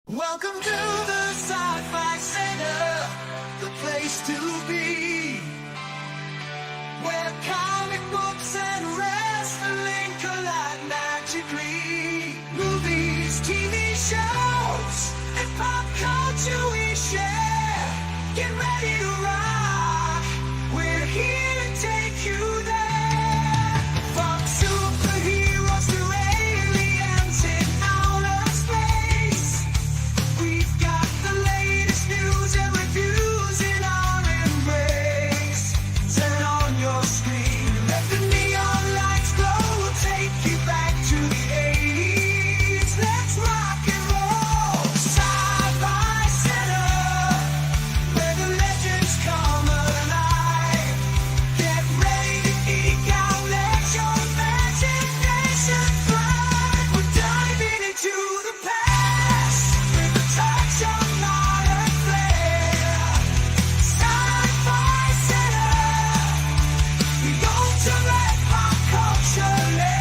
Welcome to the Sci-Fi Center, the place to be, where comic books and wrestling collide magically. Movies, TV shows, and pop culture we share. Get ready to rock, we're here to take you there. From superheroes to aliens in outer space, we've got the latest news and reviews in our embrace. Turn on your screen, let the neon lights glow, take you back to the 80s. Let's rock and roll. Sci-Fi Center, where the legends come alive. Get ready to geek out, let your imagination fly. We're diving into the past with a touch of modern flair. Sci-Fi Center, the ultimate pop culture lair.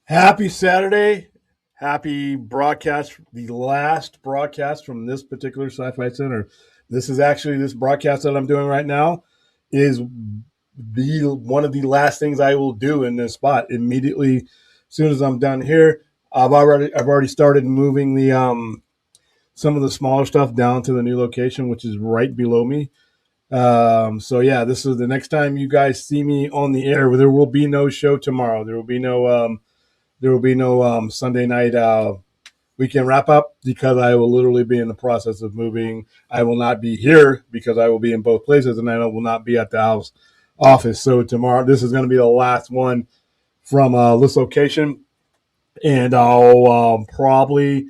Happy Saturday. Happy broadcast, the last broadcast from this particular Sci-Fi Center. This is actually, this broadcast that I'm doing right now is one of the last things I will do in this spot. Immediately, as soon as I'm done here, I've already started moving the some of the smaller stuff down to the new location, which is right below me. So yeah, this is the next time you guys see me on the air. There will be no show tomorrow. There will be no Sunday night weekend wrap up because I will literally be in the process of moving. I will not be here because I will be in both places, and I will not be at the office. So tomorrow, this is going to be the last one from this location, and I'll probably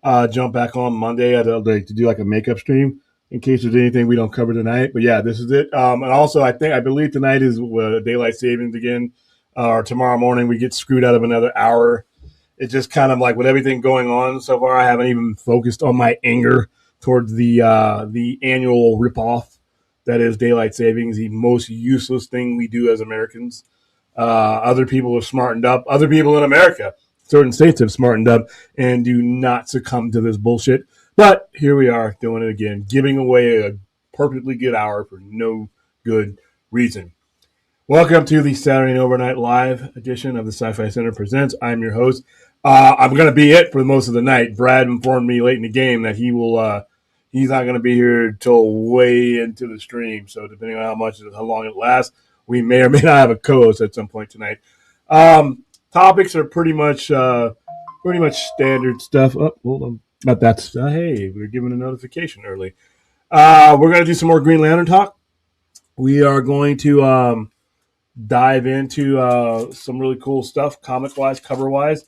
jump back on Monday to do like a makeup stream in case there's anything we don't cover tonight. But yeah, this is it. And also, I believe tonight is daylight savings again. Or tomorrow morning we get screwed out of another hour. It's just kind of like with everything going on so far, I haven't even focused on my anger towards the annual ripoff that is daylight savings, the most useless thing we do as Americans. Other people have smartened up. Other people in America, certain states have smartened up and do not succumb to this bullshit. But here we are doing it again, giving away a perfectly good hour for no good reason. Welcome to the Saturday and Overnight Live edition of the Sci-Fi Center Presents. I'm your host. I'm going to be it for most of the night. Brad informed me late in the game that he's not going to be here till way into the stream. So depending on how long it lasts, we may or may not have a co-host at some point tonight. Topics are pretty much standard stuff. Oh, hold on. But that's hey, we were given a notification early. We're going to do some more Green Lantern talk. We are going to dive into some really cool stuff, comic-wise, cover-wise.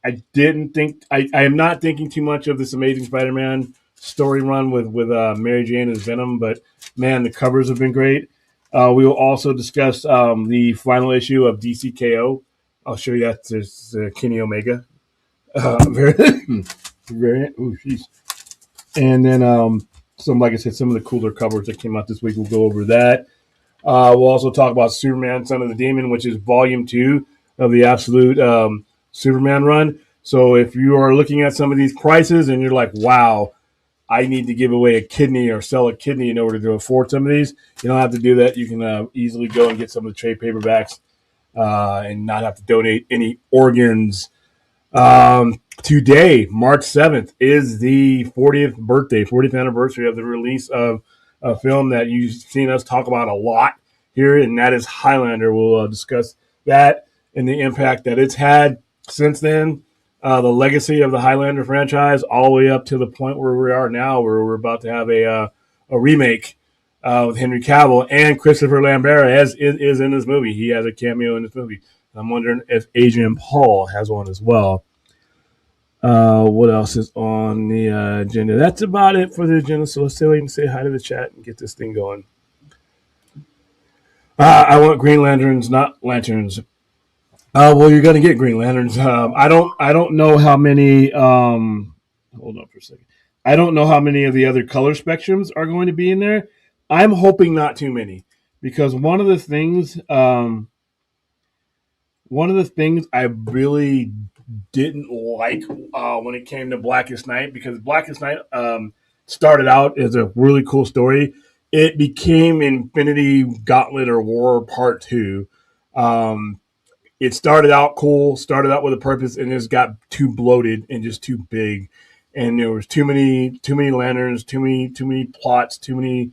I am not thinking too much of this Amazing Spider-Man story run with Mary Jane as Venom, but man, the covers have been great. We will also discuss the final issue of DCKO. I'll show you that. There's Kenny Omega. Very, oh, jeez. And then like I said, some of the cooler covers that came out this week. We'll go over that. We'll also talk about Superman, Son of the Demon, which is Volume 2 of the Absolute Superman run. So if you are looking at some of these prices and you're like, wow, I need to give away a kidney or sell a kidney in order to afford some of these, you don't have to do that. You can easily go and get some of the trade paperbacks and not have to donate any organs. Today, March 7th, is the 40th anniversary of the release of a film that you've seen us talk about a lot here, and that is Highlander. We'll discuss that and the impact that it's had since then, the legacy of the Highlander franchise, all the way up to the point where we are now, where we're about to have a remake with Henry Cavill and Christopher Lambert as is in this movie. He has a cameo in this movie. I'm wondering if Adrian Paul has one as well. What else is on the agenda? That's about it for the agenda. So let's wait and say hi to the chat and get this thing going. I want Green Lanterns, not lanterns. Well, you're gonna get Green Lanterns. I don't know how many. Hold on for a second. I don't know how many of the other color spectrums are going to be in there. I'm hoping not too many, because one of the things I really didn't like when it came to Blackest Night, because Blackest Night started out as a really cool story. It became Infinity Gauntlet or War Part 2. It started out cool, started out with a purpose, and just got too bloated and just too big. And there was too many lanterns, too many plots, too many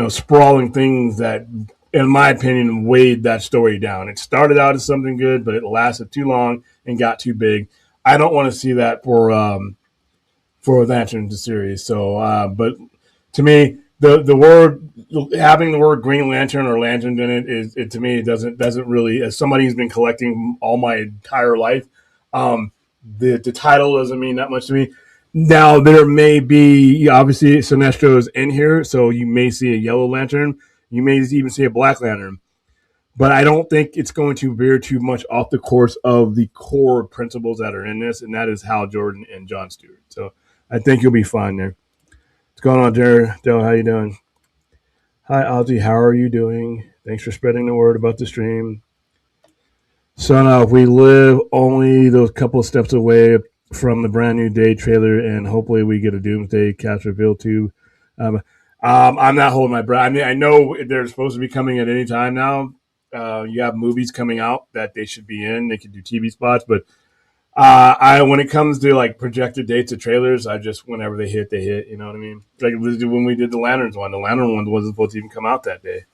sprawling things that, in my opinion, weighed that story down. It started out as something good, but it lasted too long and got too big. I don't want to see that for Lanterns series. So, but to me, the word, having the word Green Lantern or Lantern in it to me, it doesn't really, as somebody who's been collecting all my entire life, the title doesn't mean that much to me. Now, there may be, obviously, Sinestro is in here, so you may see a yellow lantern. You may even see a black lantern. But I don't think it's going to veer too much off the course of the core principles that are in this, and that is Hal Jordan and John Stewart. So I think you'll be fine there. What's going on, Jared? Dale, how you doing? Hi, Ozzy. How are you doing? Thanks for spreading the word about the stream. So now, if we live only those couple of steps away from the brand new day trailer, and hopefully we get a Doomsday cast reveal too. I'm not holding my breath. I mean, I know they're supposed to be coming at any time now. You have movies coming out that they should be in. They could do TV spots, but when it comes to like projected dates of trailers, I just, whenever they hit, they hit. You know what I mean? Like when we did the Lantern one wasn't supposed to even come out that day. It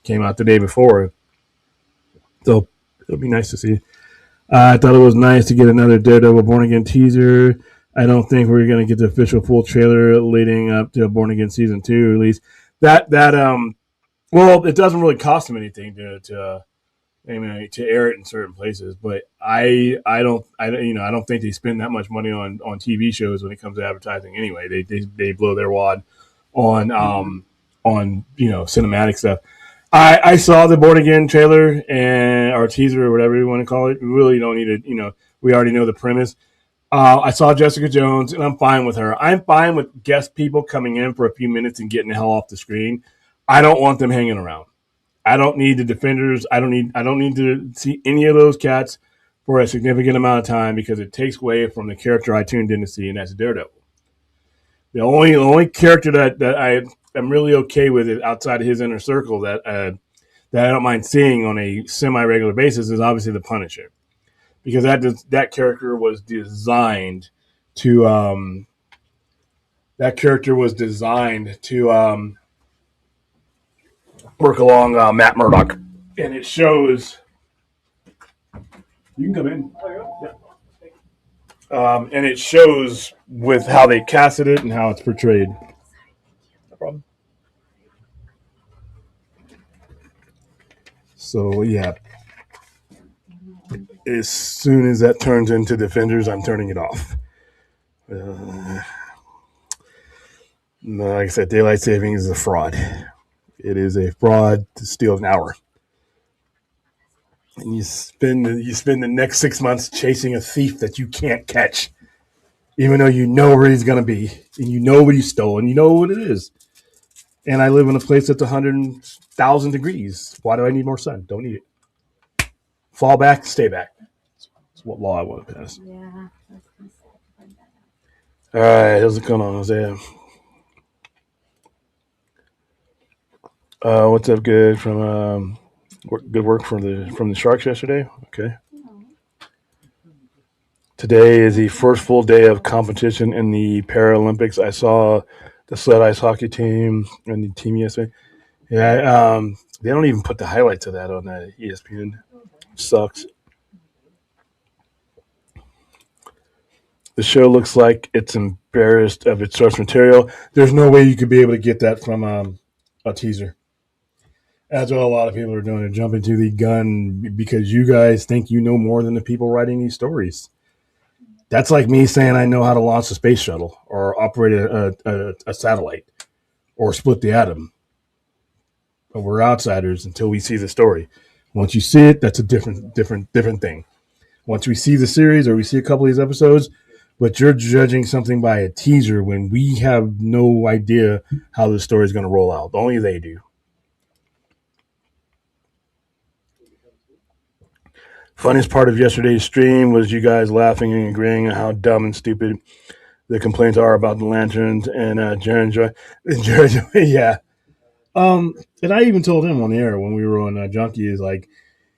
came out the day before. So it'll be nice to see. I thought it was nice to get another Daredevil Born Again teaser. I don't think we're going to get the official full trailer leading up to Born Again Season 2 release. Well, it doesn't really cost them anything to air it in certain places, but I don't think they spend that much money on TV shows when it comes to advertising anyway. They blow their wad on cinematic stuff. I saw the Born Again trailer or teaser or whatever you want to call it. We really don't need it. We already know the premise. I saw Jessica Jones, and I'm fine with her. I'm fine with guest people coming in for a few minutes and getting the hell off the screen. I don't want them hanging around. I don't need the Defenders. I don't need to see any of those cats for a significant amount of time, because it takes away from the character I tuned in to see, and that's Daredevil. The only character that I am really okay with it outside of his inner circle that I don't mind seeing on a semi-regular basis is obviously the Punisher, because that character was designed to work along Matt Murdock, and it shows. You can come in. Yeah. And it shows with how they casted it and how it's portrayed. No problem. So yeah, as soon as that turns into Defenders, I'm turning it off. Like I said, daylight savings is a fraud. It is a fraud to steal an hour. And you spend the next 6 months chasing a thief that you can't catch, even though you know where he's going to be, and you know what he stole, and you know what it is. And I live in a place that's 100,000 degrees. Why do I need more sun? Don't need it. Fall back, stay back. what law I want to pass. Yeah, I was gonna say, I can find that All right, how's it going on, Isaiah? What's up, good from good work from the Sharks yesterday. Okay, today is the first full day of competition in the Paralympics. I saw the sled ice hockey team and the team yesterday. Yeah, they don't even put the highlights of that on ESPN. Sucks. The show looks like it's embarrassed of its source material. There's no way you could be able to get that from a teaser. That's what a lot of people are doing. They're jumping to the gun because you guys think you know more than the people writing these stories. That's like me saying I know how to launch a space shuttle or operate a satellite or split the atom. But we're outsiders until we see the story. Once you see it, that's a different thing. Once we see the series or we see a couple of these episodes, but you're judging something by a teaser when we have no idea how the story is going to roll out. Only they do. Funniest part of yesterday's stream was you guys laughing and agreeing how dumb and stupid the complaints are about the lanterns and Jared Joy. Yeah. And I even told him on the air when we were on Junkie is like,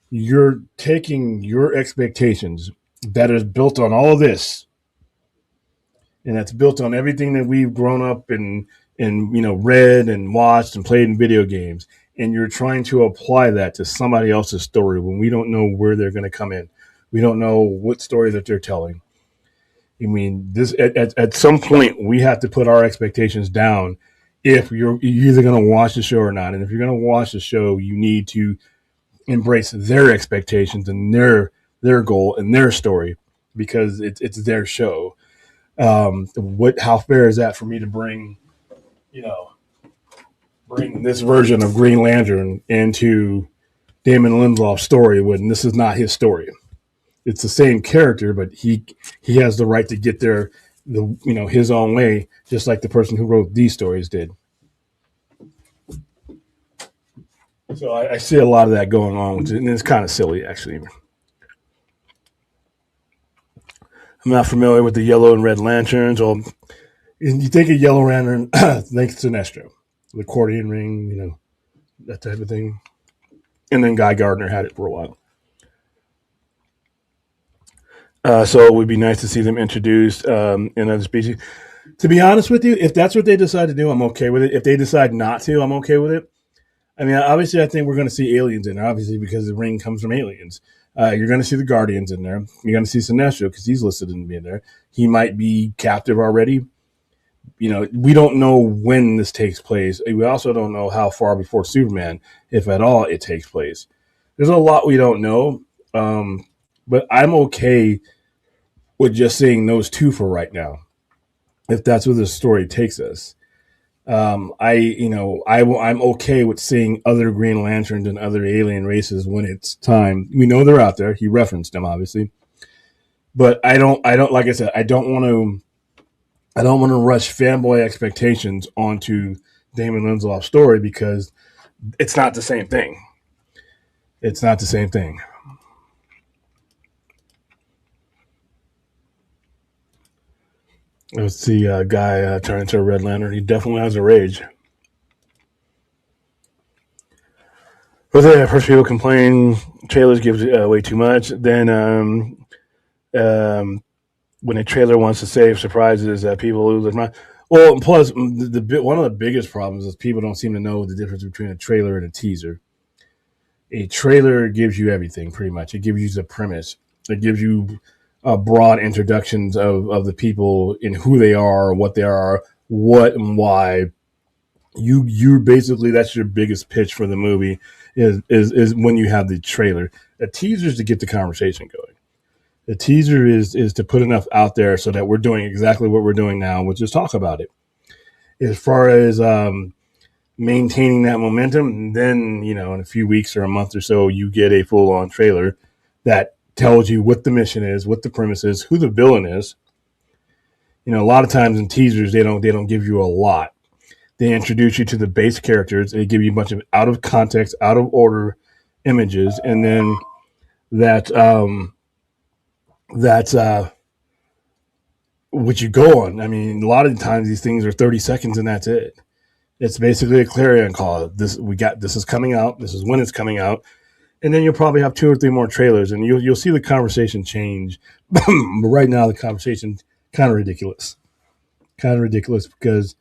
you're taking your expectations that is built on all of this, and that's built on everything that we've grown up and read and watched and played in video games, and you're trying to apply that to somebody else's story when we don't know where they're going to come in. We don't know what story that they're telling. I mean, this at some point we have to put our expectations down if you're either going to watch the show or not. And if you're going to watch the show, you need to embrace their expectations and their goal and their story because it's their show. How fair is that for me to bring this version of Green Lantern into Damon Lindelof's story when this is not his story? It's the same character, but he has the right to get there his own way, just like the person who wrote these stories did. So I see a lot of that going on, and it's kind of silly, actually. I'm not familiar with the yellow and red lanterns. Or you think of yellow lantern, thanks to Sinestro, the accordion ring, that type of thing. And then Guy Gardner had it for a while. So it would be nice to see them introduced in other species. To be honest with you, if that's what they decide to do, I'm okay with it. If they decide not to, I'm okay with it. I mean, obviously, I think we're going to see aliens in there, obviously, because the ring comes from aliens. You're going to see the Guardians in there. You're going to see Sinestro because he's listed in being there. He might be captive already. We don't know when this takes place. We also don't know how far before Superman, if at all, it takes place. There's a lot we don't know, but I'm okay with just seeing those two for right now, if that's where the story takes us. I'm okay with seeing other Green Lanterns and other alien races when it's time. We know they're out there. He referenced them, obviously, but I don't. Like I said, I don't want to rush fanboy expectations onto Damon Lindelof's story because it's not the same thing. It's not the same thing. Let's see a guy turn into a Red Lantern. He definitely has a rage. But then first people complain trailers give way too much. Then when a trailer wants to save surprises, people lose their mind. Well, and plus one of the biggest problems is people don't seem to know the difference between a trailer and a teaser. A trailer gives you everything, pretty much. It gives you the premise. It gives you broad introductions of the people and who they are, what they are, what and why. You basically, that's your biggest pitch for the movie is when you have the trailer. A teaser is to get the conversation going. The teaser is to put enough out there so that we're doing exactly what we're doing now, which is talk about it. As far as maintaining that momentum, then in a few weeks or a month or so, you get a full-on trailer that tells you what the mission is, what the premise is, who the villain is. A lot of times in teasers they don't give you a lot. They introduce you to the base characters. They give you a bunch of out of context, out of order images, and then that that's what you go on. I mean, a lot of the times these things are 30 seconds and that's it. It's basically a clarion call. This is coming out. This is when it's coming out, and then you'll probably have 2 or 3 more trailers, and you'll see the conversation change. But right now, the conversation's kind of ridiculous. Kind of ridiculous because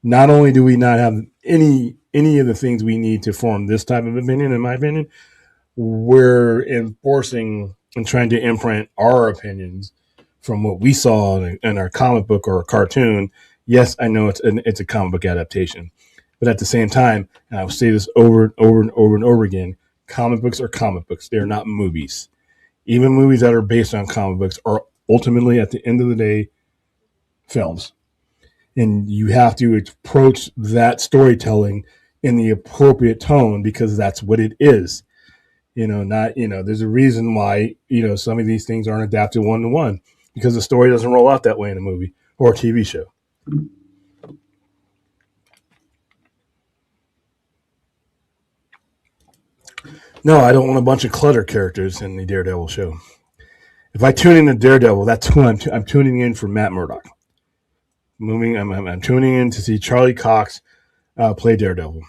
not only do we not have any of the things we need to form this type of opinion, in my opinion, we're enforcing and trying to imprint our opinions from what we saw in our comic book or a cartoon. Yes, I know it's a comic book adaptation, but at the same time, and I will say this over and over and over and over again, comic books are comic books. They're not movies. Even movies that are based on comic books are ultimately, at the end of the day, films. And you have to approach that storytelling in the appropriate tone because that's what it is. There's a reason why, some of these things aren't adapted 1-to-1 because the story doesn't roll out that way in a movie or a TV show. No, I don't want a bunch of clutter characters in the Daredevil show. If I tune into Daredevil, that's who I'm tuning in for Matt Murdock. I'm tuning in to see Charlie Cox play Daredevil.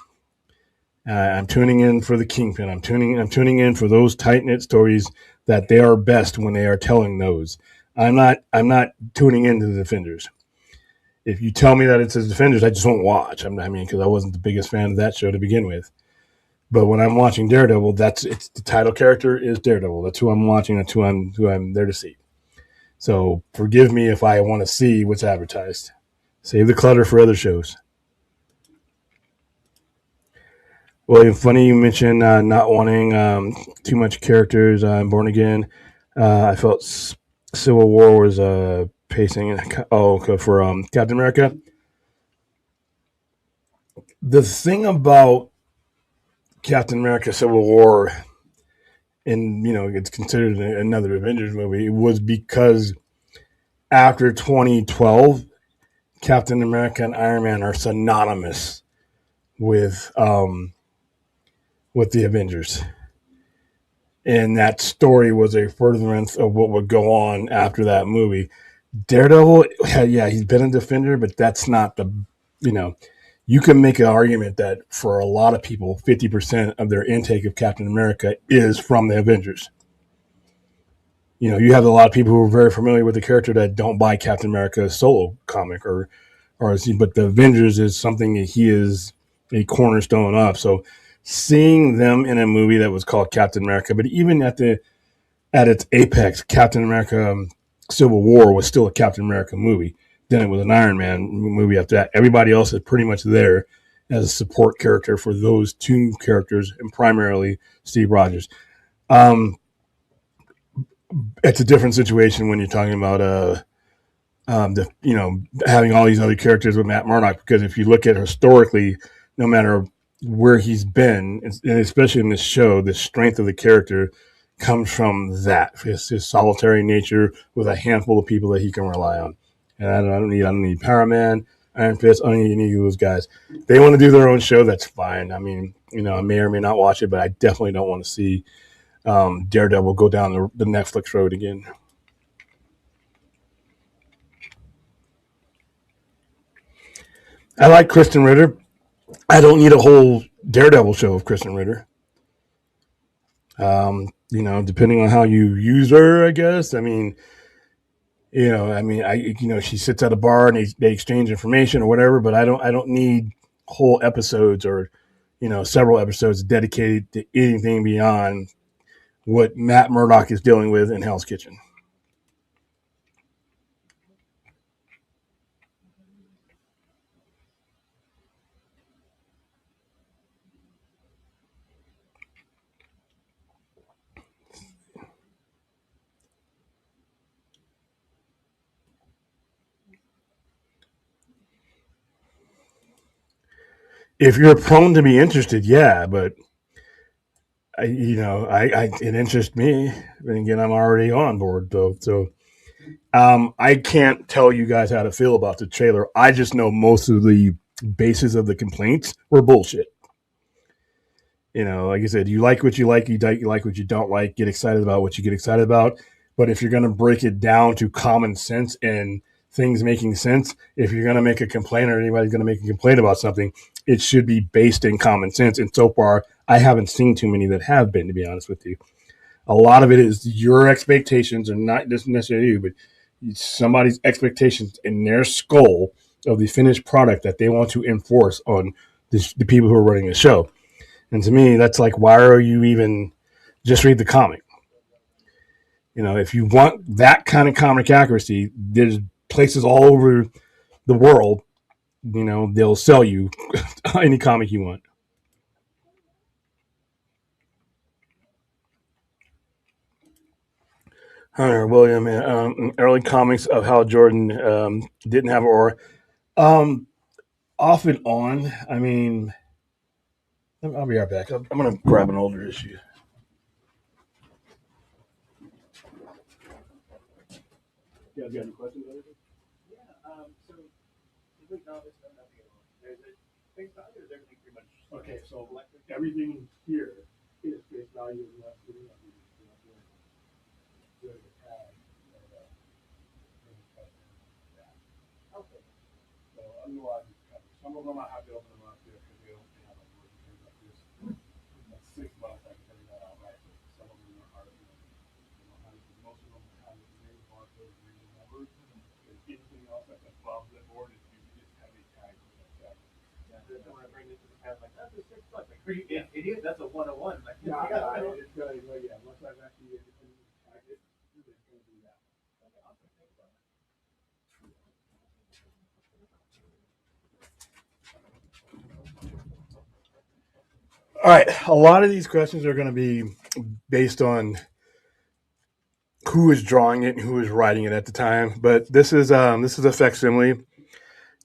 I'm tuning in for the Kingpin. I'm tuning in for those tight knit stories that they are best when they are telling those. I'm not tuning into the Defenders. If you tell me that it's the Defenders, I just won't watch. Because I wasn't the biggest fan of that show to begin with. But when I'm watching Daredevil, it's the title character is Daredevil. That's who I'm watching. That's who I'm there to see. So forgive me if I want to see what's advertised. Save the clutter for other shows. Well, funny you mentioned not wanting too much characters in Born Again. I felt Civil War was pacing. For Captain America. The thing about Captain America: Civil War, and it's considered another Avengers movie, was because after 2012, Captain America and Iron Man are synonymous with the Avengers. And that story was a furtherance of what would go on after that movie. Daredevil, yeah, he's been a Defender, but that's not you can make an argument that for a lot of people, 50% of their intake of Captain America is from the Avengers. You have a lot of people who are very familiar with the character that don't buy Captain America's solo comic but the Avengers is something that he is a cornerstone of. So seeing them in a movie that was called Captain America, but even at its apex, Captain America Civil War was still a Captain America movie. Then it was an Iron Man movie after that. Everybody else is pretty much there as a support character for those 2 characters, and primarily Steve Rogers. It's a different situation when you're talking about having all these other characters with Matt Murdock, because if you look at historically, no matter where he's been, and especially in this show, the strength of the character comes from that his solitary nature with a handful of people that he can rely on. And I don't need Power Man, Iron Fist. I don't need any of those guys. They want to do their own show. That's fine. I may or may not watch it, but I definitely don't want to see Daredevil go down the Netflix road again. I like Kristen Ritter. I don't need a whole Daredevil show of Kristen Ritter. Depending on how you use her, I guess. She sits at a bar and they exchange information or whatever, but I don't need whole episodes or, several episodes dedicated to anything beyond what Matt Murdock is dealing with in Hell's Kitchen. If you're prone to be interested, yeah, but it interests me. And again, I'm already on board though. So I can't tell you guys how to feel about the trailer. I just know most of the basis of the complaints were bullshit. Like I said, you like what you like, you like what you don't like, get excited about what you get excited about. But if you're going to break it down to common sense and things making sense, if you're going to make a complaint or anybody's going to make a complaint about something, it should be based in common sense. And so far, I haven't seen too many that have been, to be honest with you. A lot of it is your expectations, or not just necessarily you, but somebody's expectations in their skull of the finished product that they want to enforce on the people who are running the show. And to me, that's like, why are you even just read the comic? If you want that kind of comic accuracy, there's places all over the world, they'll sell you any comic you want. Hunter William, early comics of Hal Jordan didn't have aura. Off and on. I mean, I'll be right back. I'm going to grab an older issue. You guys got any questions on anything? So complete novice, no nothing at all. There's a face value, or is everything pretty much Okay, so everything here is face value unless okay? So otherwise, some of them I have to open them up because they don't have a word like this. That's 6 months. I can tell you that outright. But some of them are hard. Most of them have the name barcode, name numbers, and anything else that's above the board is usually just have a tag like that. Yeah, I don't want to bring this to the past like that's just $6. Like, are you idiot? That's a 101. Like, Yeah, it's gonna, once I've actually tagged it, it's gonna do that. okay, I'll think about it. All right, a lot of these questions are going to be based on who is drawing it and who is writing it at the time. But this is a facsimile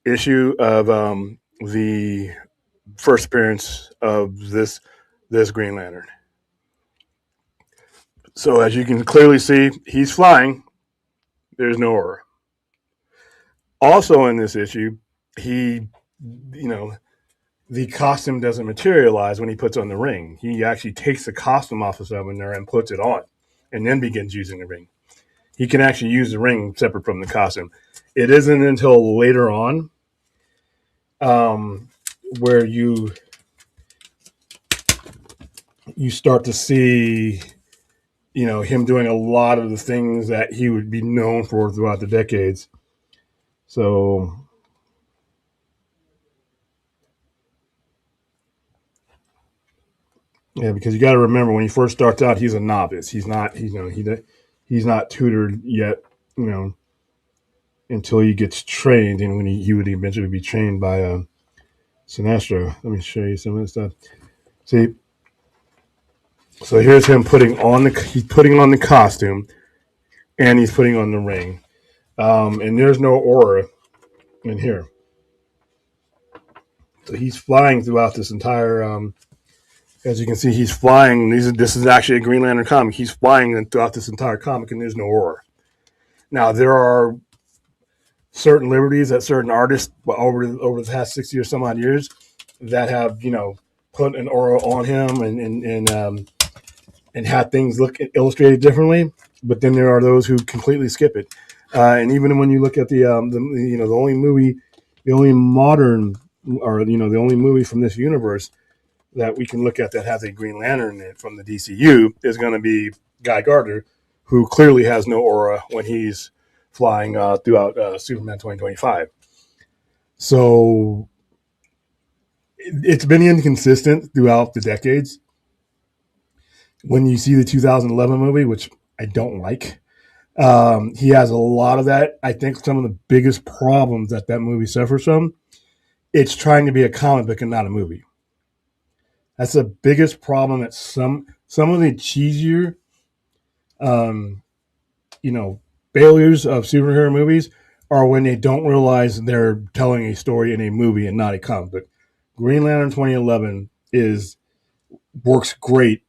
issue of the first appearance of this Green Lantern. So as you can clearly see, he's flying. There's no aura. Also in this issue, he, the costume doesn't materialize when he puts on the ring. He actually takes the costume off of Summoner and puts it on, and then begins using the ring. He can actually use the ring separate from the costume. It isn't until later on where you start to see, him doing a lot of the things that he would be known for throughout the decades. So, yeah, because you got to remember when he first starts out, he's a novice. He's not tutored yet, until he gets trained, and when he would eventually be trained by Sinestro. Let me show you some of this stuff. See, so here's him putting on the costume, and he's putting on the ring, and there's no aura in here. So he's flying throughout this entire. As you can see, he's flying. This is actually a Green Lantern comic. He's flying throughout this entire comic, and there's no aura. Now there are certain liberties that certain artists over the past 60 or some odd years that have put an aura on him and had things look illustrated differently. But then there are those who completely skip it. And even when you look at the only movie from this universe that we can look at that has a Green Lantern in it from the DCU is going to be Guy Gardner, who clearly has no aura when he's flying throughout Superman 2025. So it's been inconsistent throughout the decades. When you see the 2011 movie, which I don't like, he has a lot of that. I think some of the biggest problems that movie suffers from, it's trying to be a comic book and not a movie. That's the biggest problem that some of the cheesier, failures of superhero movies are when they don't realize they're telling a story in a movie and not a comic book. Green Lantern 2011 works great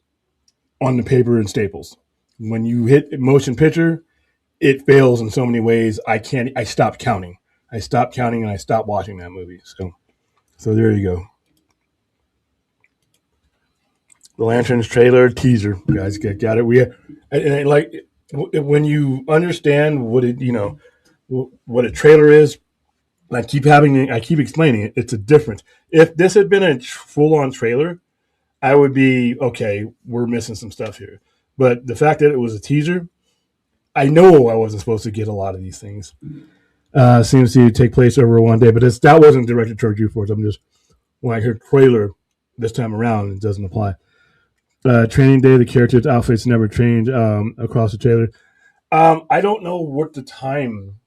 on the paper and staples. When you hit motion picture, it fails in so many ways. I stopped counting. I stopped watching that movie. So there you go. The Lanterns trailer teaser, guys, got it. when you understand what what a trailer is, I keep explaining it. It's a difference. If this had been a full-on trailer, I would be okay. We're missing some stuff here. But the fact that it was a teaser, I know I wasn't supposed to get a lot of these things. Seems to take place over one day, but that wasn't directed toward you, Force. I'm just when I heard trailer this time around, it doesn't apply. Training day, the characters' outfits never change across the trailer. I don't know what the time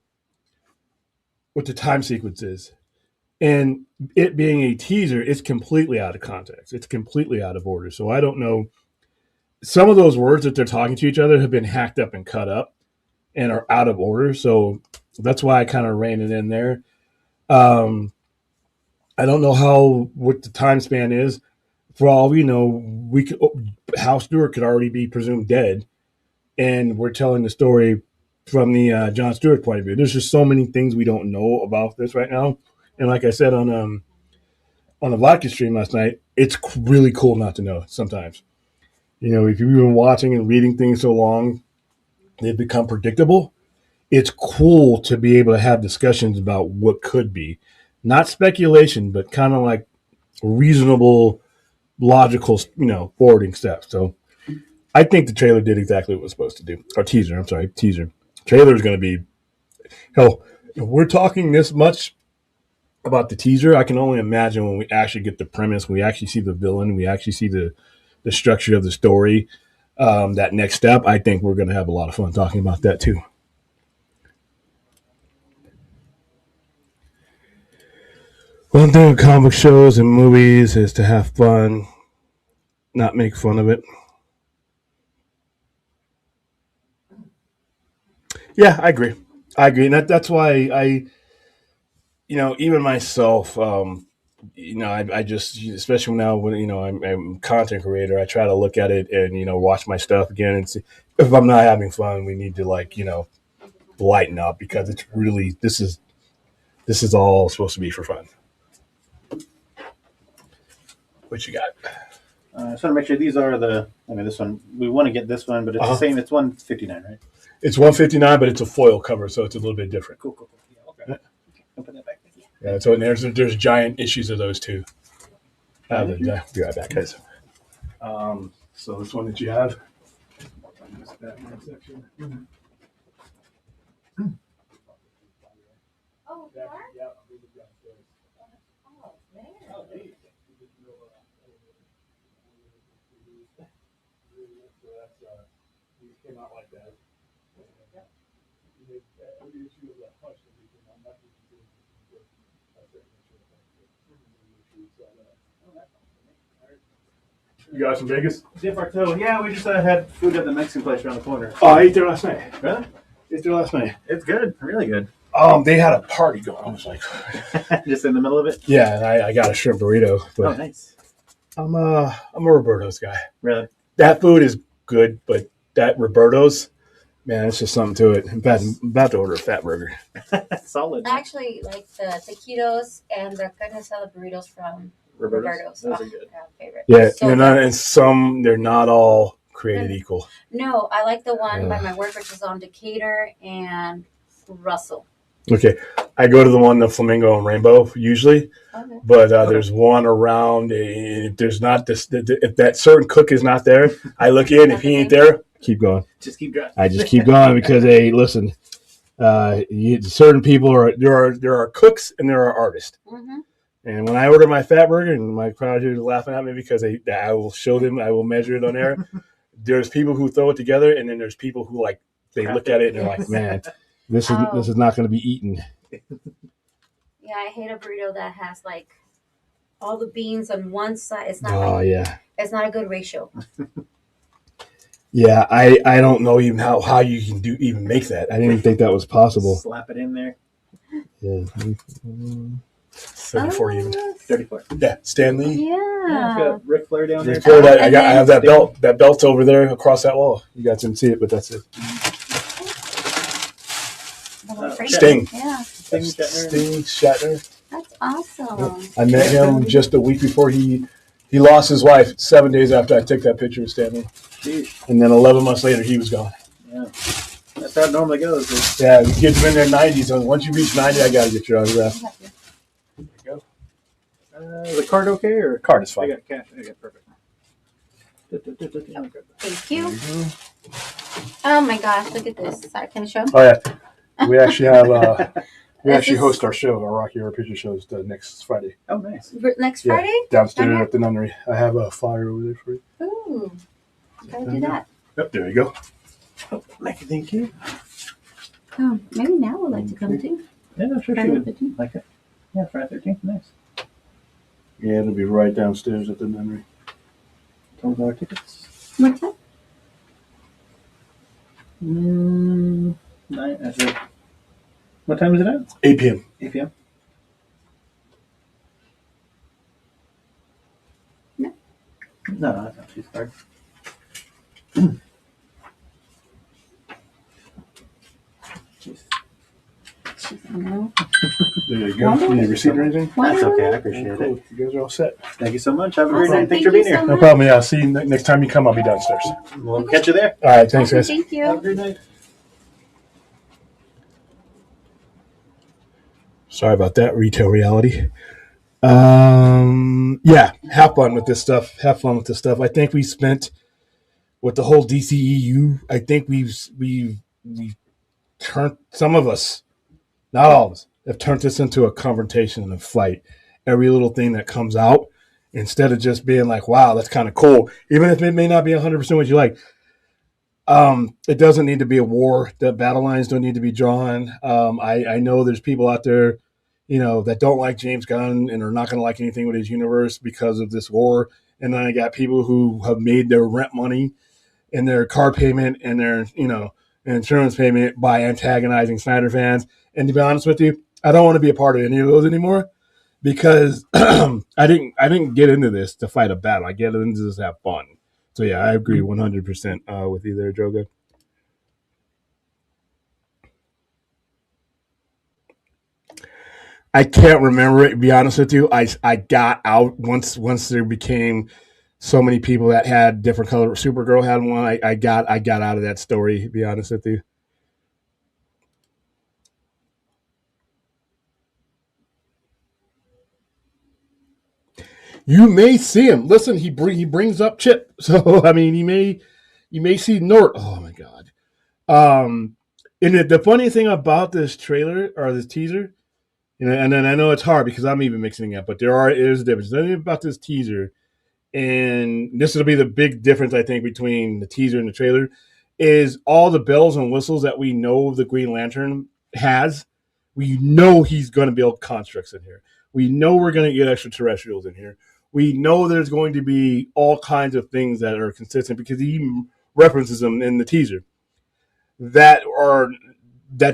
sequence is, and it being a teaser, it's completely out of context. It's completely out of order. So I don't know. Some of those words that they're talking to each other have been hacked up and cut up, and are out of order. So that's why I kind of ran it in there. I don't know what the time span is. For all we know, Hal Stewart could already be presumed dead, and we're telling the story from the Jon Stewart point of view. There's just so many things we don't know about this right now, and like I said on a vodka stream last night, it's really cool not to know sometimes. If you've been watching and reading things so long, they've become predictable. It's cool to be able to have discussions about what could be, not speculation, but kind of like reasonable, logical, forwarding steps. So I think the trailer did exactly what it was supposed to do. Or teaser, I'm sorry, teaser. Trailer is going to be, hell, if we're talking this much about the teaser, I can only imagine when we actually get the premise, we actually see the villain, we actually see the structure of the story, that next step. I think we're going to have a lot of fun talking about that too. One thing with comic shows and movies is to have fun, not make fun of it. Yeah, I agree. And that's why even myself, I just, especially now when, I'm a content creator, I try to look at it and, watch my stuff again and see if I'm not having fun, we need to lighten up because it's really, this is all supposed to be for fun. What you got? I just want to make sure these are this one, we want to get this one, but it's the same. It's 159, right? It's 159, but it's a foil cover, so it's a little bit different. Cool. Yeah, okay. I'll put that back. Yeah, so there's giant issues of those too. Be right back, guys. So this one that you have. Oh, you are? Yeah. Oh, man. These came out like that. Every issue of that push that we came out, not just doing a certain issue. You guys from Vegas? Dip our toe. Yeah, we just had food at the Mexican place around the corner. Oh, I ate there last night. Really? Ate there last night. It's good. Really good. They had a party going. I was like, Just in the middle of it? yeah, and I got a shrimp burrito. But Oh, nice. I'm a Roberto's guy. Really? That food is good, but that Roberto's, man, it's just something to it. In fact, I'm about to order a fat burger. Solid. I actually like the taquitos and the carne asada burritos from Roberto's. Those are Oh, good. yeah, favorite. Yeah, So they're not all created equal. No, I like the one by my work, which is on Decatur and Russell. Okay, I go to the Flamingo and Rainbow usually, Okay. but there's one around. If there's not this, if that certain cook is not there, I look in. If he ain't there, keep going. Just keep driving. I just keep going because hey, listen, certain people there are cooks and there are artists. Mm-hmm. And when I order my fat burger, and my crowd here is laughing at me because I will show them, I will measure it on air. There's people who throw it together, and then there's people who they look at it and they're like, man. This is not going to be eaten. Yeah, I hate a burrito that has all the beans on one side. It's not. It's not a good ratio. Yeah, I don't know even how you can even make that. I didn't even think that was possible. Slap it in there. Yeah, 34 even. 34. Yeah, Stanley. Yeah. Yeah, it's got Ric Flair down there. I have that belt. That belt's over there across that wall. You guys didn't see it, but that's it. Sting. Yeah. Sting Shatner. That's awesome. I met him just a week before he lost his wife. 7 days after I took that picture with Stanley, Jeez. and then 11 months later he was gone. Yeah. That's how it normally goes. Yeah, you get them in their 90s. So once you reach 90, I got to get your autograph. There you go. The card okay? Or Card is I fine. got cash. Okay, perfect. Thank you. Oh my gosh, look at this. Sorry, can I show? Oh, yeah. We actually have... we This actually is- host our show, our Rocky Horror Picture Shows, next Friday. Oh, nice. Next Yeah. Friday? Downstairs Okay. at the nunnery. I have a flyer over there for you. Ooh. Gotta do that. Yep, there you go. Oh, thank you. Oh, maybe now we'd like to come too. Yeah, I'm sure she Friday would 15th. like it. Yeah, Friday 13th. Nice. Yeah, it'll be right downstairs at the nunnery. $12 tickets. What's that? 9. That's it. What time is it at? 8 p.m. 8 p.m. No. No, that's not too hard. No. There you go. Need a receipt or anything? That's okay. I appreciate Cool. it. You guys are all set. Thank you so much. Have a great Awesome. night. Thanks Thank for being you so here. No much. problem. Yeah, I'll see you next time you come. I'll be downstairs. We'll catch you there. All right. Thanks, Awesome, guys. Thank Have a you. great night. Sorry about that. Retail reality. Yeah, have fun with this stuff. Have fun with this stuff. I think we spent with the whole DCEU. I think we've turned, some of us, not all of us, have turned this into a confrontation and a fight. Every little thing that comes out, instead of just being like, "Wow, that's kind of cool," even if it may not be 100% what you like. It doesn't need to be a war. The battle lines don't need to be drawn. I know there's people out there, that don't like James Gunn and are not going to like anything with his universe because of this war. And then I got people who have made their rent money and their car payment and their, insurance payment by antagonizing Snyder fans. And to be honest with you, I don't want to be a part of any of those anymore because I didn't get into this to fight a battle. I get into this to have fun. So yeah, I agree 100% with you there, Joga. I can't remember it, to be honest with you. I got out once there became so many people that had different color. Supergirl had one. I got out of that story, to be honest with you. You may see him. Listen, he brings up Chip. So I mean, you may see Nort. Oh my god. And the funny thing about this trailer or this teaser, and then I know it's hard because I'm even mixing it up, but there's a difference. The thing about this teaser, and this will be the big difference I think between the teaser and the trailer, is all the bells and whistles that we know the Green Lantern has. We know he's going to build constructs in here. We know we're going to get extraterrestrials in here. We know there's going to be all kinds of things that are consistent because he even references them in the teaser that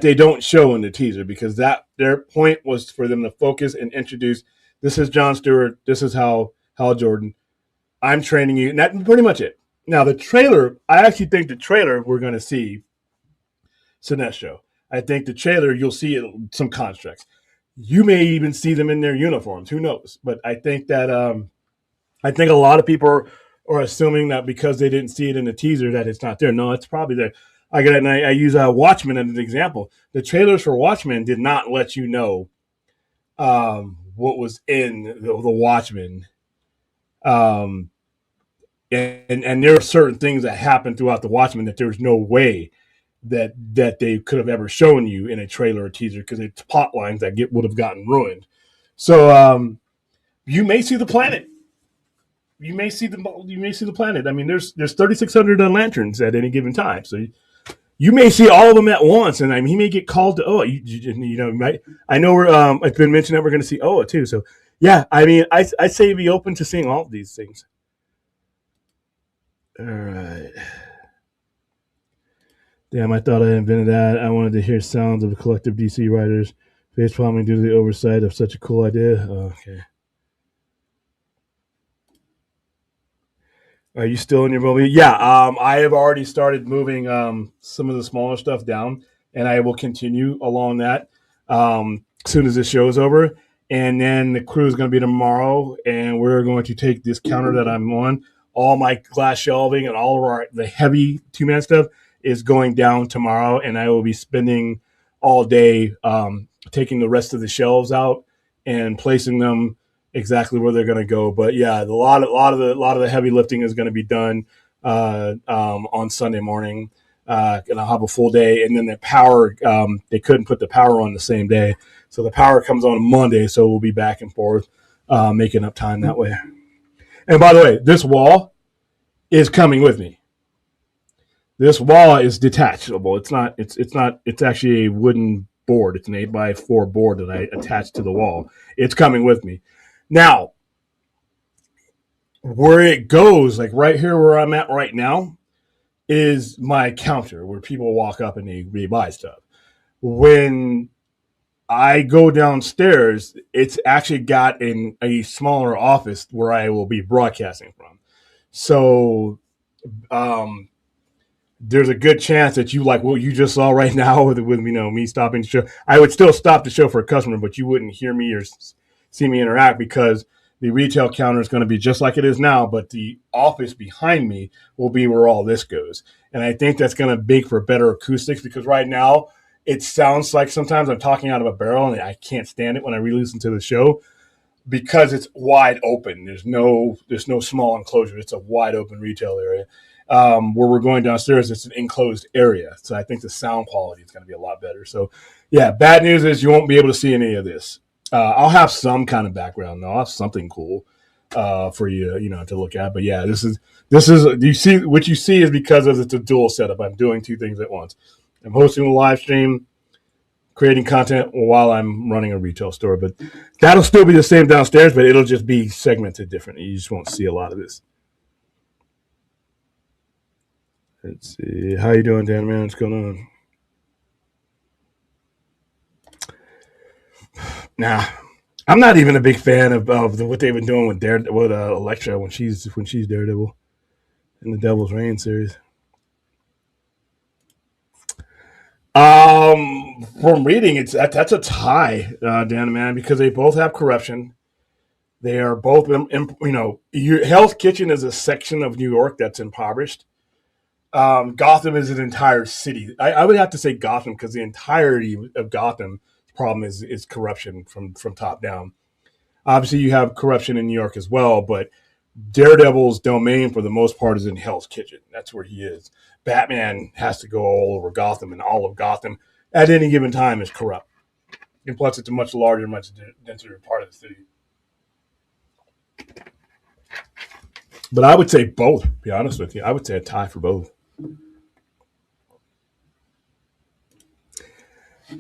they don't show in the teaser because that their point was for them to focus and introduce. This is John Stewart. This is Hal Jordan. I'm training you. And that's pretty much it. Now the trailer, I actually think the trailer we're going to see Sinestro. I think the trailer you'll see some constructs. You may even see them in their uniforms. Who knows? But I think that I think a lot of people are assuming that because they didn't see it in the teaser that it's not there. No, it's probably there. I use Watchmen as an example. The trailers for Watchmen did not let you know what was in the Watchmen. And there are certain things that happen throughout the Watchmen that there's no way that they could have ever shown you in a trailer or teaser because it's plot lines that would have gotten ruined. So you may see the planet. You may see the planet. I mean, there's 3,600 lanterns at any given time, so you may see all of them at once, and I mean, he may get called to Oa. I know it's been mentioned that we're going to see Oa too. So yeah, I mean, I say be open to seeing all of these things. All right. Damn, I thought I invented that. I wanted to hear sounds of a collective DC writers face palming due to the oversight of such a cool idea. Oh, okay. Are you still in your movie? Yeah, I have already started moving some of the smaller stuff down, and I will continue along that as soon as this show is over. And then the crew is going to be tomorrow, and we're going to take this counter that I'm on, all my glass shelving and all of the heavy two-man stuff, is going down tomorrow, and I will be spending all day taking the rest of the shelves out and placing them exactly where they're going to go. But yeah, a lot of the heavy lifting is going to be done on Sunday morning, and I'll have a full day. And then the power, they couldn't put the power on the same day, so the power comes on Monday. So we'll be back and forth, making up time that way. And by the way, this wall is coming with me. This wall is detachable. It's not. It's actually a wooden board. It's an 8x4 board that I attached to the wall. It's coming with me. Now, where it goes, like right here where I'm at right now, is my counter where people walk up and they buy stuff. When I go downstairs, it's actually got a smaller office where I will be broadcasting from. So, there's a good chance that you like what you just saw right now with me stopping the show. I would still stop the show for a customer, but you wouldn't hear me or see me interact because the retail counter is going to be just like it is now, but the office behind me will be where all this goes. And I think that's going to make for better acoustics because right now it sounds like sometimes I'm talking out of a barrel and I can't stand it when I re-listen to the show because it's wide open. There's no small enclosure. It's a wide open retail area. Where we're going downstairs, it's an enclosed area. So I think the sound quality is going to be a lot better. So yeah, bad news is you won't be able to see any of this. I'll have some kind of background though. I'll have something cool for you, to look at. But yeah, this is you see what you see is because of the dual setup. I'm doing two things at once. I'm hosting a live stream, creating content while I'm running a retail store. But that'll still be the same downstairs, but it'll just be segmented differently. You just won't see a lot of this. Let's see. How you doing, Dan, man? What's going on? Nah, I'm not even a big fan of what they've been doing with Elektra when she's Daredevil in the Devil's Reign series. From reading, that's a tie, Dan, man, because they both have corruption. They are both, Hell's Kitchen is a section of New York that's impoverished. Gotham is an entire city. I would have to say Gotham because the entirety of Gotham's problem is corruption from top down. Obviously, you have corruption in New York as well, but Daredevil's domain for the most part is in Hell's Kitchen. That's where he is. Batman has to go all over Gotham, and all of Gotham at any given time is corrupt. And plus, it's a much larger, much denser part of the city. But I would say both, to be honest with you. I would say a tie for both.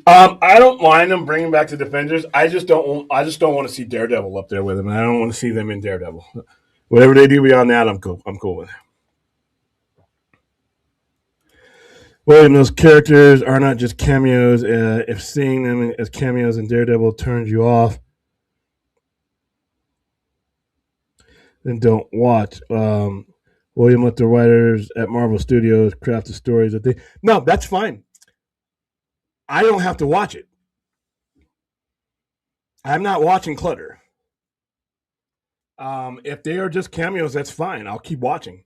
I don't mind them bringing back the Defenders. I just don't want to see Daredevil up there with them. I don't want to see them in Daredevil. Whatever they do beyond that, I'm cool with. William, those characters are not just cameos. If seeing them as cameos in Daredevil turns you off, then don't watch. William, let the writers at Marvel Studios craft the stories that they. No, that's fine. I don't have to watch it. I'm not watching clutter. If they are just cameos, that's fine. I'll keep watching.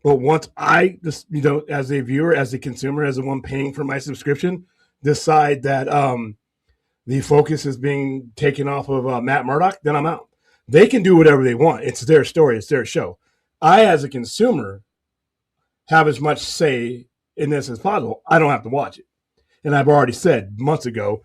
But once I just, as a viewer, as a consumer, as the one paying for my subscription, decide that the focus is being taken off of Matt Murdock, then I'm out. They can do whatever they want. It's their story. It's their show. I, as a consumer, have as much say in this as possible. I don't have to watch it. And I've already said months ago,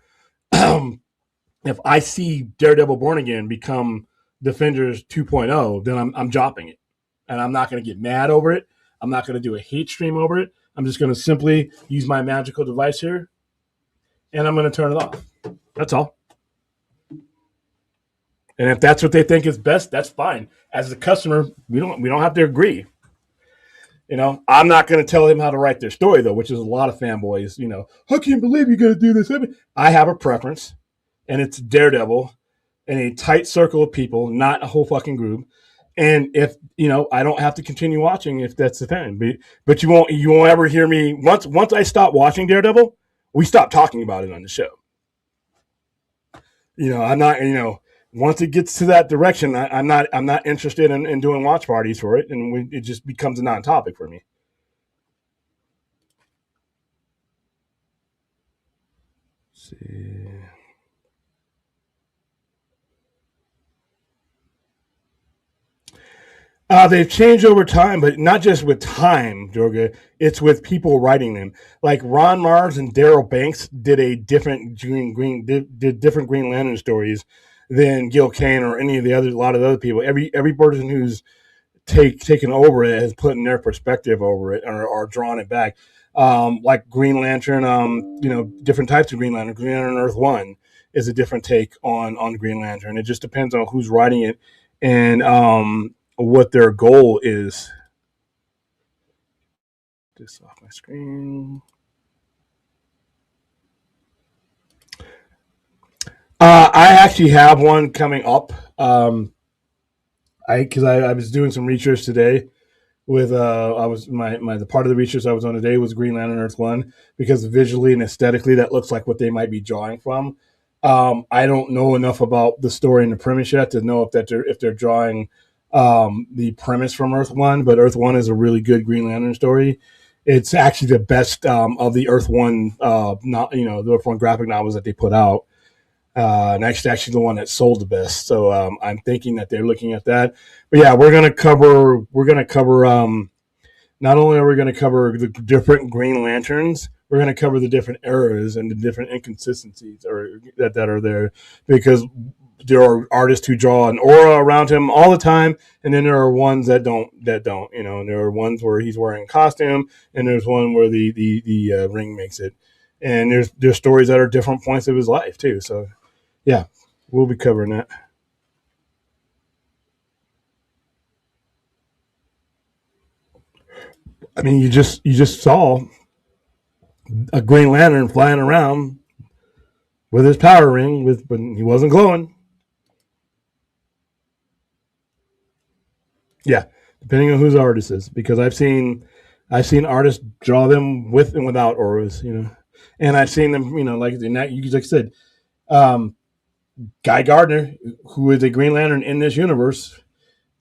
if I see Daredevil Born Again become Defenders 2.0, then I'm dropping it. And I'm not going to get mad over it. I'm not going to do a hate stream over it. I'm just going to simply use my magical device here, and I'm going to turn it off. That's all. And if that's what they think is best, that's fine. As a customer, we don't have to agree. I'm not going to tell them how to write their story, though, which is a lot of fanboys. I can't believe you're going to do this. I have a preference, and it's Daredevil and a tight circle of people, not a whole fucking group. And if I don't have to continue watching if that's the thing. But you won't ever hear me once I stop watching Daredevil, we stop talking about it on the show. I'm not. Once it gets to that direction, I'm not interested in doing watch parties for it, and it just becomes a non-topic for me. see. They've changed over time, but not just with time, Jorga. It's with people writing them. Like Ron Mars and Daryl Banks did a different did different Green Lantern stories than Gil Kane or any of the other a lot of other people. Every person who's taken over it has put in their perspective over it or drawn it back. Like Green Lantern, different types of Green Lantern. Green Lantern Earth One is a different take on Green Lantern. It just depends on who's writing it and what their goal is. This off my screen. I actually have one coming up. Because I was doing some research today with I was the part of the research I was on today was Green Lantern Earth One because visually and aesthetically that looks like what they might be drawing from. I don't know enough about the story and the premise yet to know if they're drawing the premise from Earth One, but Earth One is a really good Green Lantern story. It's actually the best of the Earth One, the Earth One graphic novels that they put out. And actually the one that sold the best. So I'm thinking that they're looking at that. But yeah, we're gonna cover. Not only are we going to cover the different Green Lanterns, we're going to cover the different eras and the different inconsistencies that are there, because there are artists who draw an aura around him all the time, and then there are ones that don't. And there are ones where he's wearing a costume, and there's one where the ring makes it, and there's stories that are different points of his life too. So yeah, we'll be covering that. I mean, you just saw a Green Lantern flying around with his power ring, but he wasn't glowing. Yeah, depending on whose artist is, because I've seen artists draw them with and without auras, and I've seen them, like in that, like I said, Guy Gardner, who is a Green Lantern in this universe,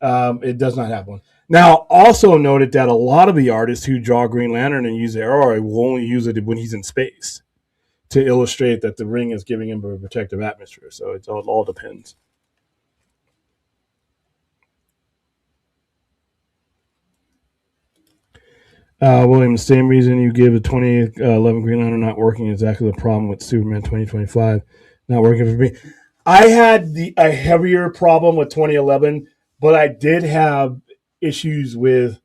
it does not have one. Now, also noted that a lot of the artists who draw Green Lantern and use their aura will only use it when he's in space to illustrate that the ring is giving him a protective atmosphere. So it all depends. William, the same reason you give the 2011 Green Lantern not working is exactly the problem with Superman 2025 not working for me. I had a heavier problem with 2011, but I did have issues with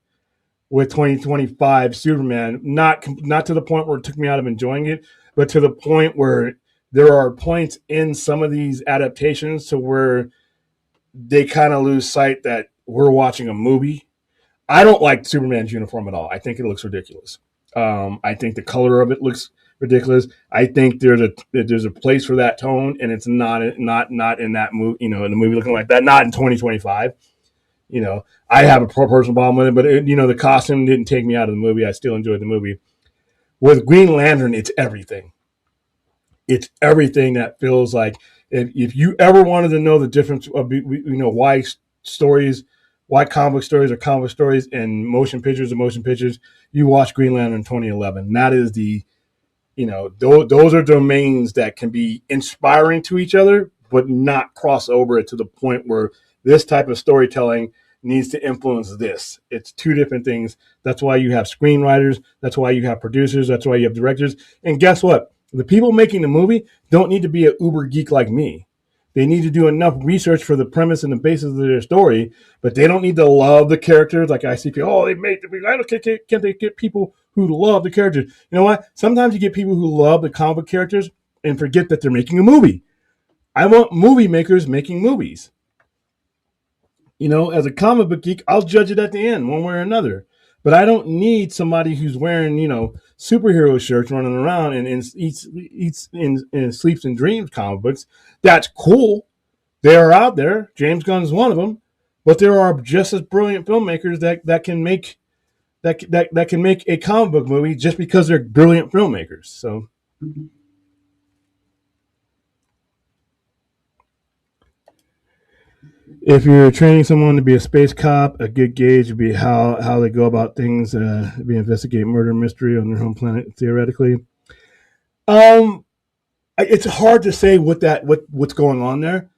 2025 Superman, not to the point where it took me out of enjoying it, but to the point where there are points in some of these adaptations to where they kind of lose sight that we're watching a movie. I don't like Superman's uniform at all. I think it looks ridiculous. I think the color of it looks ridiculous. I think there's a place for that tone, and it's not in that movie. In the movie looking like that. Not in 2025. I have a personal problem with it, but the costume didn't take me out of the movie. I still enjoyed the movie. With Green Lantern, it's everything. It's everything that feels like if you ever wanted to know the difference of why comic stories are comic stories and motion pictures are motion pictures, you watch Green Lantern 2011. And that is those are domains that can be inspiring to each other, but not cross over it to the point where this type of storytelling needs to influence this. It's two different things. That's why you have screenwriters. That's why you have producers. That's why you have directors. And guess what? The people making the movie don't need to be an uber geek like me. They need to do enough research for the premise and the basis of their story, but they don't need to love the characters like I see people. Oh, they made the movie. Can't they get people who love the characters? You know what? Sometimes you get people who love the comic characters and forget that they're making a movie. I want movie makers making movies. As a comic book geek, I'll judge it at the end, one way or another. But I don't need somebody who's wearing, superhero shirts running around and eats and sleeps and dreams comic books. That's cool. They are out there. James Gunn's one of them. But there are just as brilliant filmmakers that can make a comic book movie just because they're brilliant filmmakers. So. If you're training someone to be a space cop, a good gauge would be how they go about things, be investigate murder mystery on their home planet, theoretically. it's hard to say what's going on there.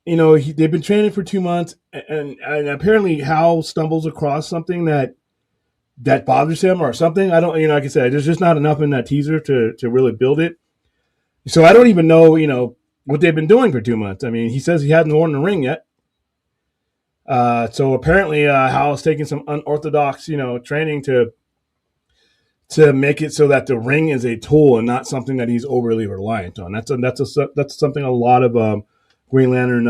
They've been training for 2 months, and apparently Hal stumbles across something that bothers him or something. I don't, like I said, there's just not enough in that teaser to really build it. So I don't even know, what they've been doing for 2 months. I mean, he says he hasn't worn the ring yet. So apparently Hal is taking some unorthodox, training to make it so that the ring is a tool and not something that he's overly reliant on. That's something a lot of Green Lantern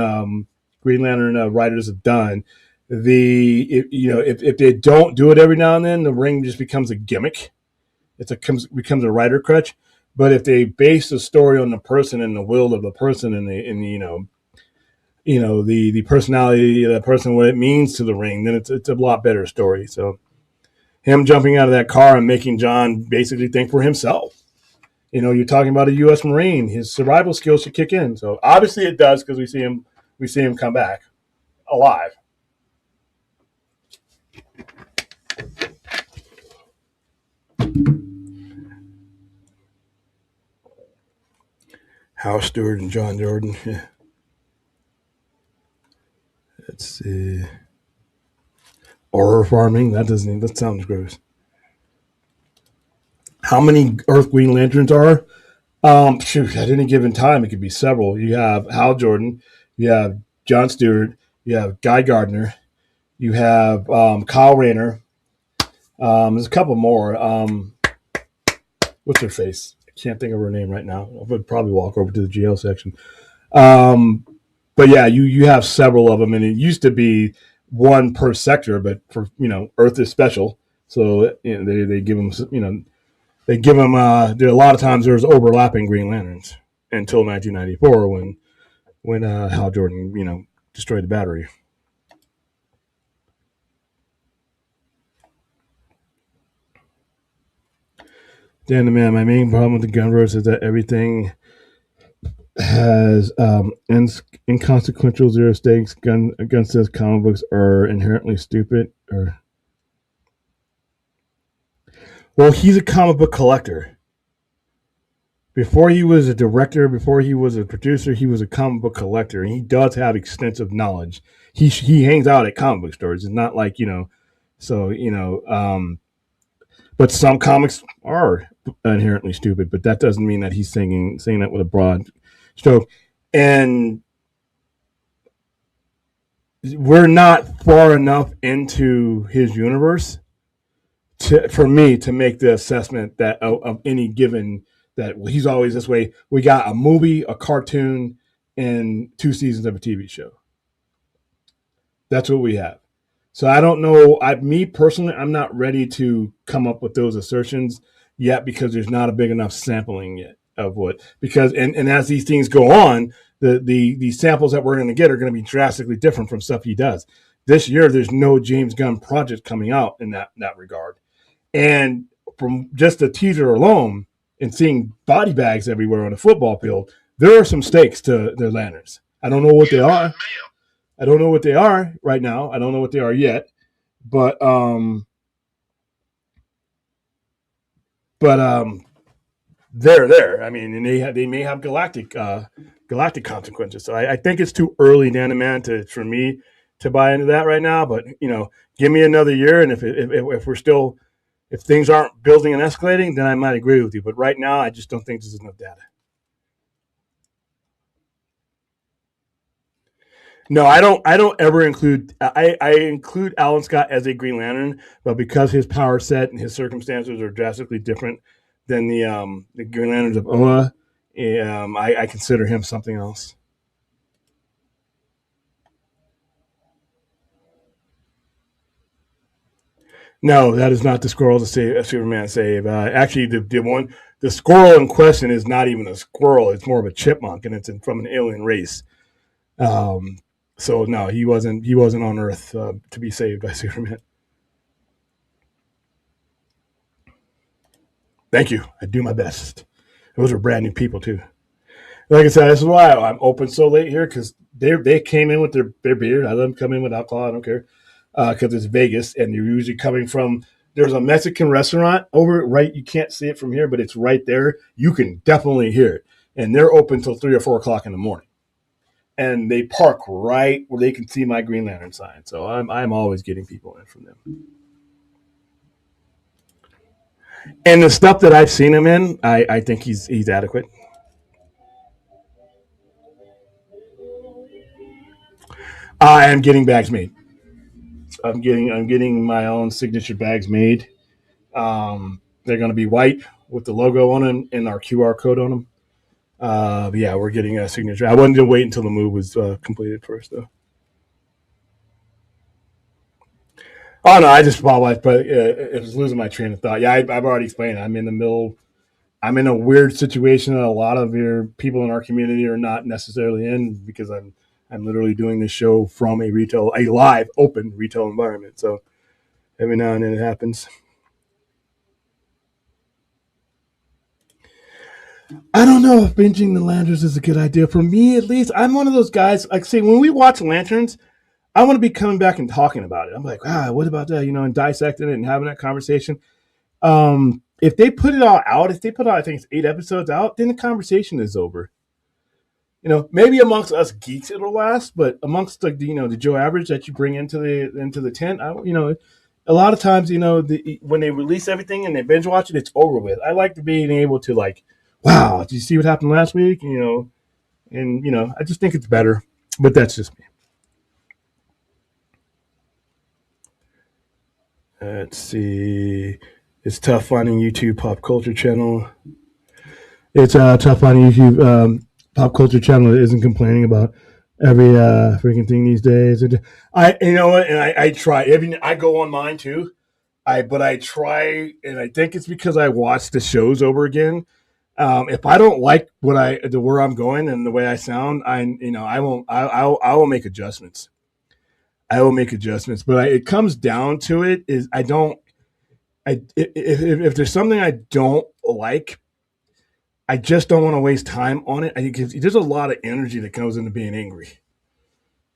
writers have done. If they don't do it every now and then, the ring just becomes a gimmick. Becomes a writer crutch. But if they base the story on the person and the will of the person and the personality of that person, what it means to the ring, then it's a lot better story. So him jumping out of that car and making John basically think for himself. You're talking about a U.S. Marine. His survival skills should kick in. So obviously it does, because we see him come back alive. Hal Stewart and John Jordan. Yeah. Let's see. Horror farming. That sounds gross. How many Earth Green Lanterns are? At any given time, it could be several. You have Hal Jordan, you have John Stewart, you have Guy Gardner, you have Kyle Rayner. There's a couple more. What's her face? I can't think of her name right now. I would probably walk over to the GL section. But yeah, you have several of them, and it used to be one per sector, but for Earth is special, so they give them there a lot of times there's overlapping Green Lanterns until 1994 when Hal Jordan destroyed the battery. Dan the Man, my main problem with the Gunverse is that everything has inconsequential zero stakes. Gun says comic books are inherently stupid. Well, he's a comic book collector. Before he was a director, before he was a producer, he was a comic book collector, and he does have extensive knowledge. He hangs out at comic book stores. It's not like but some comics are inherently stupid. But that doesn't mean that he's saying that with a broad stroke. And we're not far enough into his universe for me to make the assessment that of any given that he's always this way. We got a movie, a cartoon, and 2 seasons of a TV show. That's what we have. So I don't know. Me personally, I'm not ready to come up with those assertions yet, because there's not a big enough sampling yet of and as these things go on, the samples that we're going to get are going to be drastically different from stuff he does. This year, there's no James Gunn project coming out in that regard. And from just the teaser alone and seeing body bags everywhere on the football field, there are some stakes to their lanterns. I don't know what they are. I don't know what they are right now. I don't know what they are yet. But they're there. I mean, and they may have galactic consequences. So I think it's too early, Dan and Man, for me to buy into that right now. But give me another year, and if things aren't building and escalating, then I might agree with you. But right now, I just don't think there's enough data. No, I don't ever include. I include Alan Scott as a Green Lantern, but because his power set and his circumstances are drastically different than the Green Lanterns of Oa, I consider him something else. No, that is not the squirrel to save Superman save. Actually, the squirrel in question is not even a squirrel; it's more of a chipmunk, and it's from an alien race. So no, he wasn't on Earth to be saved by Superman. Thank you. I do my best. Those are brand new people too. Like I said, this is why I'm open so late here, because they came in with their beer. I let them come in with alcohol. I don't care, because it's Vegas, and they're usually coming from. There's a Mexican restaurant over right. You can't see it from here, but it's right there. You can definitely hear it. and they're open till 3 or 4 o'clock in the morning. And they park right where they can see my Green Lantern sign. So I'm always getting people in from them. And the stuff that I've seen him in, I think he's adequate. I am getting bags made. I'm getting my own signature bags made. They're going to be white with the logo on them and our QR code on them. But yeah, we're getting a signature. I wanted to wait until the move was completed first, though. Oh no, I just apologize, but it was losing my train of thought. Yeah, I've already explained. I'm in a weird situation that a lot of your people in our community are not necessarily in because I'm literally doing this show from a live, open retail environment. So every now and then it happens. I don't know if binging the lanterns is a good idea. For me, at least, I'm one of those guys. Like, say, when we watch lanterns, I want to be coming back and talking about it. I'm like, what about that? And dissecting it and having that conversation. If they put it all out, if they put out, I think it's 8 episodes out, then the conversation is over. Maybe amongst us geeks it'll last, but amongst the Joe average that you bring into the tent, a lot of times when they release everything and they binge watch it, it's over with. I like to being able to like, wow, did you see what happened last week? I just think it's better, but that's just me. Let's see. It's tough finding YouTube pop culture channel. It's tough finding YouTube pop culture channel that isn't complaining about every freaking thing these days. I try. I go on mine too. But I try, and I think it's because I watch the shows over again. If I don't like where I'm going and the way I sound, I will make adjustments. I will make adjustments, but it comes down to it is if there's something I don't like, I just don't want to waste time on it. I think there's a lot of energy that goes into being angry,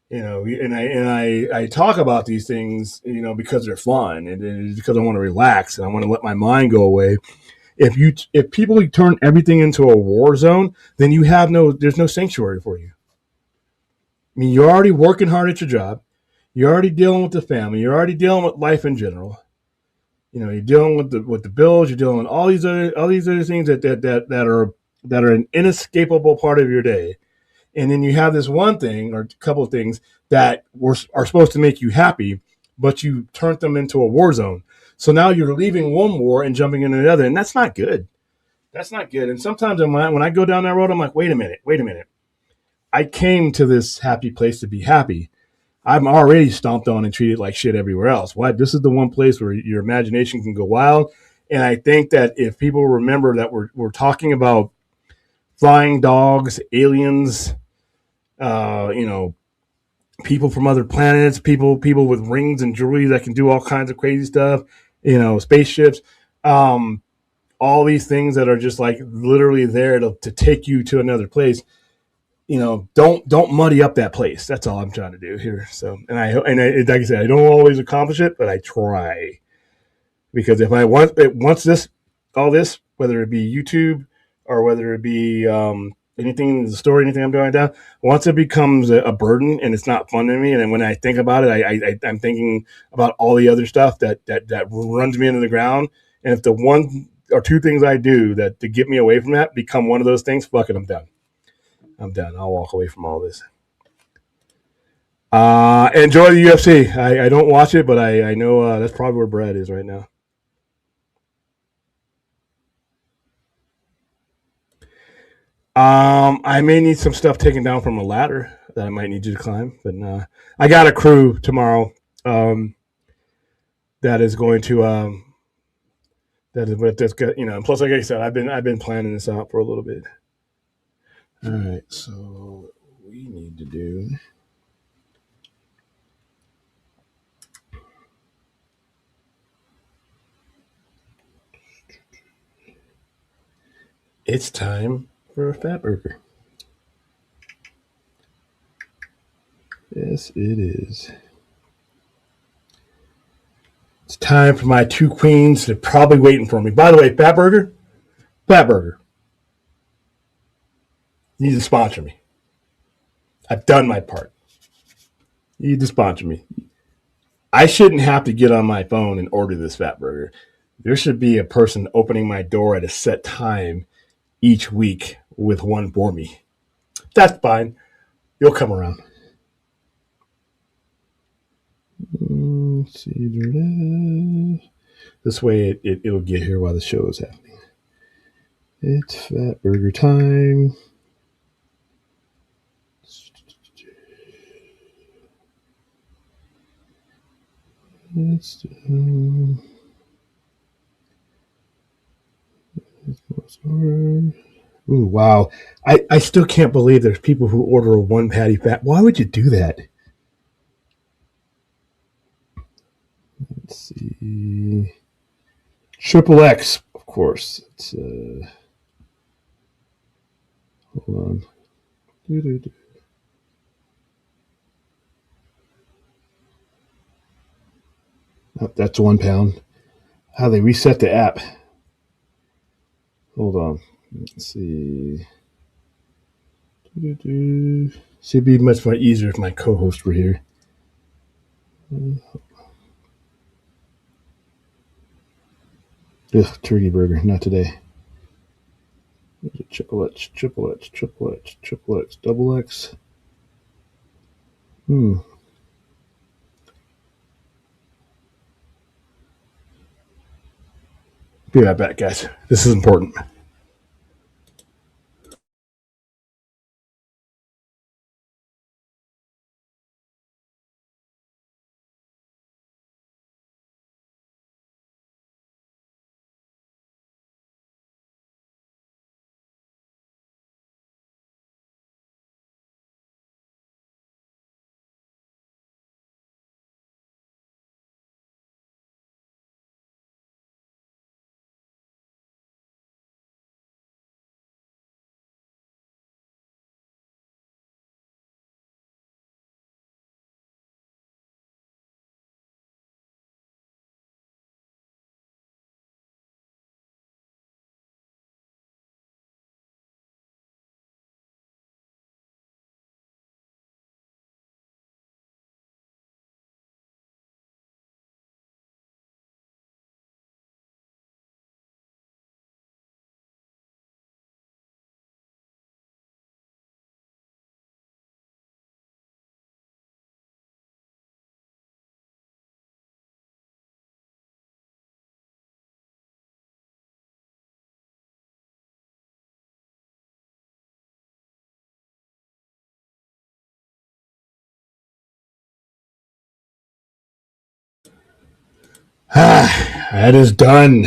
and I talk about these things, because they're fun and because I want to relax and I want to let my mind go away. If people turn everything into a war zone, then there's no sanctuary for you. I mean, you're already working hard at your job. You're already dealing with the family. You're already dealing with life in general. You're dealing with the bills. You're dealing with all these other things that are an inescapable part of your day. And then you have this one thing or a couple of things that are supposed to make you happy, but you turned them into a war zone. So now you're leaving one war and jumping into another, and that's not good. That's not good. And sometimes when I go down that road, I'm like, wait a minute. I came to this happy place to be happy. I'm already stomped on and treated like shit everywhere else. Why? This is the one place where your imagination can go wild. And I think that if people remember that we're talking about flying dogs, aliens, people from other planets, people with rings and jewelry that can do all kinds of crazy stuff, spaceships, all these things that are just like literally there to take you to another place. Don't muddy up that place. That's all I'm trying to do here. So, and like I said, I don't always accomplish it, but I try, because if I want all this, whether it be YouTube or whether it be anything, the story, anything I'm doing down, once it becomes a burden and it's not fun to me, and then when I think about it, I'm thinking about all the other stuff that runs me into the ground. And if the one or two things I do that to get me away from that become one of those things, fuck it, I'm done. I'll walk away from all this. Enjoy the UFC. I don't watch it, but I know that's probably where Brad is right now. I may need some stuff taken down from a ladder that I might need you to climb, but I got a crew tomorrow that is going to that's good. Plus, like I said, I've been planning this out for a little bit. All right, so what we need to do. It's time for a fat burger. Yes, it is. It's time for my two queens. They're probably waiting for me. By the way, fat burger. You need to sponsor me. I've done my part. You need to sponsor me. I shouldn't have to get on my phone and order this fat burger. There should be a person opening my door at a set time each week with one for me. That's fine. You'll come around. Let's see. This way it'll get here while the show is happening. It's fat burger time. Let's ooh, wow. I still can't believe there's people who order a one patty fat. Why would you do that? Let's see. Triple X, of course. It's hold on. Oh, that's 1 pound. How they reset the app. Hold on. Let's see. See, it'd be much more easier if my co-host were here. Ugh, turkey burger, not today. Triple X, triple X, triple X, triple X, double X. Be right back, guys. This is important. That is done.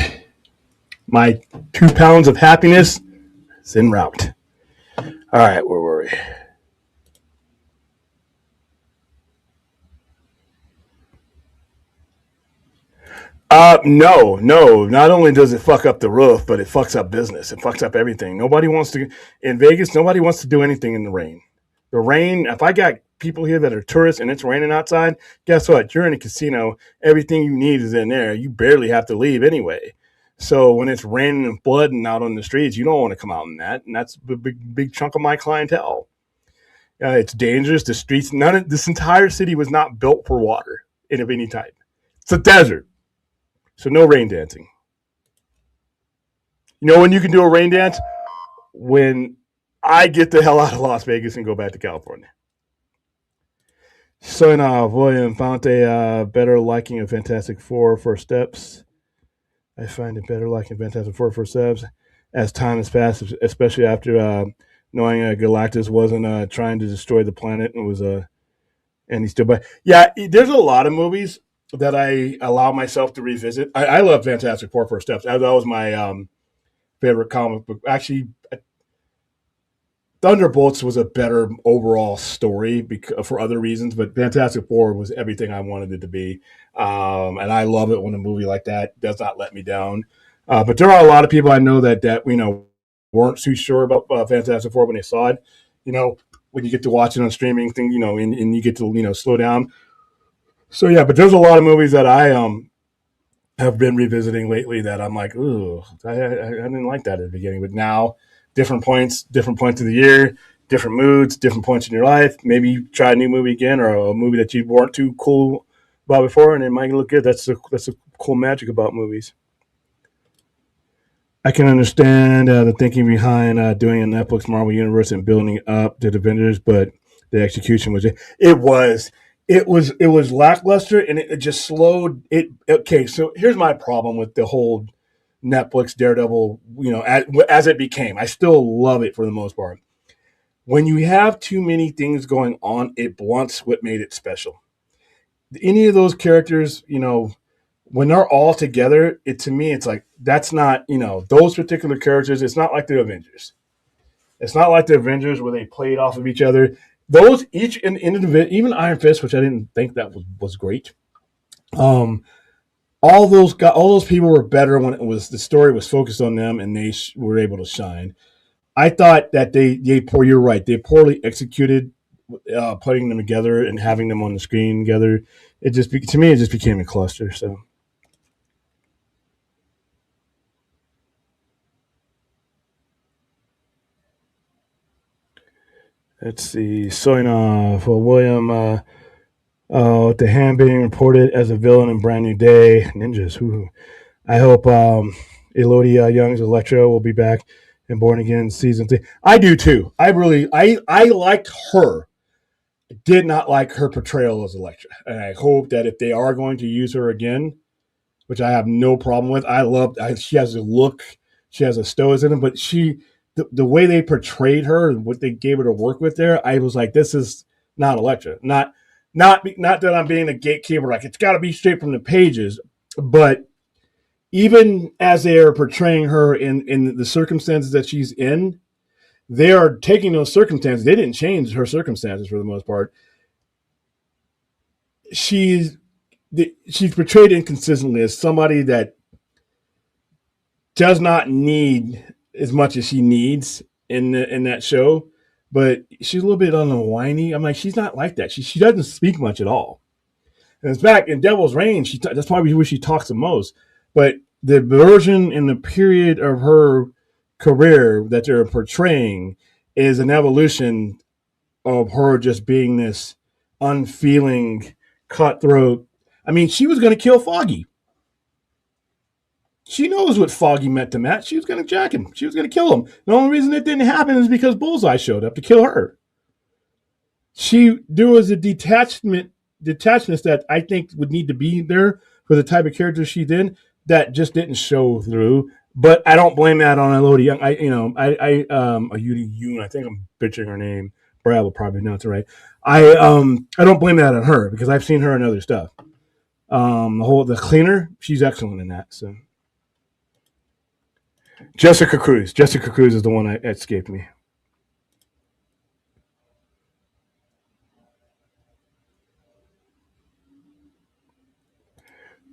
My 2 pounds of happiness is en route. All right, where were we? No. Not only does it fuck up the roof, but it fucks up business. It fucks up everything. Nobody wants to, in Vegas, nobody wants to do anything in the rain. The rain, if I got people here that are tourists and it's raining outside, guess what? You're in a casino. Everything you need is in there. You barely have to leave anyway. So when it's raining and flooding out on the streets, you don't want to come out in that. And that's a big chunk of my clientele. It's dangerous. The streets, this entire city was not built for water of any type. It's a desert. So no rain dancing. You know when you can do a rain dance? When I get the hell out of Las Vegas and go back to California. So William found a better liking of Fantastic Four First Steps. I find it better liking Fantastic Four First Steps as time has passed, especially after knowing Galactus wasn't trying to destroy the planet and was and he's still. But yeah, there's a lot of movies that I allow myself to revisit. I love Fantastic Four First Steps. That was my favorite comic book. Actually, Thunderbolts was a better overall story for other reasons, but Fantastic Four was everything I wanted it to be. And I love it when a movie like that does not let me down. But there are a lot of people I know that weren't too sure about Fantastic Four when they saw it. When you get to watch it on streaming thing, and you get to slow down. So yeah, but there's a lot of movies that I have been revisiting lately that I'm like, ooh, I didn't like that at the beginning, but now different points of the year, different moods, different points in your life. Maybe you try a new movie again, or a movie that you weren't too cool about before, and it might look good. That's a cool magic about movies. I can understand the thinking behind doing a Netflix Marvel universe and building up the Avengers, but the execution was lackluster, and it just slowed it. Okay, so here's my problem with the whole Netflix Daredevil. As it became, I still love it for the most part. When you have too many things going on, it blunts what made it special. Any of those characters, when they're all together, to me, it's like that's not, those particular characters. It's not like the Avengers. It's not like the Avengers where they played off of each other. Those each individual, even Iron Fist, which I didn't think that was great. All those people were better when the story was focused on them and they were able to shine. I thought that you're right. They poorly executed putting them together and having them on the screen together. To me, it just became a cluster. So. Let's see. Soinoff. Well, William, the Hand being reported as a villain in Brand New Day. Ninjas. Whoo. I hope Elodie Young's Elektra will be back in Born Again season 3. I do too. I liked her. I did not like her portrayal as Elektra. And I hope that if they are going to use her again, which I have no problem with, she has a look, she has a stoicism, but the way they portrayed her and what they gave her to work with there, I was like, this is not Elektra. Not that I'm being a gatekeeper, like it's got to be straight from the pages, but even as they are portraying her in the circumstances that she's in, they are taking those circumstances. They didn't change her circumstances for the most part. She's portrayed inconsistently as somebody that does not need as much as she needs in that show, but she's a little bit on the whiny. I'm like, she's not like that. She doesn't speak much at all. And it's back in Devil's Reign. That's probably where she talks the most. But the version in the period of her career that they're portraying is an evolution of her just being this unfeeling, cutthroat. I mean, she was going to kill Foggy. She knows what Foggy meant to Matt. She was going to jack him. She was going to kill him. The only reason it didn't happen is because Bullseye showed up to kill her. There was a detachment that I think would need to be there for the type of character she did that just didn't show through. But I don't blame that on Elodie Young. I think I'm butchering her name. Brad will probably know it's right. I don't blame that on her because I've seen her in other stuff. The cleaner, she's excellent in that. So Jessica Cruz is the one that escaped me.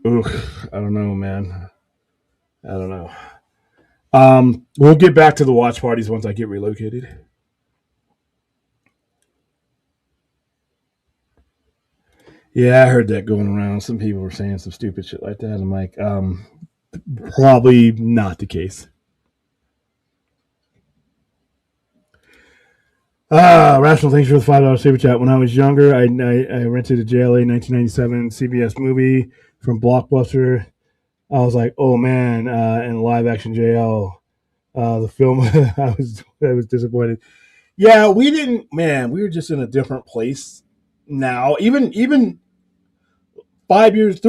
Ooh, I don't know, man. I don't know. We'll get back to the watch parties once I get relocated. Yeah, I heard that going around. Some people were saying some stupid shit like that. I'm like, probably not the case. Rational, thanks for the $5 super chat. When I was younger, I rented a JLA 1997 CBS movie from Blockbuster. I was like, oh man, in live action JL, the film, I was disappointed. Yeah, we didn't, man, we were just in a different place now. Even 3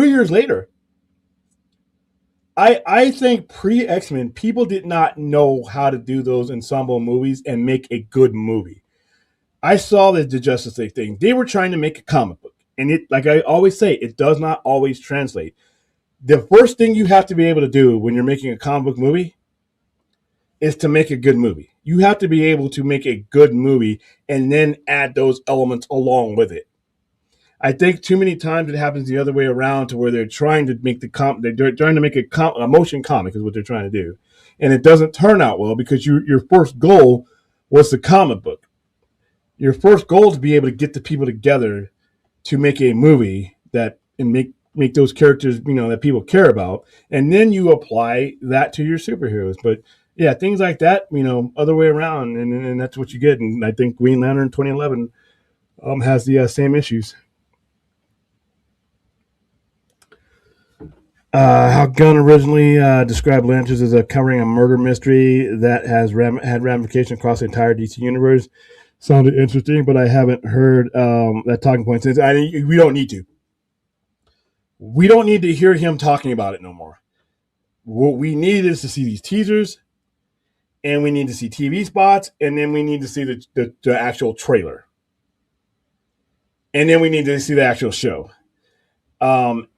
years later, I think pre-X-Men, people did not know how to do those ensemble movies and make a good movie. I saw the Justice League thing. They were trying to make a comic book. And it, like I always say, it does not always translate. The first thing you have to be able to do when you're making a comic book movie is to make a good movie. You have to be able to make a good movie and then add those elements along with it. I think too many times it happens the other way around to where they're trying to make they're trying to make a motion comic is what they're trying to do. And it doesn't turn out well because your first goal was the comic book. Your first goal is to be able to get the people together to make a movie and make those characters, that people care about. And then you apply that to your superheroes. But, yeah, things like that, other way around, and that's what you get. And I think Green Lantern 2011 has the same issues. How Gunn originally described Lanterns as covering a murder mystery that has had ramifications across the entire DC universe sounded interesting, but I haven't heard that talking point since. We don't need to. We don't need to hear him talking about it no more. What we need is to see these teasers, and we need to see TV spots, and then we need to see the actual trailer. And then we need to see the actual show.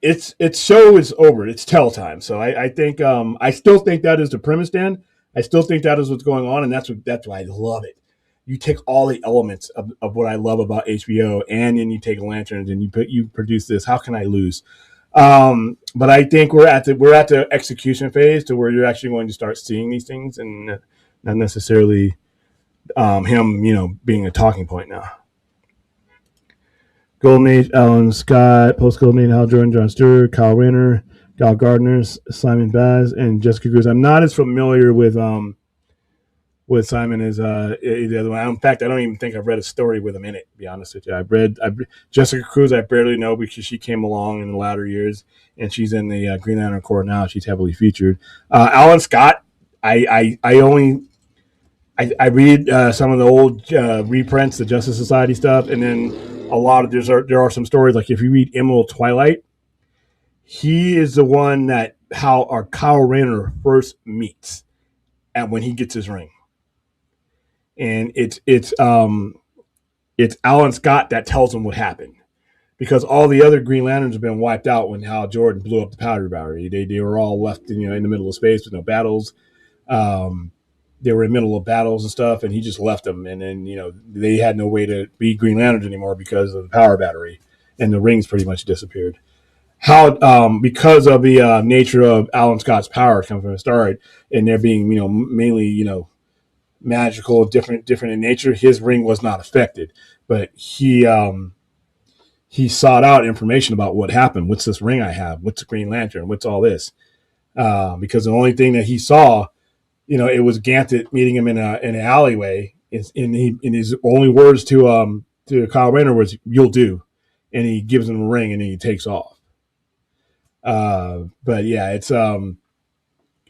Its show is over. It's tell time. So I think I still think that is the premise, Dan. I still think that is what's going on, and that's why I love it. You take all the elements of what I love about HBO, and then you take Lanterns and you produce this. How can I lose? But I think we're at the execution phase to where you're actually going to start seeing these things, and not necessarily him, being a talking point now. Golden Age, Alan Scott, post Golden Age, Hal Jordan, John Stewart, Kyle Rayner, Gal Gardner, Simon Baz, and Jessica Cruz. I'm not as familiar with Simon as the other one. In fact, I don't even think I've read a story with him in it, to be honest with you. I've read Jessica Cruz. I barely know because she came along in the latter years, and she's in the Green Lantern Corps now. She's heavily featured. Alan Scott, I read some of the old reprints, the Justice Society stuff, and then a lot of there are some stories, like if you read Emerald Twilight, he is the one that Kyle Rayner first meets at when he gets his ring, and it's Alan Scott that tells him what happened, because all the other Green Lanterns have been wiped out when Hal Jordan blew up the powder battery. They were all left in the middle of space with no battles. They were in the middle of battles and stuff, and he just left them. And then, they had no way to be Green Lanterns anymore because of the power battery, and the rings pretty much disappeared. Because of the nature of Alan Scott's power coming from the start, and there being, mainly, magical, different in nature, his ring was not affected. But he sought out information about what happened. What's this ring I have? What's the Green Lantern? What's all this? Because the only thing that he saw, it was Ganthet meeting him in an alleyway. In his only words to Kyle Rayner was "You'll do," and he gives him a ring and he takes off. But yeah, it's and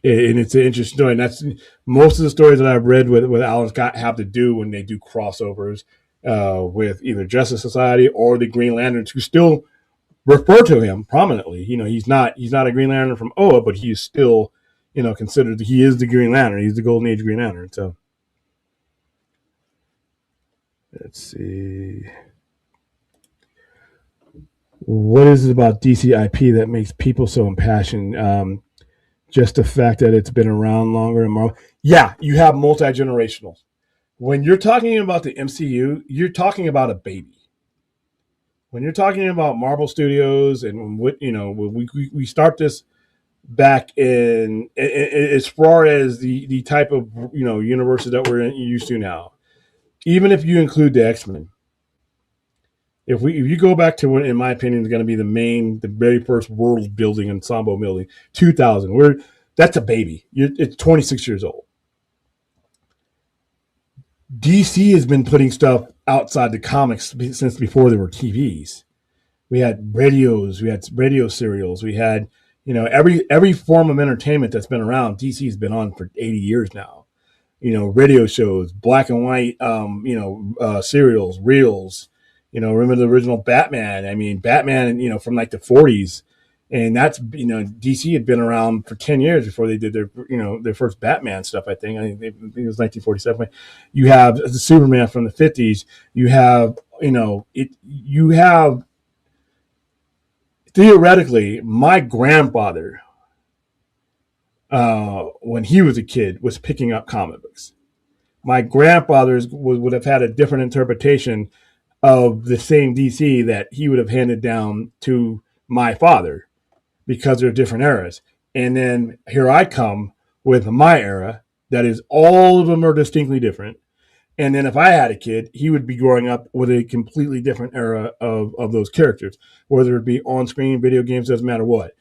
it's an interesting story. And that's most of the stories that I've read with Alan Scott have to do when they do crossovers with either Justice Society or the Green Lanterns, who still refer to him prominently. He's not a Green Lantern from Oa, but he is still considered, he is the Green Lantern. He's the Golden Age Green Lantern. So let's see. What is it about DC IP that makes people so impassioned? Just the fact that it's been around longer and more. Yeah, you have multi-generational. When you're talking about the MCU, you're talking about a baby. When you're talking about Marvel Studios and what, we start this back in as far as the type of universes that we're used to now. Even if you include the X-Men, if you go back to what, in my opinion, is going to be the very first world building ensemble building, 2000, that's a baby. It's 26 years old. DC has been putting stuff outside the comics since before there were TVs. We had radios, we had radio serials, we had every form of entertainment that's been around. DC's been on for 80 years now. Radio shows, black and white, serials, reels. Remember the original Batman? I mean, Batman, from like the 40s, and that's DC had been around for 10 years before they did their first Batman stuff. I think it was 1947. You have the Superman from the 50s. You have you have. Theoretically, my grandfather, when he was a kid, was picking up comic books. My grandfather would have had a different interpretation of the same DC that he would have handed down to my father, because they're different eras. And then here I come with my era, that is, all of them are distinctly different. And then if I had a kid, he would be growing up with a completely different era of those characters, whether it be on screen, video games, doesn't matter what.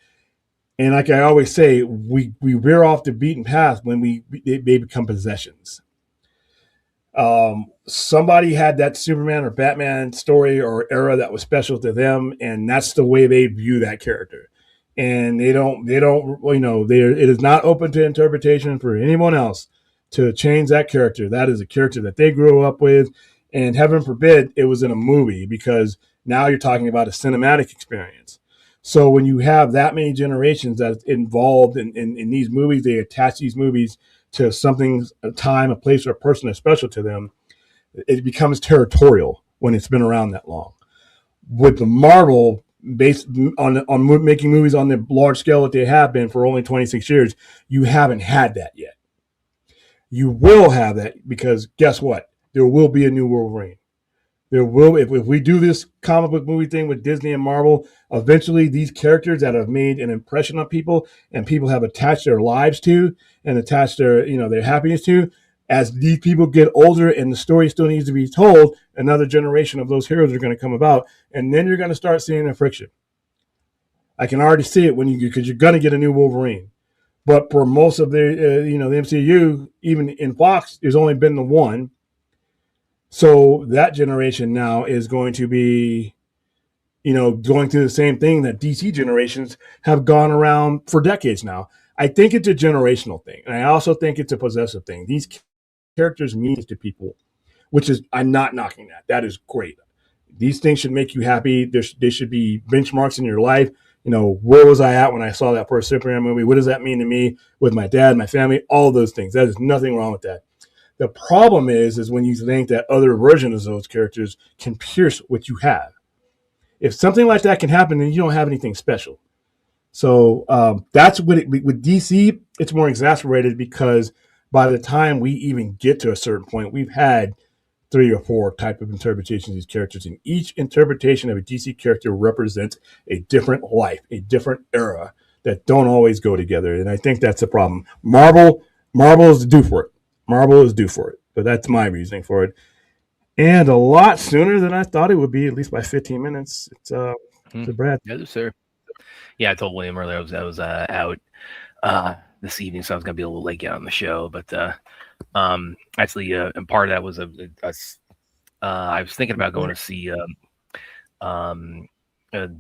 And like I always say, we veer off the beaten path when they become possessions. Somebody had that Superman or Batman story or era that was special to them, and that's the way they view that character. And they don't, it is not open to interpretation for anyone else to change that character. That is a character that they grew up with, and heaven forbid it was in a movie, because now you're talking about a cinematic experience. So when you have that many generations that's involved in these movies, they attach these movies to something, a time, a place, or a person that's special to them. It becomes territorial when it's been around that long. With the Marvel, based on making movies on the large scale that they have been for only 26 years, you haven't had that yet. You will have that, because guess what? There will be a new Wolverine. There will, if we do this comic book movie thing with Disney and Marvel, eventually these characters that have made an impression on people and people have attached their lives to and attached their happiness to, as these people get older and the story still needs to be told, another generation of those heroes are going to come about, and then you're going to start seeing a friction. I can already see it because you're going to get a new Wolverine. But for most of the MCU, even in Fox, there's only been the one. So that generation now is going to be, going through the same thing that DC generations have gone around for decades now. I think it's a generational thing. And I also think it's a possessive thing. These characters mean to people, which is, I'm not knocking that. That is great. These things should make you happy. They should be benchmarks in your life. Where was I at when I saw that first Superman movie? What does that mean to me with my dad, my family, all of those things? That is nothing wrong with that. The problem is when you think that other versions of those characters can pierce what you have. If something like that can happen, then you don't have anything special. So that's what with DC, it's more exacerbated, because by the time we even get to a certain point, we've had 3 or 4 type of interpretations of these characters, and each interpretation of a DC character represents a different life, a different era that don't always go together. And I think that's a problem. Marvel is due for it. But that's my reasoning for it. And a lot sooner than I thought it would be, at least by 15 minutes. It's to Brad. Yes, sir. Yeah, I told William earlier I was out this evening, so I was gonna be a little late getting on the show. But actually, and part of that was I was thinking about going to see I was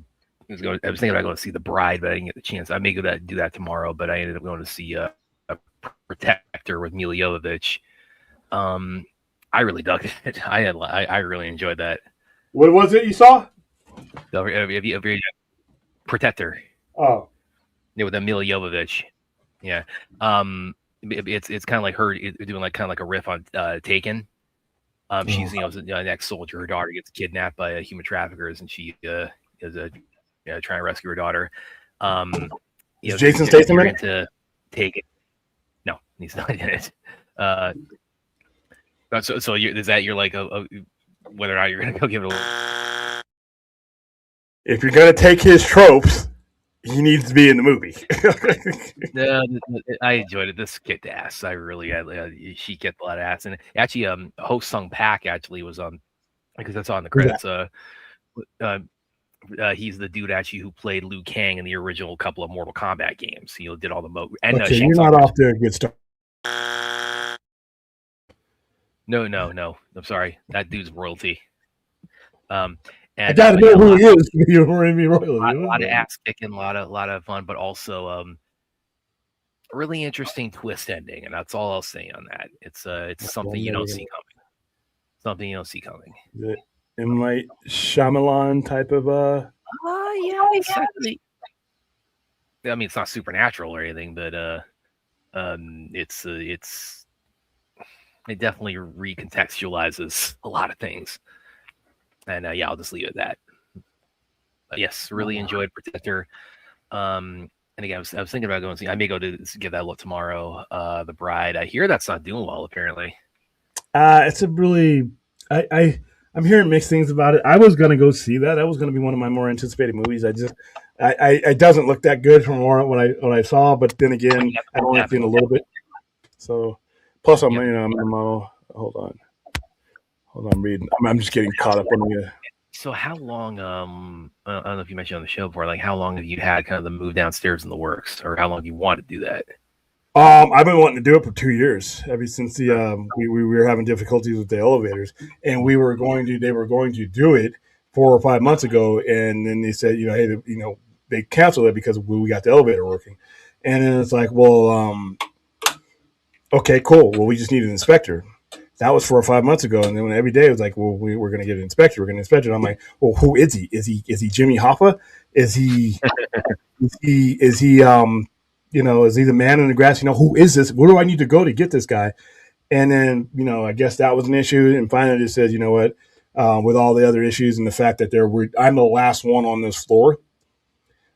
thinking about going to see The Bride, but I didn't get the chance. I may do that tomorrow, but I ended up going to see a Protector with Mila Jovovich. I really dug it. I really enjoyed that. What was it you saw? Protector. Oh, yeah, with Mila Jovovich. Yeah. It's kind of like her doing kind of like a riff on Taken. She's an ex-soldier. Her daughter gets kidnapped by human traffickers, and she is trying to rescue her daughter. Is Jason Statham into Taken? No, he's not in it. So is that you're like whether or not you're gonna go give it a? If you're gonna take his tropes, he needs to be in the movie. No, I enjoyed it. This kicked ass. She kicked a lot of ass, and actually, host Sung Pak actually was on, because that's on the credits. He's the dude actually who played Liu Kang in the original couple of Mortal Kombat games. He did all the and okay, you're not off to a good start. No. I'm sorry. That dude's royalty. And I gotta know who he is. You're royalty. A lot of ass kicking, a lot of fun, but also a really interesting twist ending, and that's all I'll say on that. It's something you don't see coming. Something you don't see coming. The M. Night Shyamalan type of yeah, exactly. I mean, it's not supernatural or anything, but it definitely recontextualizes a lot of things. And yeah, I'll just leave it at that. But yes, really enjoyed Protector. And again, I was thinking about going to see. I may go to give that a look tomorrow. The Bride. I hear that's not doing well. Apparently, it's a really. I'm hearing mixed things about it. I was gonna go see that. That was gonna be one of my more anticipated movies. It doesn't look that good from what I saw. But then again, I've only seen a little bit. So plus, I'm hold on, reading. I'm just getting caught up on So how long? I don't know if you mentioned on the show before. Like, how long have you had kind of the move downstairs in the works, or how long have you wanted to do that? I've been wanting to do it for 2 years, ever since we were having difficulties with the elevators, and they were going to do it 4 or 5 months ago, and then they said, hey, they canceled it because we got the elevator working, and then it's like, well, okay, cool. Well, we just need an inspector. That was 4 or 5 months ago, and then every day it was like, well, we're going to get an inspector. We're going to inspect it. I'm like, well, who is he? Is he Jimmy Hoffa? Is he is he is he the man in the grass? Who is this? Where do I need to go to get this guy? And then I guess that was an issue, and finally just said, what, with all the other issues and the fact that I'm the last one on this floor.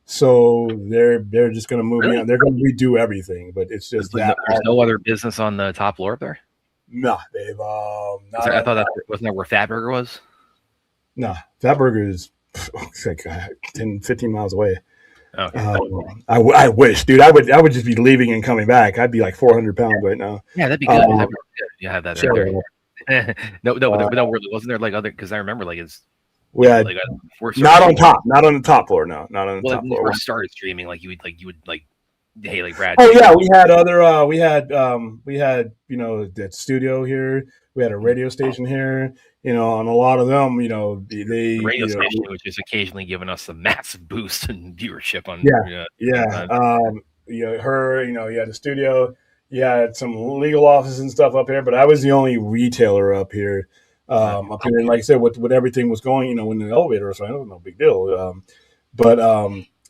So they're just going to move me on. They're going to redo everything, but it's just there's no other business on the top floor up there. No, they've. I thought wasn't that where Fatburger was? No, Fatburger is like 10, 15 miles away. Okay. I wish, dude. I would just be leaving and coming back. I'd be like 400 pounds right now. Yeah, that'd be good. You have that sure. Right there. no, really, wasn't there like other? Because I remember like it's. We had not on the top floor. No, not on the top floor. When we first started streaming, you would hey, like Brad. Oh yeah, we had other. We had that studio here. We had a radio station here. And a lot of them, the radio station, which is occasionally giving us a massive boost in viewership on. Yeah. You had the studio. You had some legal offices and stuff up here, but I was the only retailer up here. Up here, and like I said, with everything was going, when the elevator was running, it was no big deal.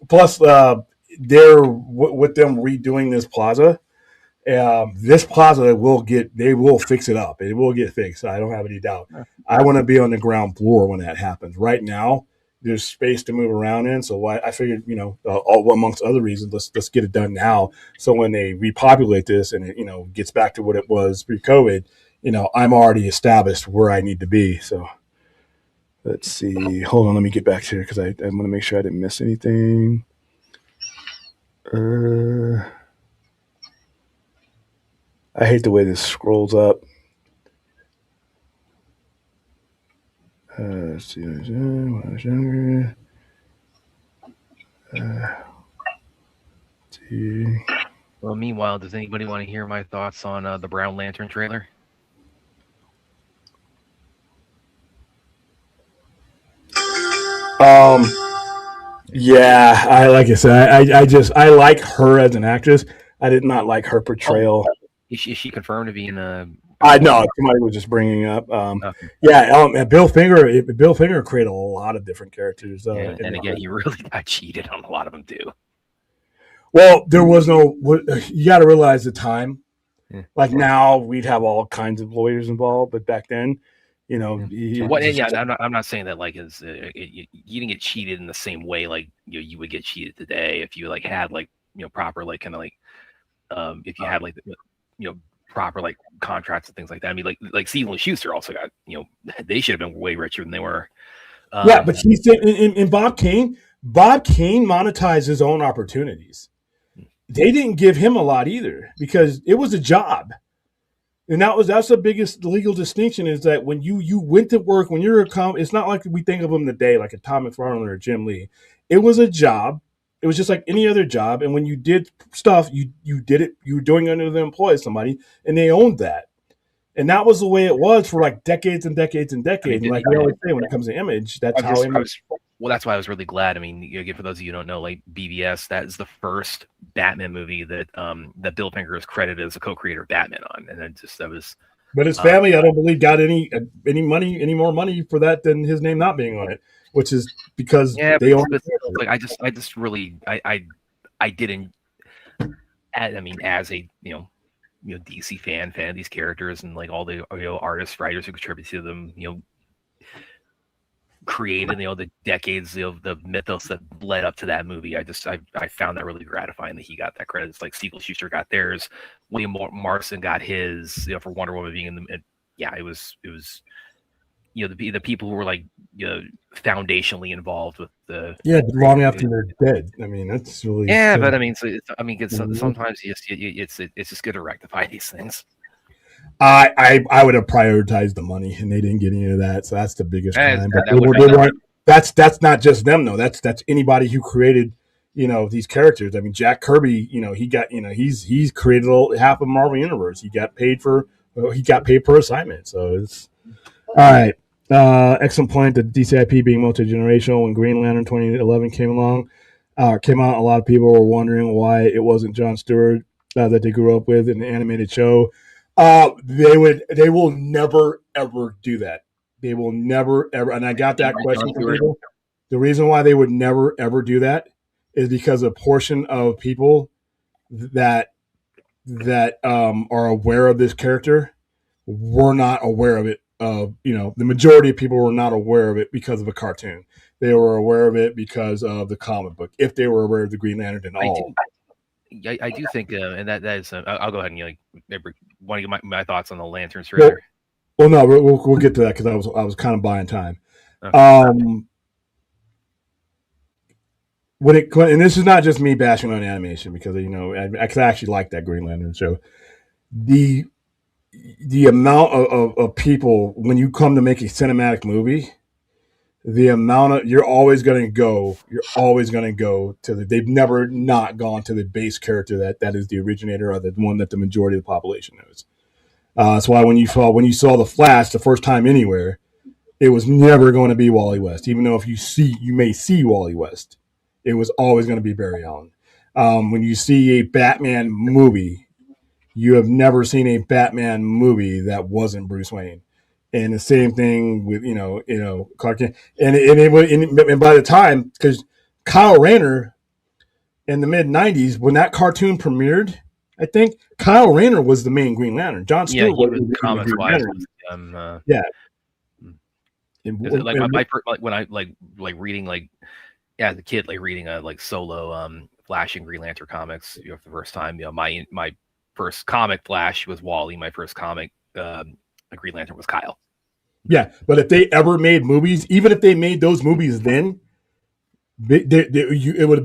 Plus, they're with them redoing this plaza. This plaza they will fix it up. It will get fixed. I don't have any doubt. I want to be on the ground floor when that happens. Right now, there's space to move around in, so I figured, all amongst other reasons, let's get it done now. So when they repopulate this and it, gets back to what it was pre-COVID. I'm already established where I need to be. So let's see. Hold on. Let me get back to here because I want to make sure I didn't miss anything. I hate the way this scrolls up. Let's see. When I was younger. See. Well, meanwhile, does anybody want to hear my thoughts on the Brown Lantern trailer? Yeah, like I said, I like her as an actress. I did not like her portrayal. Is she confirmed to be in a? I know somebody was just bringing up. Okay. Yeah, Bill Finger created a lot of different characters. And again, he really got cheated on a lot of them too. Well, there was no. You got to realize the time. Yeah. Like now, we'd have all kinds of lawyers involved, but back then. I'm not saying that like you didn't get cheated in the same way like you would get cheated today if you like had like proper like kind of like if you had like proper like contracts and things like that. I mean like Steven and Schuster also got they should have been way richer than they were. Yeah, but he said in Bob Kane monetized his own opportunities. They didn't give him a lot either because it was a job. And that's the biggest legal distinction is that when you went to work, when you're it's not like we think of them today, like a Tom McFarlane or a Jim Lee. It was a job. It was just like any other job. And when you did stuff, you did it. You were doing it under the employ of somebody, and they owned that. And that was the way it was for like decades and decades and decades. And like we always say, when it comes to image, that's how image. Well, that's why I was really glad. I mean, again, for those of you who don't know, like BVS, that is the first Batman movie that that Bill Finger is credited as a co-creator of Batman on, and then that was. But his family, I don't believe, got any more money for that than his name not being on it, which is because they own. Like I just really I didn't. I mean, as a DC fan of these characters and like all the artists, writers who contribute to them, created the decades of the mythos that led up to that movie. I found that really gratifying that he got that credit. It's like Siegel Schuster got theirs, William Morrison got his for Wonder Woman being in the it was the people who were like foundationally involved with the long after they're dead. I mean that's really but I mean sometimes it's just good to rectify these things. I would have prioritized the money, and they didn't get any of that. So that's the biggest crime. But that's not just them though. That's anybody who created these characters. I mean, Jack Kirby. He got he's created half of Marvel Universe. He got paid per assignment. So it's all right. Excellent point. The DCIP being multi-generational. When Green Lantern 2011 came out, a lot of people were wondering why it wasn't Jon Stewart that they grew up with in the animated show. They will never ever do that. They will never ever. And I got that question from people. The reason why they would never ever do that is because a portion of people that are aware of this character were not aware of it. The majority of people were not aware of it because of a cartoon. They were aware of it because of the comic book. If they were aware of the Green Lantern at all. I do think, and that is. I'll go ahead and maybe want to get my thoughts on the Lanterns further. Well, no, we'll get to that because I was kind of buying time. Okay. And this is not just me bashing on animation because I actually like that Green Lantern show. The amount of people when you come to make a cinematic movie, the amount of you're always going to go to they've never not gone to the base character that is the originator or the one that the majority of the population knows. That's why when you saw the Flash the first time anywhere, it was never going to be Wally West. Even though you may see Wally West, it was always going to be Barry Allen. When you see a Batman movie, you have never seen a Batman movie that wasn't Bruce Wayne. And the same thing with Clark Kent, and by the time, because Kyle Rayner in the mid '90s when that cartoon premiered, I think Kyle Rayner was the main Green Lantern. Jon Stewart was the comics wise. Yeah. When I reading as a kid reading solo Flash and Green Lantern comics for the first time. My first comic Flash was Wally. My first comic Green Lantern was Kyle. Yeah, but if they ever made movies, even if they made those movies then, it would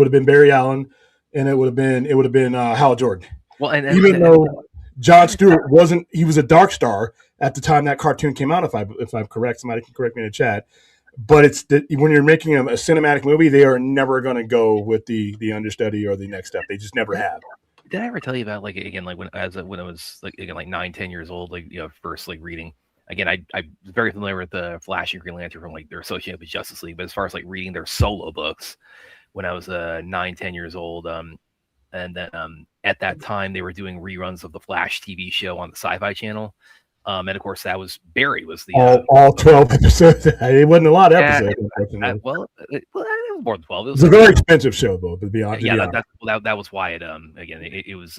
have been Barry Allen, and it would have been Hal Jordan. Well, even though Jon Stewart wasn't, he was a Dark Star at the time that cartoon came out. If I'm correct, somebody can correct me in the chat. But when you're making a cinematic movie, they are never going to go with the understudy or the next step. They just never have. Did I ever tell you about when I was 9-10 years old, first reading? Again, I was very familiar with the Flash and Green Lantern from their associated with Justice League, but as far as reading their solo books when I was 9-10 years old, and then at that time they were doing reruns of the Flash TV show on the Sci-Fi Channel, and of course that was Barry was the all 12 episodes. It wasn't a lot of episodes. It was more than 12. It was a very expensive show, though. To be honest, that was why it was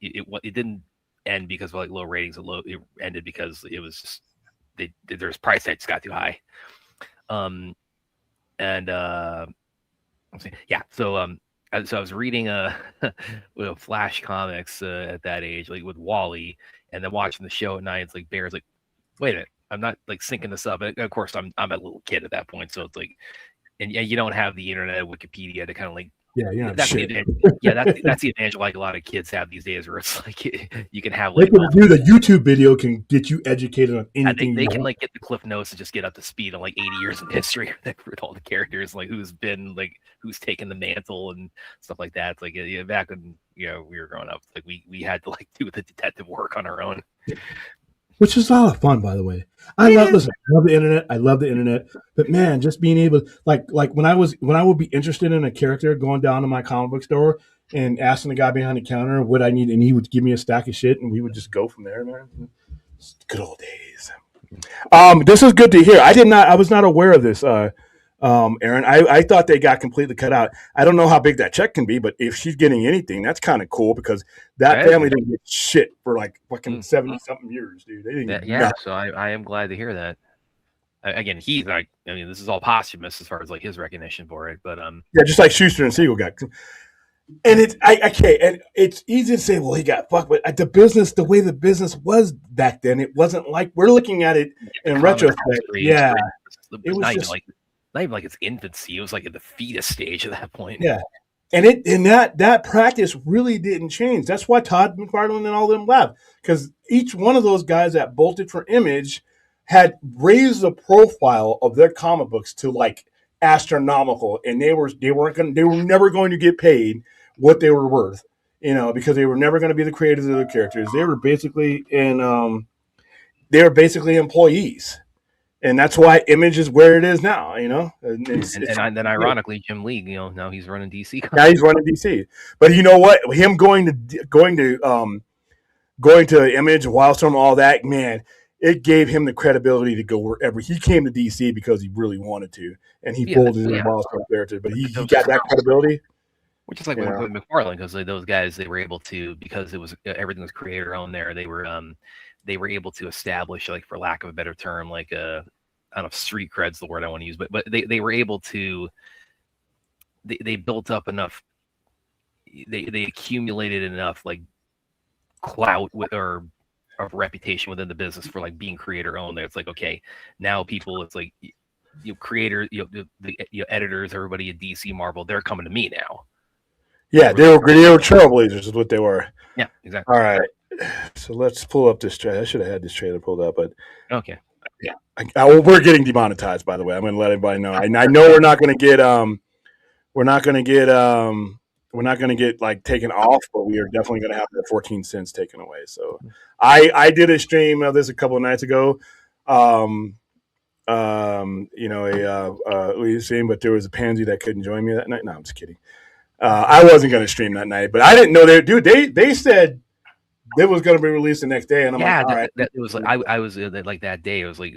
it didn't end because of low ratings. It ended because it was just there's price tags got too high. So I was reading Flash comics at that age, with Wally, and then watching the show at night. It's Bear's wait a minute, I'm not syncing this up. And of course, I'm a little kid at that point, so it's and you don't have the internet, Wikipedia to kind of that's the advantage a lot of kids have these days, where it's you can have they can do the YouTube video can get you educated on anything. They can get the cliff notes and just get up to speed on 80 years of history with all the characters, who's taken the mantle and stuff like that. It's back when we were growing up, we had to do the detective work on our own. Which is a lot of fun, by the way. I love the internet. I love the internet. But man, just being able when I would be interested in a character, going down to my comic book store and asking the guy behind the counter what I need, and he would give me a stack of shit, and we would just go from there, man. Good old days. This is good to hear. I was not aware of this, Aaron. I thought they got completely cut out. I don't know how big that check can be, but if she's getting anything, that's kind of cool because that family didn't get shit for fucking 70-something years, dude. They didn't get nothing. So I am glad to hear that. Again, he's this is all posthumous as far as his recognition for it, but just like Schuster and Siegel got. And it's easy to say, well, he got fucked, but the way the business was back then, it wasn't we're looking at it in retrospect. Yeah, it was not even its infancy. It was in the fetus stage at that point. Yeah, And that practice really didn't change. That's why Todd McFarlane and all them left, because each one of those guys that bolted for Image had raised the profile of their comic books to like astronomical, and they were never going to get paid what they were worth, because they were never going to be the creators of the characters. They were basically employees. And that's why Image is where it is now, And then ironically, Jim Lee, now he's running DC. Now he's running DC. But you know what? Him going to Image, Wildstorm, all that, man, it gave him the credibility to go wherever. He came to DC because he really wanted to, and he folded in Wildstorm character. But he got that credibility. Which is like with McFarlane, because like those guys, they were able to, because it was everything was creator owned there. They were able to establish, like, for lack of a better term, like I don't know if street cred's the word I want to use, but they were able to, they built up enough, they accumulated enough like clout or of reputation within the business for like being creator owned. It's like, okay, now people, it's like creators, the editors, everybody at DC, Marvel, they're coming to me now. Yeah, they were trailblazers is what they were. Yeah, exactly. All right. So let's pull up this trailer. I should have had this trailer pulled up, but okay. Yeah, we're getting demonetized. By the way, I'm going to let everybody know. I know we're not going to get like taken off, but we are definitely going to have the 14 cents taken away. So I did a stream of this a couple of nights ago. We streamed, but there was a pansy that couldn't join me that night. No, I'm just kidding. I wasn't going to stream that night, but I didn't know they said it was going to be released the next day, and I'm like, all right. It was like I was like that day. It was like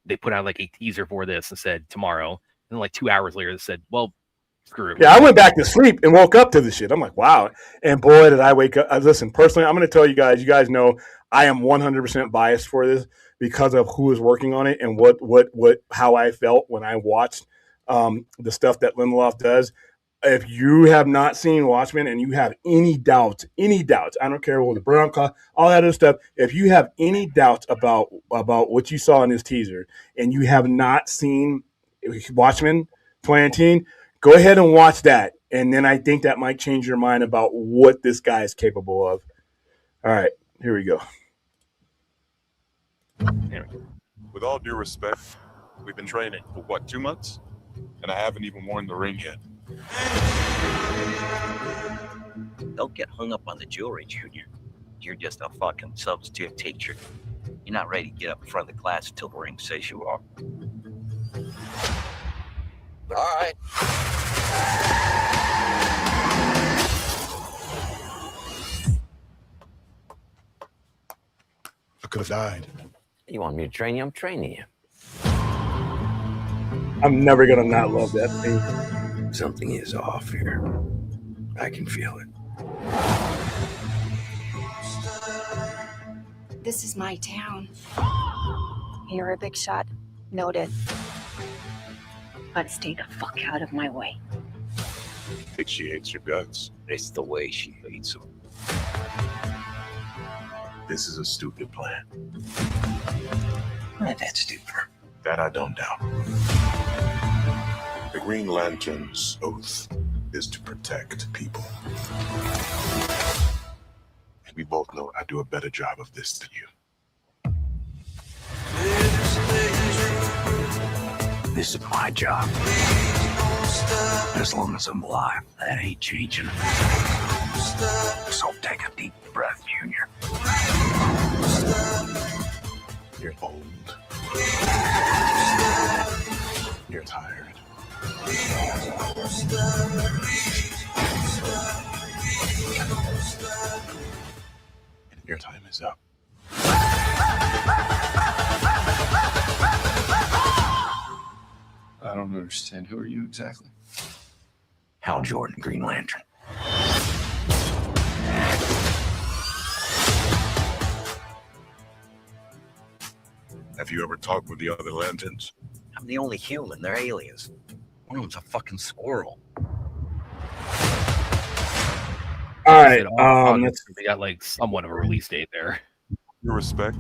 they put out like a teaser for this and said tomorrow, and then like 2 hours later they said, well, screw it. Yeah, I went back to sleep and woke up to the shit. I'm like, wow, and boy, did I wake up. Listen, personally, I'm going to tell you guys. You guys know I am 100% biased for this because of who is working on it and how I felt when I watched the stuff that Lindelof does. If you have not seen Watchmen and you have any doubts, I don't care what the brown car, all that other stuff. If you have any doubts about what you saw in this teaser and you have not seen Watchmen 2019, go ahead and watch that. And then I think that might change your mind about what this guy is capable of. All right, here we go. With all due respect, we've been training for 2 months? And I haven't even worn the ring yet. Don't get hung up on the jewelry, Junior. You're just a fucking substitute teacher. You're not ready to get up in front of the class until the ring says you are. All right. I could have died. You want me to train you? I'm training you. I'm never going to not love that thing. Something is off here. I can feel it. This is my town. You're a big shot. Noted. But stay the fuck out of my way. I think she hates your guts. It's the way she hates them. This is a stupid plan. Not that stupid. That I don't doubt. The Green Lantern's oath is to protect people. And we both know I do a better job of this than you. This is my job. As long as I'm alive, that ain't changing. So take a deep breath, Junior. You're old. You're tired. And your time is up. I don't understand. Who are you exactly? Hal Jordan, Green Lantern. Have you ever talked with the other Lanterns? I'm the only human. They're aliens. One of them's a fucking squirrel. All right. We got like somewhat of a release date there. Your respect.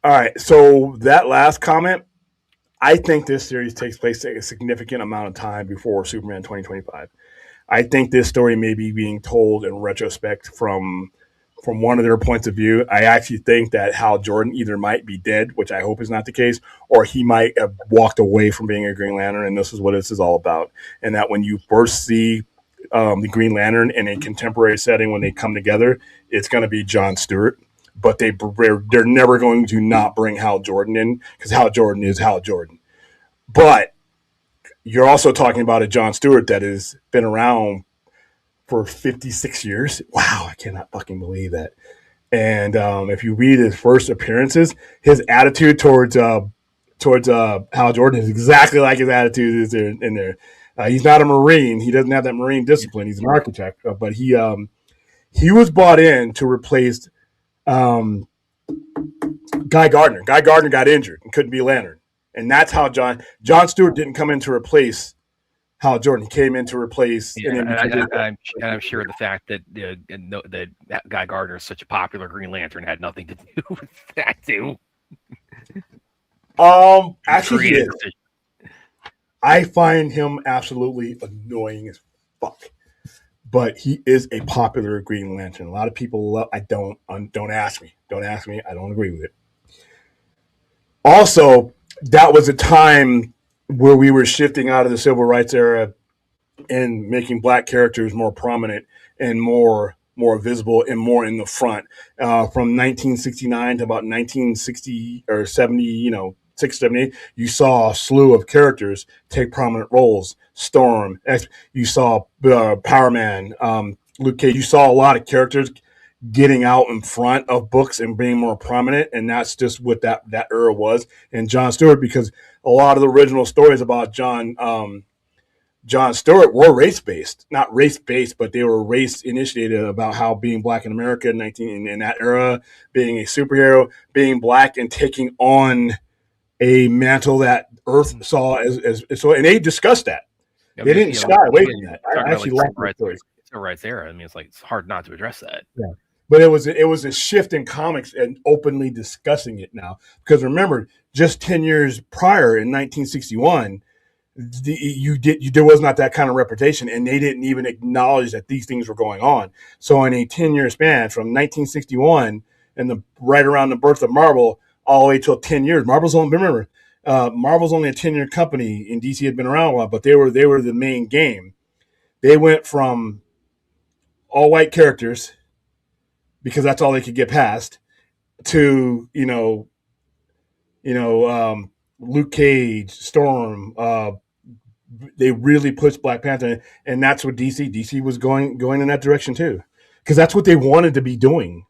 All right. So that last comment, I think this series takes place a significant amount of time before Superman 2025. I think this story may be being told in retrospect from one of their points of view. I actually think that Hal Jordan either might be dead, which I hope is not the case, or he might have walked away from being a Green Lantern, and this is what this is all about. And that when you first see the Green Lantern in a contemporary setting, when they come together, it's going to be John Stewart. But they're never going to not bring Hal Jordan in, because Hal Jordan is Hal Jordan. But you're also talking about a John Stewart that has been around for 56 years. Wow, I cannot fucking believe that. And if you read his first appearances, his attitude towards Hal Jordan is exactly like his attitude is in there. He's not a Marine. He doesn't have that Marine discipline. He's an architect, but he was brought in to replace Guy Gardner. Guy Gardner got injured and couldn't be Lantern, and that's how John Stewart didn't come in to replace Hal Jordan. He came in to replace. I'm sure the fact that that Guy Gardner is such a popular Green Lantern had nothing to do with that too. Actually, he is. I find him absolutely annoying as fuck, but he is a popular Green Lantern. A lot of people love. Don't ask me. Don't ask me. I don't agree with it. Also, that was a time where we were shifting out of the civil rights era and making black characters more prominent and more visible and more in the front. From 1969 to about 1960 or 70, 678, you saw a slew of characters take prominent roles. Storm, you saw Power Man, Luke Cage. You saw a lot of characters getting out in front of books and being more prominent, and that's just what that era was. And John Stewart, because a lot of the original stories about John Stewart were race-based. Not race-based, but they were race-initiated about how being black in America in that era, being a superhero, being black and taking on a mantle that Earth saw as so, and they discussed that. They didn't shy away from that. I actually like that story. Civil rights era. I mean, it's hard not to address that. Yeah. But it was a shift in comics and openly discussing it now. Because remember, just 10 years prior in 1961, there was not that kind of reputation, and they didn't even acknowledge that these things were going on. So in a 10-year span from 1961 and right around the birth of Marvel all the way till 10 years, Marvel's only a 10-year company, and DC had been around a while, but they were the main game. They went from all white characters, because that's all they could get past, to Luke Cage, Storm. They really pushed Black Panther, and that's what DC was going in that direction too, because that's what they wanted to be doing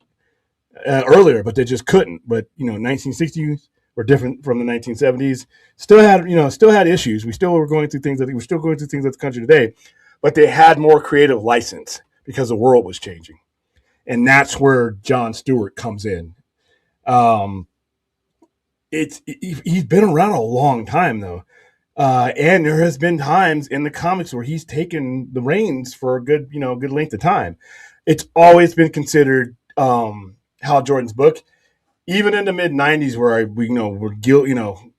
earlier, but they just couldn't. But 1960s were different from the 1970s. Still had issues. We still were going through things. We're still going through things at the country today, but they had more creative license because the world was changing. And that's where John Stewart comes in. He's been around a long time though, and there has been times in the comics where he's taken the reins for a good length of time. It's always been considered Hal Jordan's book, even in the mid '90s, where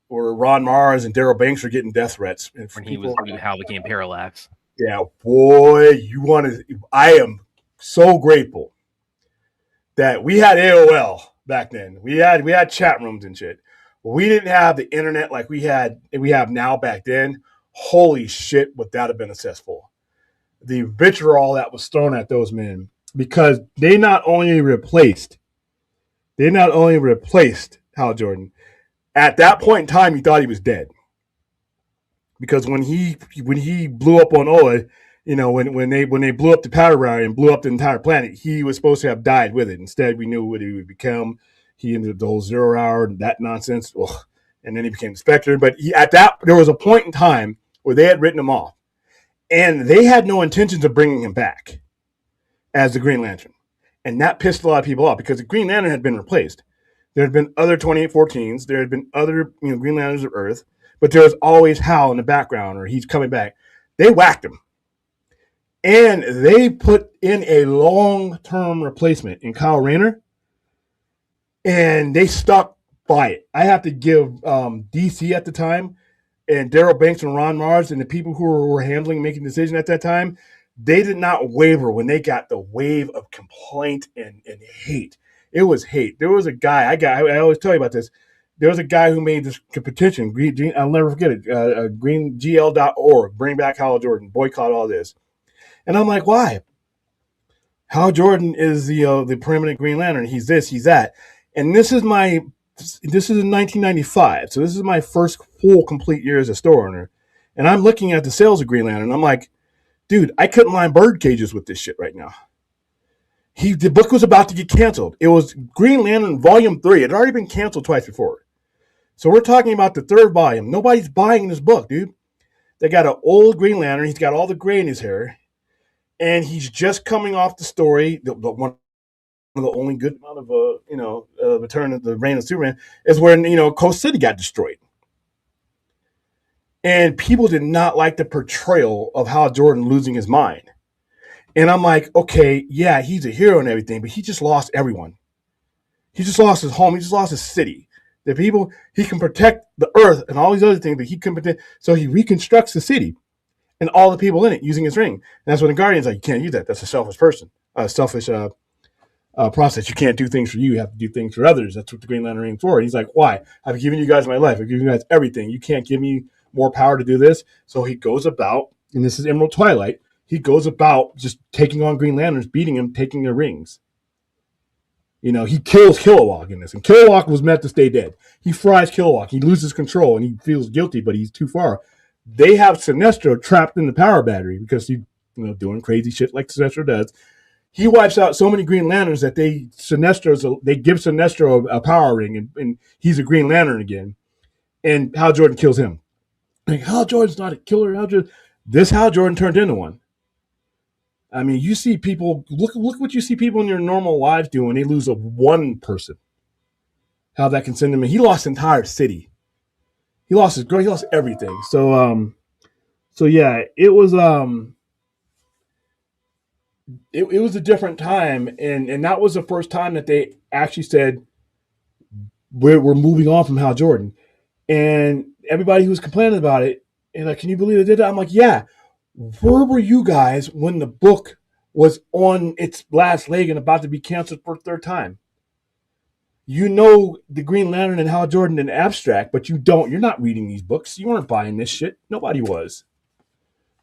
where Ron Mars and Daryl Banks were getting death threats. When Hal became Parallax. Yeah, boy, I am so grateful that we had AOL back then. We had chat rooms and shit. We didn't have the internet like we have now back then. Holy shit, would that have been successful? The vitriol that was thrown at those men, because they not only replaced Hal Jordan. At that point in time, you thought he was dead, because when he blew up on Oa, when they blew up the powder barrel and blew up the entire planet, he was supposed to have died with it. Instead, we knew what he would become. He ended up the whole 0 hour and that nonsense. Ugh. And then he became the Spectre. But there was a point in time where they had written him off, and they had no intentions of bringing him back as the Green Lantern. And that pissed a lot of people off, because the Green Lantern had been replaced. There had been other 2814s. There had been other Green Lanterns of Earth, but there was always Hal in the background, or he's coming back. They whacked him. And they put in a long-term replacement in Kyle Rayner, and they stuck by it. I have to give DC at the time and Daryl Banks and Ron Mars and the people who were handling making decisions at that time, they did not waver when they got the wave of complaint and hate. It was hate. There was a guy, I always tell you about this. There was a guy who made this petition. I'll never forget it. GreenGL.org, bring back Hal Jordan, boycott all this. And I'm like, why? Hal Jordan is the permanent Green Lantern. He's this, he's that. And this is in 1995. So this is my first full complete year as a store owner. And I'm looking at the sales of Green Lantern. And I'm like, dude, I couldn't line bird cages with this shit right now. The book was about to get canceled. It was Green Lantern Volume 3. It had already been canceled twice before. So we're talking about the third volume. Nobody's buying this book, dude. They got an old Green Lantern. He's got all the gray in his hair. And he's just coming off the story. One of the only good amount of, Return of the Reign of Superman is when, Coast City got destroyed. And people did not like the portrayal of Hal Jordan losing his mind. And I'm like, okay, yeah, he's a hero and everything, but he just lost everyone. He just lost his home. He just lost his city. The people, he can protect the earth and all these other things, but he can protect. So he reconstructs the city and all the people in it using his ring. And that's when the Guardian's like, you can't use that. That's a selfish person, selfish process. You can't do things for you. You have to do things for others. That's what the Green Lantern ring's for. And he's like, why? I've given you guys my life. I've given you guys everything. You can't give me more power to do this. So he goes about, and this is Emerald Twilight, he goes about just taking on Green Lanterns, beating them, taking their rings. He kills Kilowog in this, and Kilowog was meant to stay dead. He fries Kilowog. He loses control, and he feels guilty, but he's too far. They have Sinestro trapped in the power battery because he's doing crazy shit like Sinestro does. He wipes out so many Green Lanterns that they give Sinestro a power ring, and he's a Green Lantern again. And Hal Jordan kills him. Like, Hal Jordan's not a killer. This Hal Jordan turned into one. I mean, you see people, look what you see people in your normal lives do when they lose one person. How that can send them in. He lost the entire city. He lost his girl. He lost everything. So yeah, it was it was a different time, and that was the first time that they actually said we're moving on from Hal Jordan. And everybody who was complaining about it, and like, can you believe they did that? I'm like, yeah. Where were you guys when the book was on its last leg and about to be canceled for a third time? The Green Lantern and Hal Jordan in abstract, but you're not reading these books. You weren't buying this shit. Nobody was.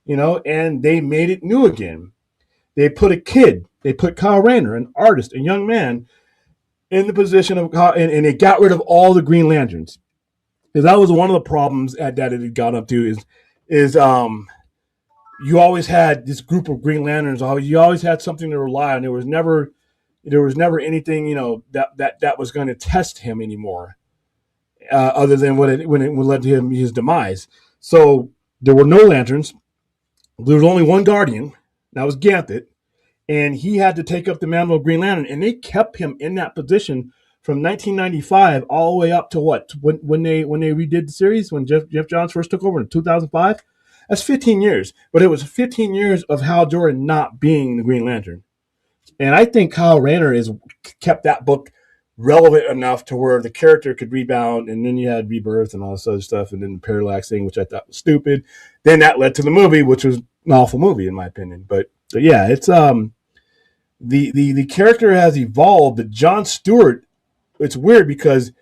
And they made it new again. They put Kyle Rayner, an artist, a young man, in the position of, and they got rid of all the Green Lanterns. Because that was one of the problems that it had got up to is you always had this group of Green Lanterns. You always had something to rely on. There was never anything that was going to test him anymore, other than when it led to his demise. So there were no lanterns. There was only one Guardian. That was Ganthet, and he had to take up the mantle of Green Lantern. And they kept him in that position from 1995 all the way up to when they redid the series, when Jeff Johns first took over in 2005. That's 15 years. But it was 15 years of Hal Jordan not being the Green Lantern. And I think Kyle Rayner has kept that book relevant enough to where the character could rebound, and then you had Rebirth and all this other stuff, and then the Parallax thing, which I thought was stupid. Then that led to the movie, which was an awful movie in my opinion. But yeah, it's the character has evolved. But John Stewart, it's weird because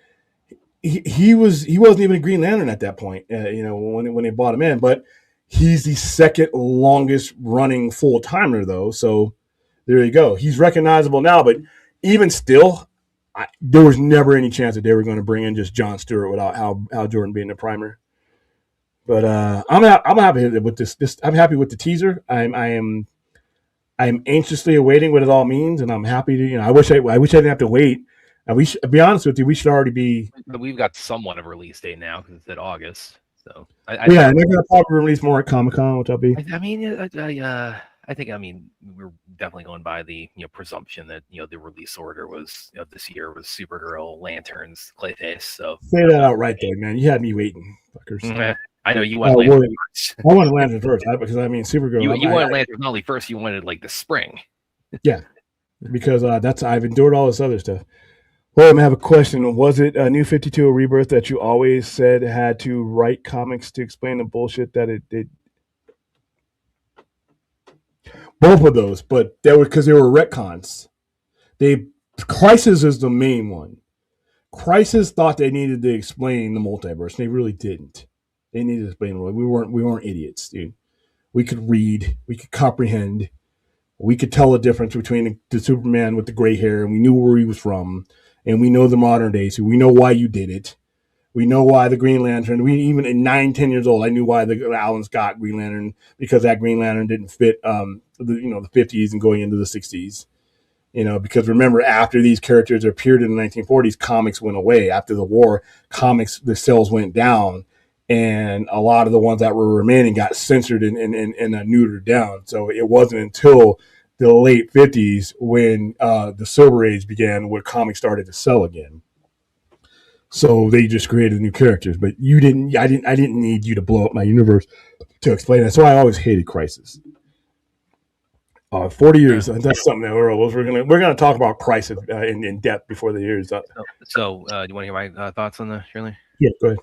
he wasn't even a Green Lantern at that point, when they brought him in, but he's the second longest running full timer though. So there you go. He's recognizable now, but even still, there was never any chance that they were going to bring in just John Stewart without Hal Jordan being the primer. But I'm happy with this. I'm happy with the teaser. I'm anxiously awaiting what it all means, and I'm happy to. I wish I didn't have to wait. To be honest with you, we should already be. But we've got somewhat of a release date now because it's at August. So and they're gonna probably release more at Comic-Con, which I'll be. I think we're definitely going by the presumption that the release order was this year was Supergirl, Lanterns, Clayface. So say that outright, though, man. You had me waiting, fuckers. I know you wanted Lanterns first. I wanted Lanterns first because Supergirl. You wanted Lanterns not only first, you wanted like the spring. Yeah, because I've endured all this other stuff. Well, I have a question. Was it a New 52 Rebirth that you always said had to write comics to explain the bullshit that it did? Both of those, but they were because they were retcons. Crisis is the main one. Crisis thought they needed to explain the multiverse. They really didn't. They needed to explain. We weren't idiots, dude. We could read. We could comprehend. We could tell the difference between the Superman with the gray hair, and we knew where he was from, and we know the modern day, so we know why you did it. We know why the Green Lantern. We even at 9, 10 years old, I knew why the Alan Scott Green Lantern, because that Green Lantern didn't fit the 50s and going into the 60s. Because remember, after these characters appeared in the 1940s, comics went away. After the war, the sales went down, and a lot of the ones that were remaining got censored and neutered down. So it wasn't until the late 50s when the Silver Age began where comics started to sell again. So they just created new characters, but I didn't need you to blow up my universe to explain that. So I always hated Crisis. 40 years. That's something that we're gonna talk about Crisis in depth before the years up. So do you want to hear my thoughts on the Shirley? Yeah, go ahead.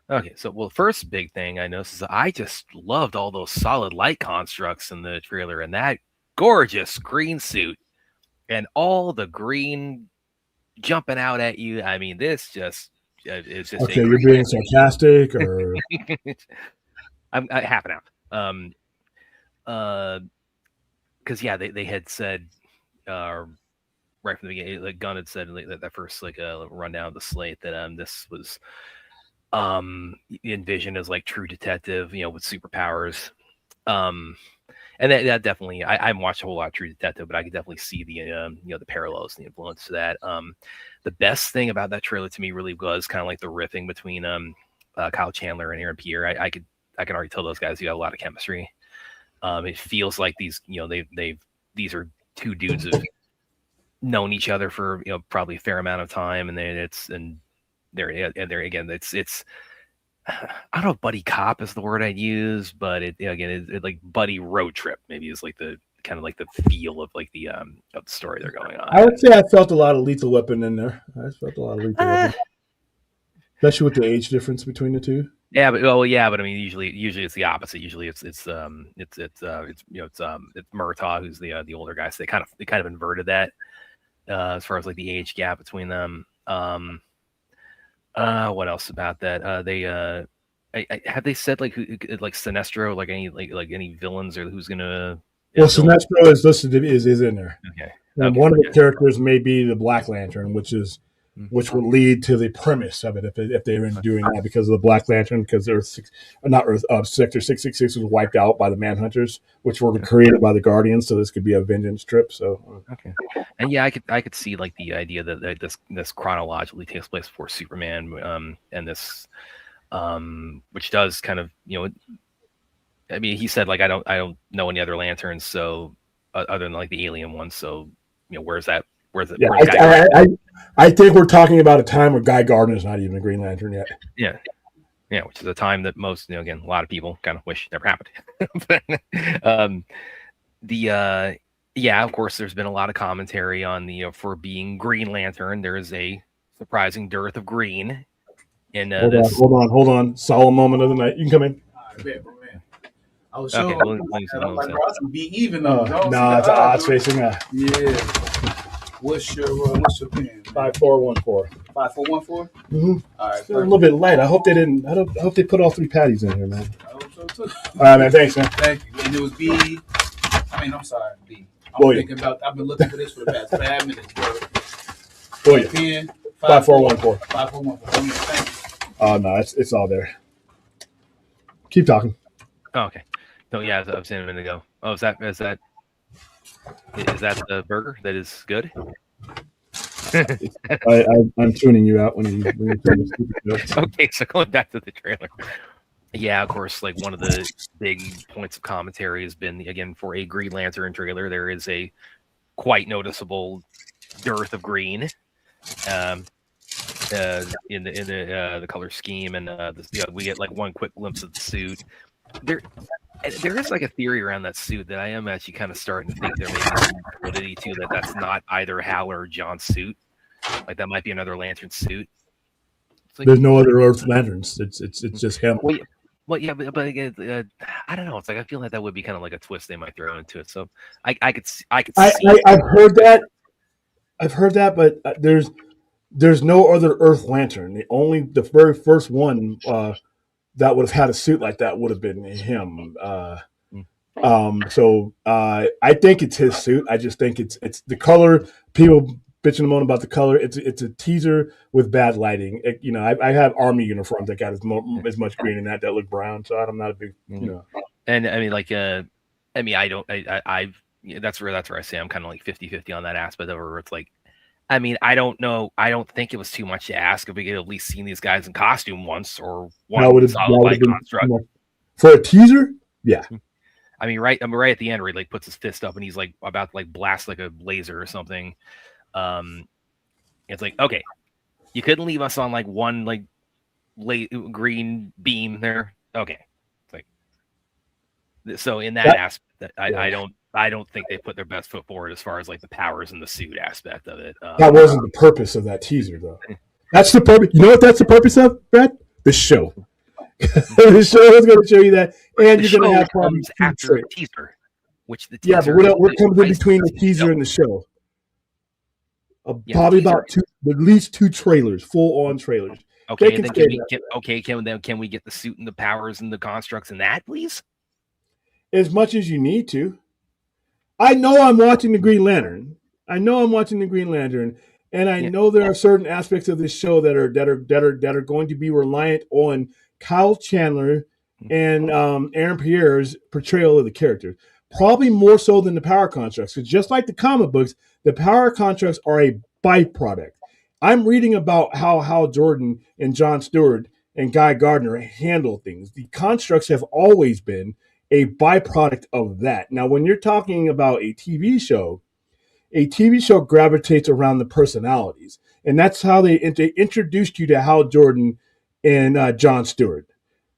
Okay, so first big thing I noticed is I just loved all those solid light constructs in the trailer and that gorgeous green suit and all the green jumping out at you. I mean, this just it's just okay. You're being sarcastic, or I'm half an hour. Because they had said right from the beginning, like Gunn had said that first rundown of the slate that this was envisioned as like True Detective, with superpowers. And that definitely, I haven't watched a whole lot of True Detective, but I could definitely see the the parallels and the influence to that. The best thing about that trailer to me really was kind of like the riffing between Kyle Chandler and Aaron Pierre. I can already tell those guys got a lot of chemistry. It feels like these these are two dudes who've known each other for probably a fair amount of time, and they're again it's I don't know if buddy cop is the word I'd use, but it like buddy road trip maybe is like the kind of like the feel of like the of the story they're going on. I would say I felt a lot of Lethal Weapon in there. I felt a lot of Lethal Weapon, especially with the age difference between the two. Yeah, but I mean, usually it's the opposite. Usually it's Murtaugh who's the older guy. So they kind of inverted that as far as like the age gap between them. What else about that? Have they said like who like Sinestro, like any villains or who's gonna? Well, Sinestro is listed is in there. Okay. And one of the characters may be the Black Lantern, which would lead to the premise of it if they were doing that because of the Black Lantern, because Sector 666 was wiped out by the Manhunters, which were created by the Guardians, so this could be a vengeance trip. So okay, and yeah, I could see like the idea that this chronologically takes place before Superman, and this which does kind of I mean, he said like I don't know any other lanterns, so other than like the alien ones, so where's that? Yeah, I think we're talking about a time where Guy Gardner's not even a Green Lantern yet. Yeah, which is a time that most, again, a lot of people kind of wish never happened. Of course, there's been a lot of commentary on for being Green Lantern. There is a surprising dearth of green in this. Hold on. Solemn moment of the night. You can come in. I was okay, sure. I'm like, bro, I can be even. Nah, it's odds facing that. Yeah. What's your pen? 5414. 5414. Mm-hmm. All right. A little bit light. I hope they didn't. I hope they put all 3 patties in here, man. I hope so too. All right, man. Thanks, man. Thank you. And it was B. I'm sorry, B. Thinking about. I've been looking for this for the past 5 minutes, bro. Oh yeah. Pen. 5414. 5414. Thank you. Oh no, it's all there. Keep talking. Oh, okay. No, yeah, I was saying a minute ago. Oh, is that the burger that is good? I'm tuning you out when you tell me stupid jokes. Okay, so going back to the trailer. Yeah, of course, like one of the big points of commentary has been, again, for a Green Lantern trailer, there is a quite noticeable dearth of green in the color scheme, and we get like one quick glimpse of the suit. There is like a theory around that suit that I am actually kind of starting to think there may be some validity to that's not either Hal or John's suit. Like that might be another Lantern suit. Like, there's no other Earth Lanterns. It's just him. Well, yeah, but I don't know. It's like I feel like that would be kind of like a twist they might throw into it. So I could see. I've heard that, but there's no other Earth Lantern. The very first one that would have had a suit like that would have been him. So I think it's his suit. I just think it's the color. People bitching and moaning about the color. It's a teaser with bad lighting. I have army uniforms that got as much green in that look brown. So I'm not a big, And I mean, like, I don't. That's where I say I'm kind of like 50-50 on that aspect of it. Where it's like, I mean, I don't know. I don't think it was too much to ask if we could at least seen these guys in costume once or one solid light construct for a teaser. Yeah. I mean, right at the end where he like puts his fist up and he's like about to like blast like a laser or something. It's like, okay, you couldn't leave us on like one like green beam there. Okay, it's like so in that aspect, I don't think they put their best foot forward as far as like the powers and the suit aspect of it. That wasn't the purpose of that teaser, though. That's the purpose. You know what that's the purpose of, Brad? The show. The show is going to show you that, and you're going to have problems after a teaser. Which the teaser but what comes in between the teaser and the show? Probably about at least 2 trailers, full-on trailers. Okay, and then can we get the suit and the powers and the constructs in that, please? As much as you need to. I know I'm watching the Green Lantern. And I know there are certain aspects of this show that are going to be reliant on Kyle Chandler and Aaron Pierre's portrayal of the character. Probably more so than the power constructs. Because just like the comic books, the power constructs are a byproduct. I'm reading about how Hal Jordan and John Stewart and Guy Gardner handle things. The constructs have always been a byproduct of that. Now, when you're talking about a TV show gravitates around the personalities. And that's how they introduced you to Hal Jordan and John Stewart.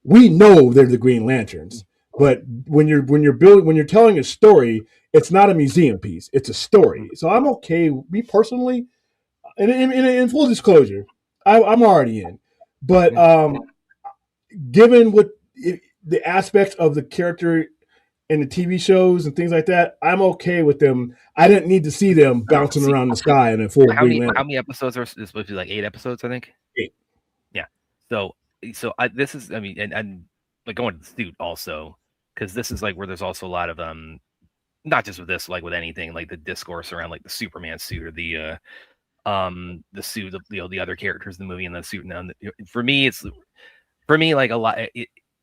We know they're the Green Lanterns. But when you're telling a story, it's not a museum piece. It's a story. So I'm okay. Me personally, and in full disclosure, I'm already in. But given the aspects of the character in the TV shows and things like that, I'm okay with them. I didn't need to see them bouncing around the sky in a full Green Lantern. How many episodes are supposed to be? Like 8 episodes, I think. 8. Yeah. So this is, I mean, and like going to the suit also, because this is like where there's also a lot of not just with this, like with anything, like the discourse around like the Superman suit or the suit of the other characters in the movie and the suit. And for me like a lot.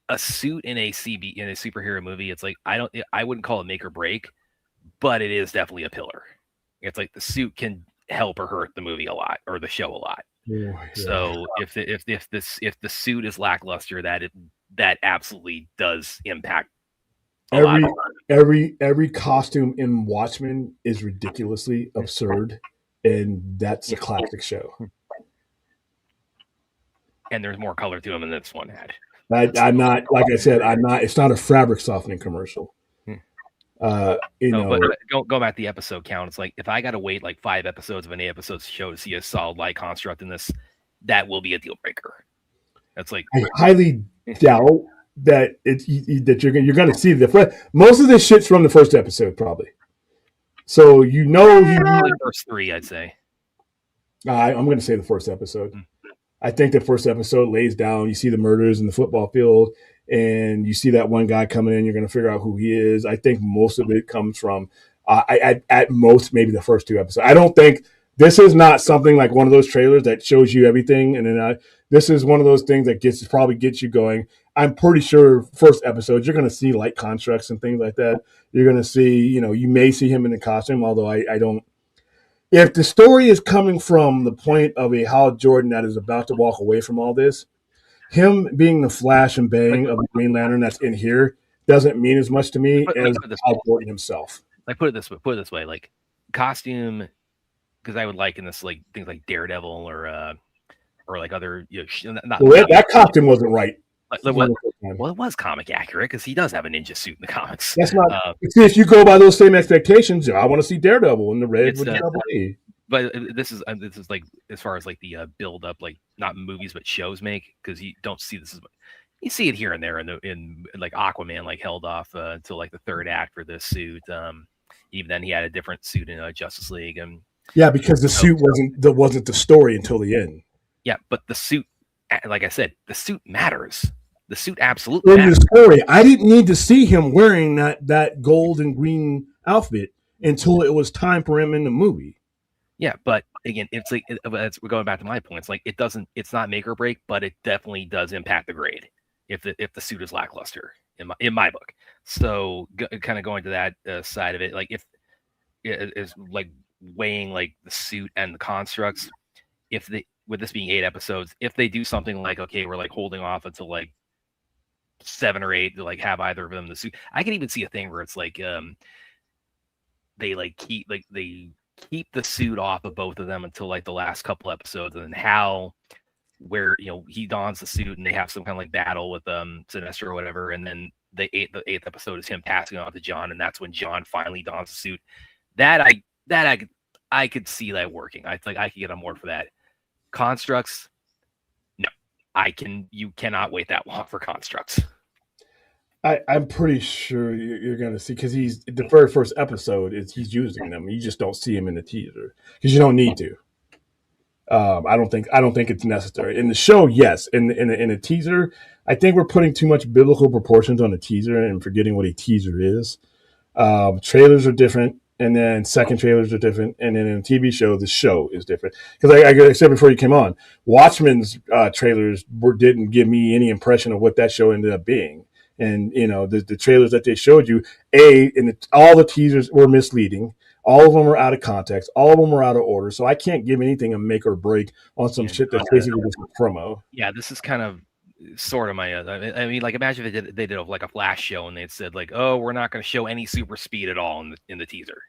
A suit in a superhero movie, it's like I wouldn't call it make or break, but it is definitely a pillar. It's like the suit can help or hurt the movie a lot or the show a lot. Yeah. So if the suit is lackluster, that absolutely does impact every costume in Watchmen is ridiculously absurd, and that's a classic show. And there's more color to them than this one had. I'm not, like I said, it's not a fabric softening commercial. But go back to the episode count. It's like, if I got to wait like 5 episodes of an 8 episodes show to see a solid light construct in this, that will be a deal breaker. That's like, I highly doubt that that you're going to see most of this shit's from the first episode, probably. So the first 3, I'd say. I'm going to say the first episode. I think the first episode lays down, you see the murders in the football field, and you see that one guy coming in, you're going to figure out who he is. I think most of it comes from, at most, maybe the first 2 episodes. I don't think, this is not something like one of those trailers that shows you everything, and then this is one of those things that probably gets you going. I'm pretty sure first episode, you're going to see light constructs and things like that. You're going to see, you may see him in the costume, although I don't. If the story is coming from the point of a Hal Jordan that is about to walk away from all this, him being the flash and bang of the Green Lantern that's in here doesn't mean as much to me as Hal Jordan himself. Like put it this way, like costume, because I would liken this like things like Daredevil or like other. That costume wasn't right. Well, it was comic accurate because he does have a ninja suit in the comics. That's not. If you go by those same expectations, I want to see Daredevil in the red with the double E. but this is like as far as like the build up, like not movies but shows make, because you don't see this as much. You see it here and there in like Aquaman, like held off until like the third act for this suit. Even then, he had a different suit in Justice League, and yeah, because the suit wasn't the story until the end. Yeah, but the suit, like I said, the suit matters. The suit absolutely in matters. the story. I didn't need to see him wearing that gold and green outfit until it was time for him in the movie. Yeah, but again, it's like we're going back to my point. It's like it's not make or break, but it definitely does impact the grade if the suit is lackluster in my book. So kind of going to that side of it, like if it is like weighing like the suit and the constructs, with this being 8 episodes, if they do something like, okay, we're like holding off until like 7 or 8 to like have either of them the suit. I can even see a thing where it's like they keep the suit off of both of them until like the last couple episodes, and then where he dons the suit and they have some kind of like battle with Sinestro or whatever, and then the eighth episode is him passing on to John, and that's when John finally dons the suit. I could see that working. I could get on board for that. Constructs, no. You cannot wait that long for constructs. I'm pretty sure you're going to see, because he's the very first episode he's using them. You just don't see him in the teaser because you don't need to. I don't think it's necessary in the show. Yes, in a teaser, I think we're putting too much biblical proportions on a teaser and forgetting what a teaser is. Trailers are different, and then second trailers are different, and then in a TV show, the show is different. Because I said before you came on, Watchmen's trailers didn't give me any impression of what that show ended up being. And the trailers that they showed you, all the teasers were misleading. All of them were out of context. All of them were out of order. So I can't give anything a make or break on some shit that's basically just a promo. Yeah, this is kind of sort of my. I mean, like imagine if they did like a Flash show and they said like, "Oh, we're not going to show any super speed at all in the teaser."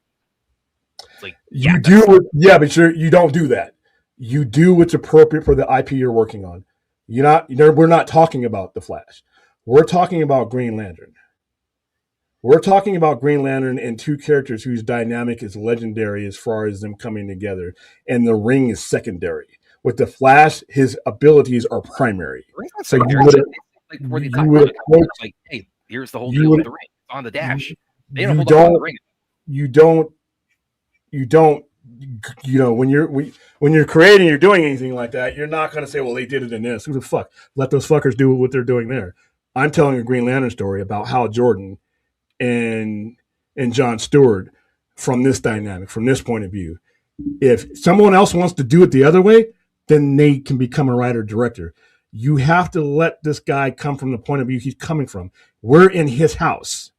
It's like but you don't do that. You do what's appropriate for the IP you're working on. We're not talking about the Flash. We're talking about Green Lantern. We're talking about Green Lantern and two characters whose dynamic is legendary as far as them coming together, and the ring is secondary. With the Flash, his abilities are primary. So you would like, hey, here's the whole deal with the ring. It's on the dash. They don't hold on the ring. You don't. When you're creating, you're doing anything like that, you're not going to say, well, they did it in this. Who the fuck? Let those fuckers do what they're doing there. I'm telling a Green Lantern story about Hal Jordan and John Stewart from this dynamic, from this point of view. If someone else wants to do it the other way, then they can become a writer director. You have to let this guy come from the point of view he's coming from. We're in his house.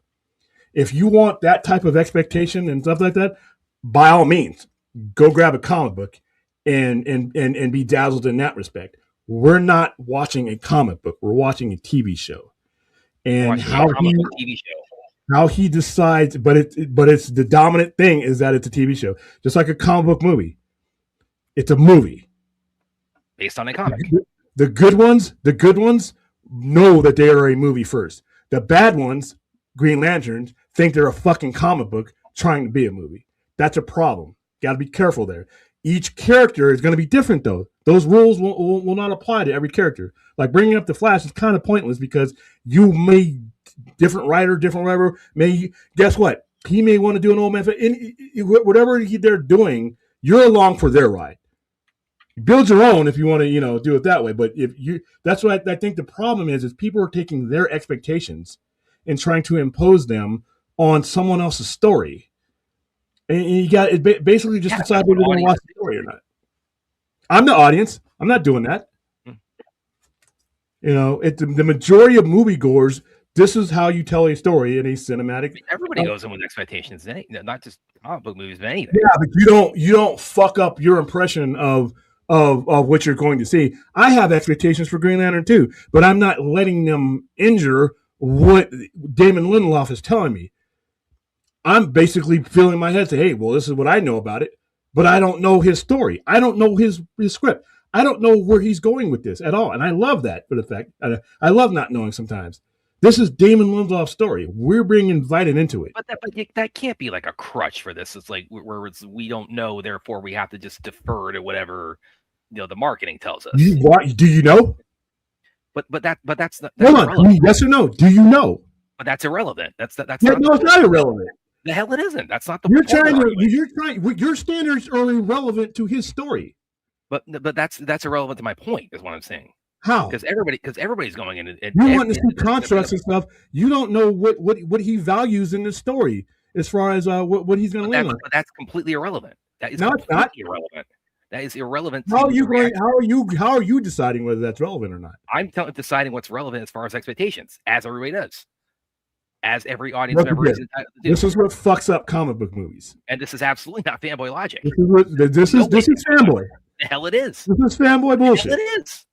If you want that type of expectation and stuff like that, by all means, go grab a comic book and be dazzled in that respect. We're not watching a comic book. We're watching a TV show. And how he decides, but it's the dominant thing is that it's a TV show. Just like a comic book movie. It's a movie. Based on a comic. The good ones know that they are a movie first. The bad ones, Green Lanterns, think they're a fucking comic book trying to be a movie. That's a problem. Got to be careful there. Each character is going to be different, though. Those rules will not apply to every character. Like bringing up the Flash is kind of pointless because you may different writer may guess what? He may want to do an old man. Whatever they're doing, you're along for their ride. Build your own if you want to, do it that way. But that's what I think the problem is people are taking their expectations and trying to impose them on someone else's story. And you got it basically just decide whether you want to watch the story or not. I'm the audience. I'm not doing that. The majority of moviegoers, this is how you tell a story in a cinematic. Everybody goes in with expectations, not just comic book movies, but anything. Yeah, but you don't fuck up your impression of what you're going to see. I have expectations for Green Lantern too, but I'm not letting them injure what Damon Lindelof is telling me. I'm basically filling my head, say, hey, well, this is what I know about it, but I don't know his story. I don't know his script. I don't know where he's going with this at all. And I love that for the fact. I love not knowing sometimes This is Damon Lindelof's story. We're being invited into it. But that can't be like a crutch for this. It's like where we don't know, therefore we have to just defer to whatever the marketing tells us. Do you know? But that's hold on. Yes or no? Do you know? But that's irrelevant. That's no, it's not irrelevant. The hell it isn't. That's not the. Your standards are irrelevant to his story. But that's irrelevant to my point. Is what I'm saying. How? Because everybody's going in. You want to see constructs and stuff. You don't know what he values in the story as far as what he's going to land on. But that's completely irrelevant. That is it's not irrelevant. That is irrelevant. How are you deciding whether that's relevant or not? I'm deciding what's relevant as far as expectations, as everybody does, as every audience member is entitled to do. This is what fucks up comic book movies, and this is absolutely not fanboy logic. This is fanboy. The hell it is. This is fanboy bullshit. The hell it is.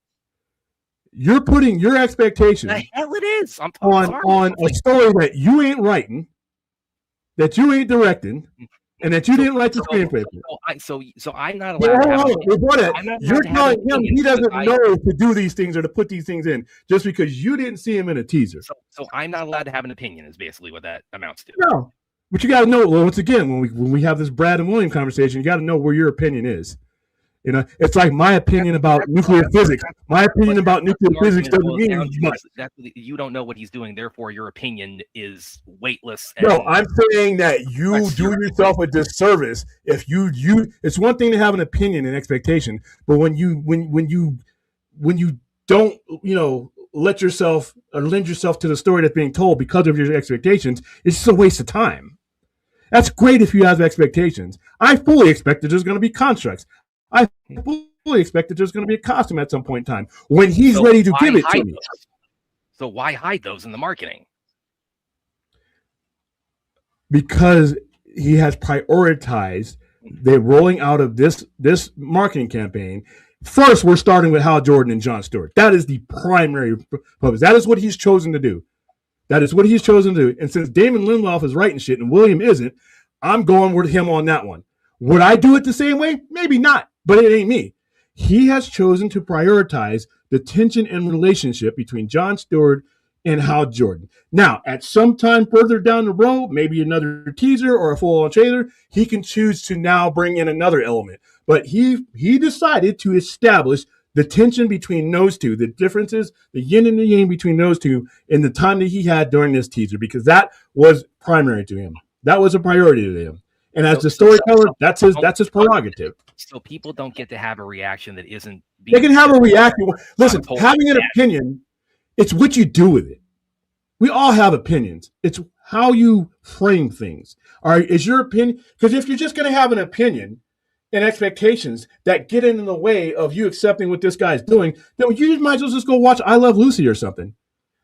You're putting your expectations the hell it is. on a story that you ain't writing, that you ain't directing, and that you didn't write the screenplay. So I'm not allowed. You're telling him he doesn't know to do these things or to put these things in just because you didn't see him in a teaser. So I'm not allowed to have an opinion. Is basically what that amounts to. No, but you got to know. Well, once again, when we have this Brad and William conversation, you got to know where your opinion is. It's like my opinion about nuclear physics. My opinion about nuclear physics doesn't mean much. You don't know what he's doing, therefore your opinion is weightless. No, I'm saying that you do yourself a disservice if you. It's one thing to have an opinion and expectation, but when you don't let yourself or lend yourself to the story that's being told because of your expectations, it's just a waste of time. That's great if you have expectations. I fully expect that there's going to be constructs. I fully expect that there's going to be a costume at some point in time when he's ready to give it to me. So why hide those in the marketing? Because he has prioritized the rolling out of this marketing campaign. First, we're starting with Hal Jordan and Jon Stewart. That is the primary purpose. That is what he's chosen to do. And since Damon Lindelof is writing shit and William isn't, I'm going with him on that one. Would I do it the same way? Maybe not, but it ain't me. He has chosen to prioritize the tension and relationship between Jon Stewart and Hal Jordan. Now, at some time further down the road, maybe another teaser or a full-on trailer, he can choose to now bring in another element. But he decided to establish the tension between those two, the differences, the yin and the yang between those two in the time that he had during this teaser, because that was primary to him. That was a priority to him. And as the storyteller, that's his prerogative. So people don't get to have a reaction that isn't. They can have a reaction. Listen, having an opinion, it's what you do with it. We all have opinions. It's how you frame things. All right, is your opinion? Because if you're just going to have an opinion and expectations that get in the way of you accepting what this guy's doing, then you might as well just go watch I Love Lucy or something.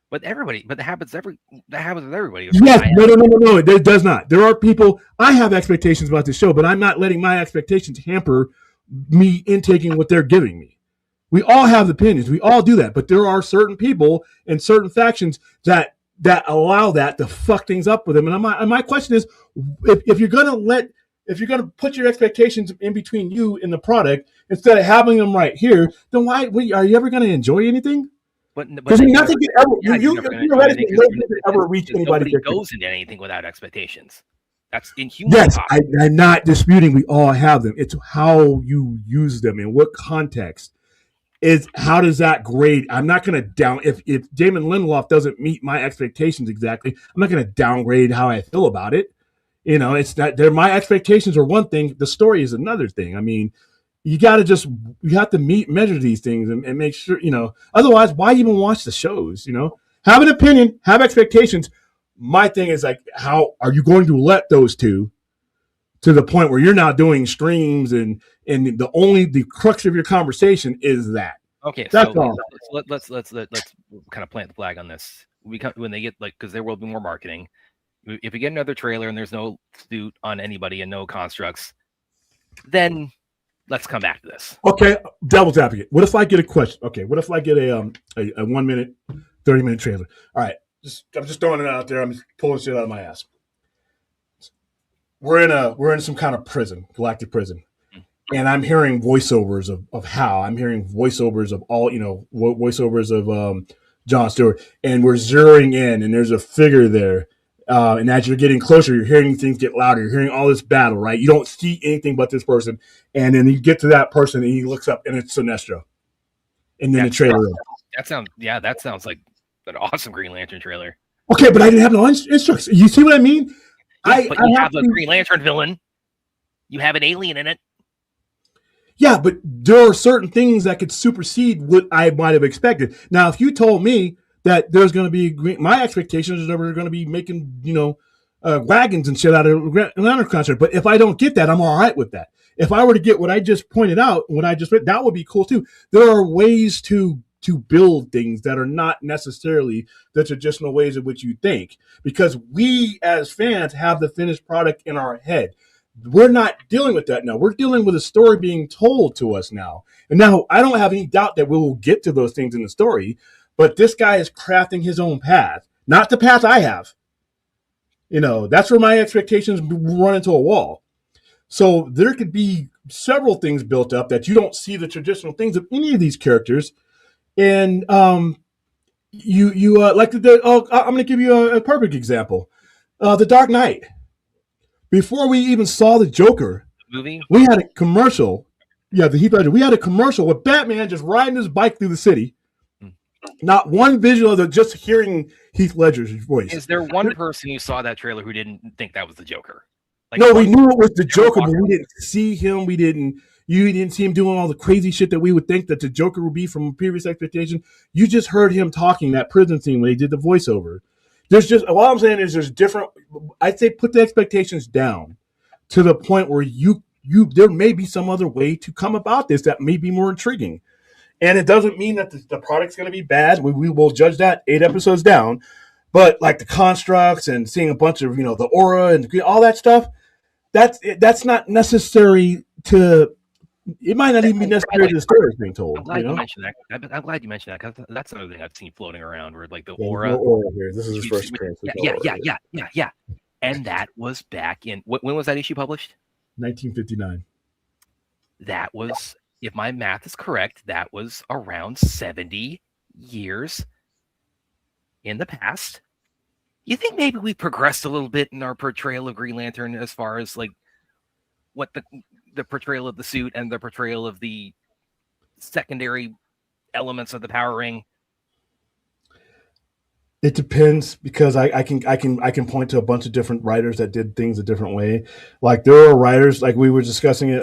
But that happens with everybody. Yes, no, it does not. There are people, I have expectations about this show, but I'm not letting my expectations hamper me intaking what they're giving me. We all have opinions. We all do that. But there are certain people and certain factions that allow that to fuck things up with them. And my question is, if you're gonna put your expectations in between you and the product instead of having them right here, then why are you ever going to enjoy anything? But nothing can ever reach anybody. Nobody goes into anything without expectations. That's inhuman. Yes, I'm not disputing. We all have them. It's how you use them in what context. Is how does that grade? I'm not going to down if Damon Lindelof doesn't meet my expectations exactly. I'm not going to downgrade how I feel about it. It's that my expectations are one thing. The story is another thing. I mean, you have to measure these things and make sure, otherwise why even watch the shows, have an opinion, have expectations. My thing is like, how are you going to let those two to the point where you're now doing streams and the crux of your conversation is that. Okay. That's so all. Let's kind of plant the flag on this. When they get because there will be more marketing. If you get another trailer and there's no suit on anybody and no constructs, then let's come back to this. Okay, devil's advocate. What if I get a question? Okay, what if I get a 1 minute, 30-minute trailer? All right, I'm just throwing it out there. I'm just pulling shit out of my ass. We're in some kind of prison, galactic prison, and I'm hearing voiceovers of Hal. I'm hearing voiceovers of all voiceovers of John Stewart, and we're zeroing in, and there's a figure there. And as you're getting closer, you're hearing things get louder. You're hearing all this battle, right? You don't see anything but this person. And then you get to that person, and he looks up, and it's Sinestro. And then the trailer. That sounds like an awesome Green Lantern trailer. Okay, but I didn't have no instructions. You see what I mean? Yeah, but you have a Green Lantern villain. You have an alien in it. Yeah, but there are certain things that could supersede what I might have expected. Now, if you told me that there's going to be my expectations is that we're going to be making, wagons and shit out of Lantern concert. But if I don't get that, I'm all right with that. If I were to get what I just pointed out, what I just read, that would be cool too. There are ways to build things that are not necessarily the traditional ways in which you think, because we as fans have the finished product in our head. We're not dealing with that now. We're dealing with a story being told to us now. And now I don't have any doubt that we will get to those things in the story, but this guy is crafting his own path, not the path I have. That's where my expectations run into a wall. So there could be several things built up that you don't see the traditional things of any of these characters. And you like I'm going to give you a perfect example. The Dark Knight. Before we even saw the Joker movie, we had a commercial. Yeah, the Heath Ledger. We had a commercial with Batman just riding his bike through the city. Not one visual of it, just hearing Heath Ledger's voice. Is there one person who saw that trailer who didn't think that was the Joker? No, we knew it was the Joker, but we didn't see him. You didn't see him doing all the crazy shit that we would think that the Joker would be from previous expectation. You just heard him talking that prison scene when he did the voiceover. All I'm saying is there's different. I'd say put the expectations down to the point where there may be some other way to come about this that may be more intriguing. And it doesn't mean that the product's going to be bad. We will judge that 8 episodes down. But like the constructs and seeing a bunch of, the aura and all that stuff, that's not necessary to. It might not even be necessary to the story is being told. I'm glad you mentioned that. I'm glad you mentioned that because that's another thing I've seen floating around where like the aura. No aura here. This is his first appearance. Yeah. And that was back in when was that issue published? 1959. That was, if my math is correct, that was around 70 years in the past. You think maybe we progressed a little bit in our portrayal of Green Lantern as far as like what the portrayal of the suit and the portrayal of the secondary elements of the power ring? It depends, because I can point to a bunch of different writers that did things a different way. Like there are writers, like we were discussing it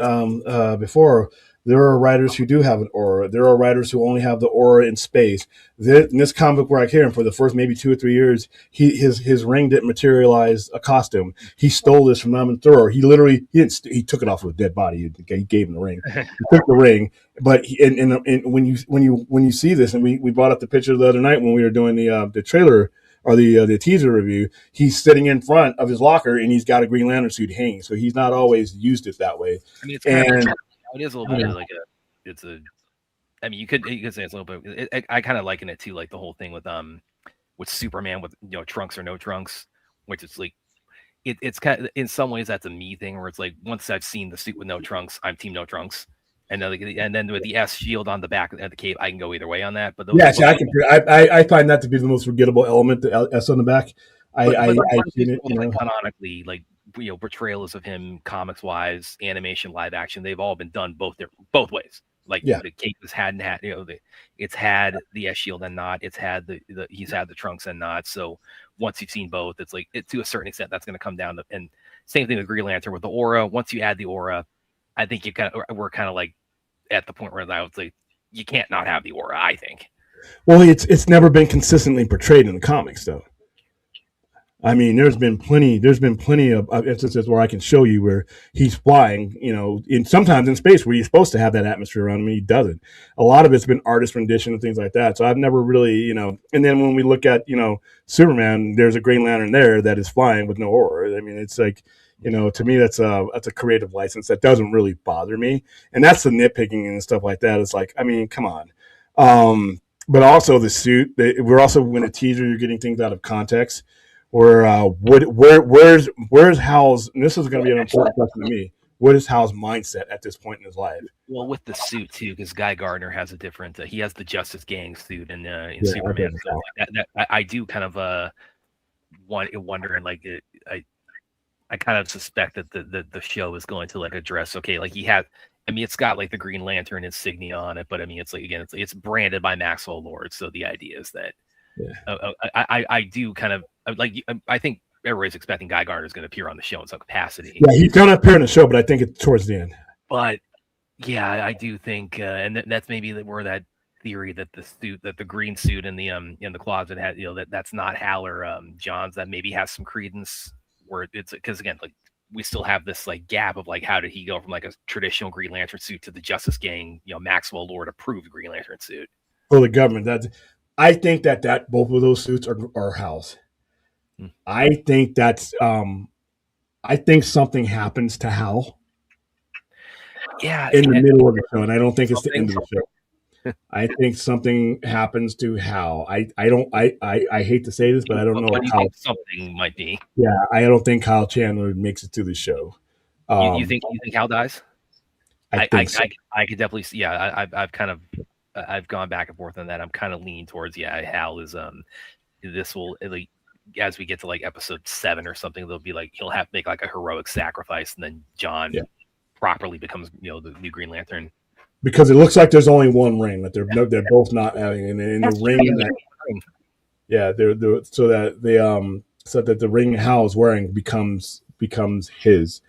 before. There are writers who do have an aura. There are writers who only have the aura in space. In this comic book where I hear him for the first maybe 2 or 3 years, his ring didn't materialize a costume. He stole this from Norman Thor. He took it off of a dead body. He gave him the ring. He took the ring. But when you see this, and we brought up the picture the other night when we were doing the trailer or the teaser review, he's sitting in front of his locker and he's got a Green Lantern suit hanging. So he's not always used it that way. I mean, it is a little bit like you could say it's a little bit. I kind of liken it to like the whole thing with Superman with trunks or no trunks, which is like it's kind of, in some ways that's a me thing where it's like once I've seen the suit with no trunks, I'm team no trunks. And then with the S shield on the back of the cape, I can go either way on that. But I find that to be the most forgettable element, the S on the back. Canonically, like portrayals of him, comics wise, animation, live action, they've all been done both ways. Like the cape has had it's had the S shield and not. It's had he's had the trunks and not. So once you've seen both, it's like to a certain extent that's going to come down to. And same thing with Green Lantern with the aura. Once you add the aura, I think we're kind of like at the point where I would say you can't not have the aura. I think. Well, it's never been consistently portrayed in the comics, though. I mean, there's been plenty of instances where I can show you where he's flying, sometimes in space where he's supposed to have that atmosphere around him, and he doesn't. A lot of it's been artist rendition and things like that. So I've never really, and then when we look at, Superman, there's a Green Lantern there that is flying with no aura. I mean, it's like, to me, that's a creative license that doesn't really bother me. And that's the nitpicking and stuff like that. It's like, I mean, come on. But also the suit, we're also in a teaser, you're getting things out of context. Where's Hal's? And this is going to be an important question to me. what is Hal's mindset at this point in his life? Well, with the suit too, because Guy Gardner has a different. He has the Justice Gang suit in Yeah, Superman. So I do kind of wonder, and like I kind of suspect that the show is going to like address, okay, like he had, I mean, it's got like the Green Lantern insignia on it, but I mean, it's like, again, it's branded by Maxwell Lord. So the idea is that I do kind of like, I think everybody's expecting Guy Gardner is going to appear on the show in some capacity. Yeah, he's going to appear in the show, but I think it's towards the end. But yeah, I do think, and that's maybe where that theory that the green suit in the closet had, that's not Hal or John's, that maybe has some credence. Where it's because, again, like we still have this like gap of like, how did he go from like a traditional Green Lantern suit to the Justice Gang, Maxwell Lord approved Green Lantern suit for the government? I think that both of those suits are Hal's. I think that's I think something happens to Hal. Yeah, in the middle of the show, and I don't think it's the end of the show. I think something happens to Hal. I hate to say this, but I don't know how something might be. Yeah, I don't think Kyle Chandler makes it to the show. You think Hal dies? I think so. I could definitely see. Yeah, I've kind of I've gone back and forth on that. I'm kind of leaning towards Hal is this will, like, as we get to like episode 7 or something, they'll be like he'll have to make like a heroic sacrifice, and then John properly becomes the new Green Lantern. Because it looks like there's only one ring that they're both not having, and in the ring so that the ring Hal is wearing becomes his.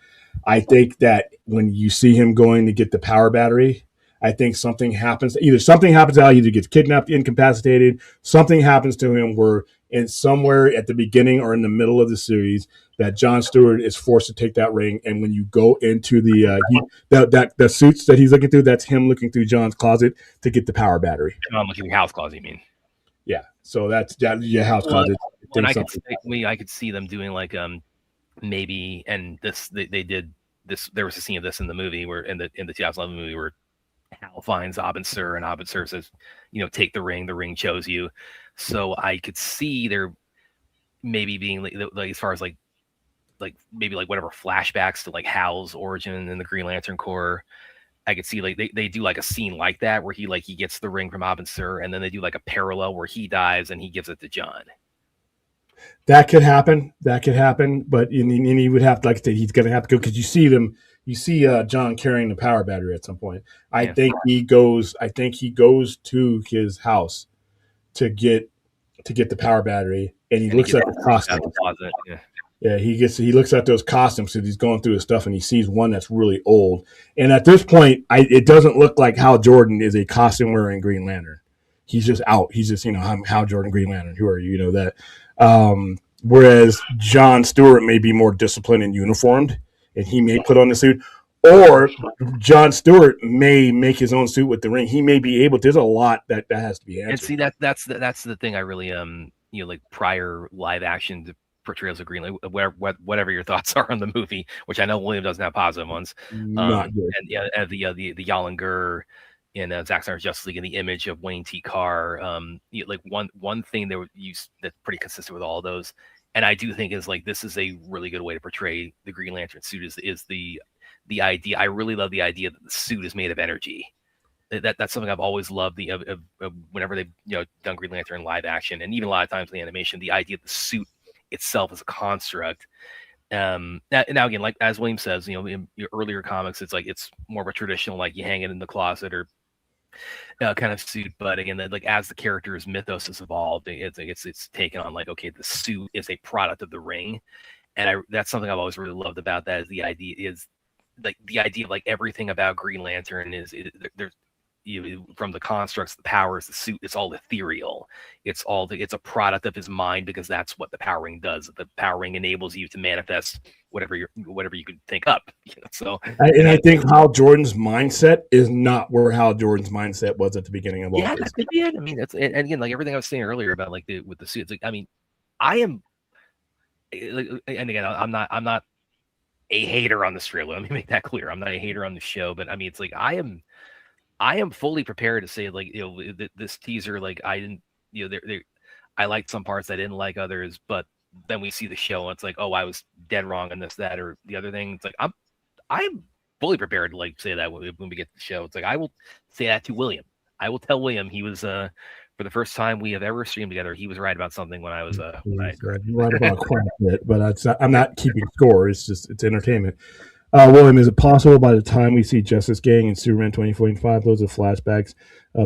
I think that when you see him going to get the power battery, I think something happens. Either something happens to Hal, either gets kidnapped, incapacitated, something happens to him where in somewhere at the beginning or in the middle of the series that John Stewart is forced to take that ring. And when you go into the suits that he's looking through, that's him looking through John's closet to get the power battery. I'm looking through Hal's closet, you mean? Yeah. So that's Hal's closet. I could see them doing like maybe, and they did this. There was a scene of this in the movie where in the 2011 movie where Hal finds Abin Sur, and Abin Sur says, take the ring chose you. So I could see there maybe being like as far as like maybe like whatever flashbacks to like Hal's origin in the Green Lantern Corps. I could see like they do like a scene like that where he gets the ring from Abin Sur, and then they do like a parallel where he dies and he gives it to John. That could happen. But he would have to, like I said, he's going to have to go, because you see John carrying the power battery at some point. I think he goes to his house to get the power battery, and he looks at the costume. Yeah, he looks at those costumes because he's going through his stuff, and he sees one that's really old. And at this point, it doesn't look like Hal Jordan is a costume wearing Green Lantern. He's just out. He's just, I'm Hal Jordan, Green Lantern. Who are you? You know that. Whereas John Stewart may be more disciplined and uniformed, and he may put on the suit. Or John Stewart may make his own suit with the ring. He may be able to. There's a lot that has to be answered. And see, that's the thing I really like prior live action portrayals of Green Lantern, whatever your thoughts are on the movie, which I know William doesn't have positive ones. Not good. And the Yalanger in Zack Snyder's Justice League, and the image of Wayne T. Carr, like one thing that would use that's pretty consistent with all of those, and I do think is like this is a really good way to portray the Green Lantern suit is the idea. I really love the idea that the suit is made of energy. That's something I've always loved. Of whenever they've done Green Lantern in live action, and even a lot of times in the animation, the idea that the suit itself is a construct. Now again, like as William says, in your earlier comics, it's like it's more of a traditional, like you hang it in the closet or kind of suit. But again, like as the character's mythos has evolved, it's taken on like, okay, the suit is a product of the ring, and that's something I've always really loved about that. Is the idea of like everything about Green Lantern there's from the constructs, the powers, the suit, it's all ethereal. It's a product of his mind, because that's what the power ring does. The power ring enables you to manifest whatever you could think up. So, and I think Hal Jordan's mindset is not where Hal Jordan's mindset was at the beginning of all this. That could be it. I mean, and again, like everything I was saying earlier about like with the suits. Like, I mean, I am, and again, I'm not a hater on the strip. Let me make that clear. I'm not a hater on the show, but I mean, it's like I am fully prepared to say, like, this teaser, like I didn't, I liked some parts, I didn't like others, but then we see the show and it's like, oh, I was dead wrong on this, that, or the other thing. It's like I'm fully prepared to like say that when we get to the show. It's like I will say that to William. I will tell William he was for the first time we have ever streamed together. He was right about something when I was right about quite a bit, but I'm not keeping score. It's entertainment. William, is it possible by the time we see Justice Gang and Superman 2045, those are flashbacks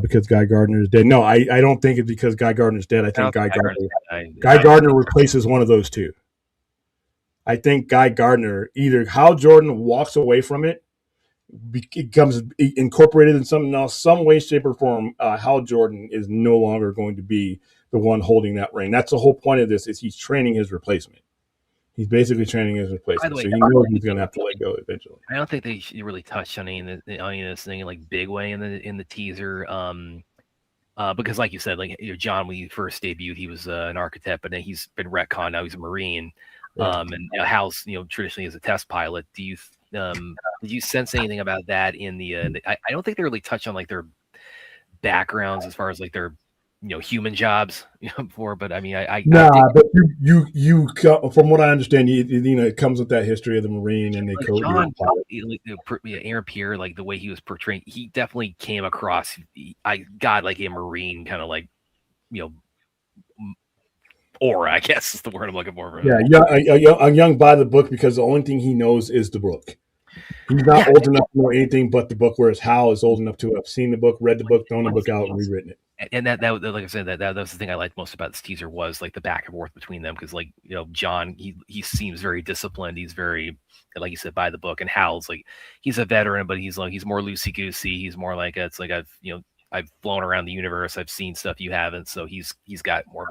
because Guy Gardner is dead? No, I don't think it's because Guy Gardner's dead. I think Guy Gardner replaces one of those two. I think Guy Gardner, either Hal Jordan walks away from it, becomes incorporated in something else, some way, shape, or form. Hal Jordan is no longer going to be the one holding that ring. That's the whole point of this, is he's training his replacement. He's basically traiing his replacement, so he knows he's going to have to let go eventually. I don't think they really touched on any of this thing in like big way in the teaser, because like you said, like John, when he first debuted, he was an architect, but then he's been retconned. Now he's a Marine, and Hal's traditionally is a test pilot. Do you did you sense anything about that in the? I don't think they really touched on like their backgrounds as far as like their human jobs before, but I mean, but you from what I understand, it comes with that history of the Marine and they John, Aaron Pierre, like the way he was portraying, he definitely came across like a Marine kind of like aura, I guess is the word I'm looking for. A young by the book, because the only thing he knows is the book. He's not old enough to know anything but the book, whereas Hal is old enough to have seen the book, read the book, thrown the book out, and rewritten it. And that like I said, that was the thing I liked most about this teaser, was like the back and forth between them, because like John, he seems very disciplined, he's very, like you said, by the book, and Hal's like he's a veteran, but he's more loosey goosey. He's more like it's like I've flown around the universe, I've seen stuff you haven't, so he's got more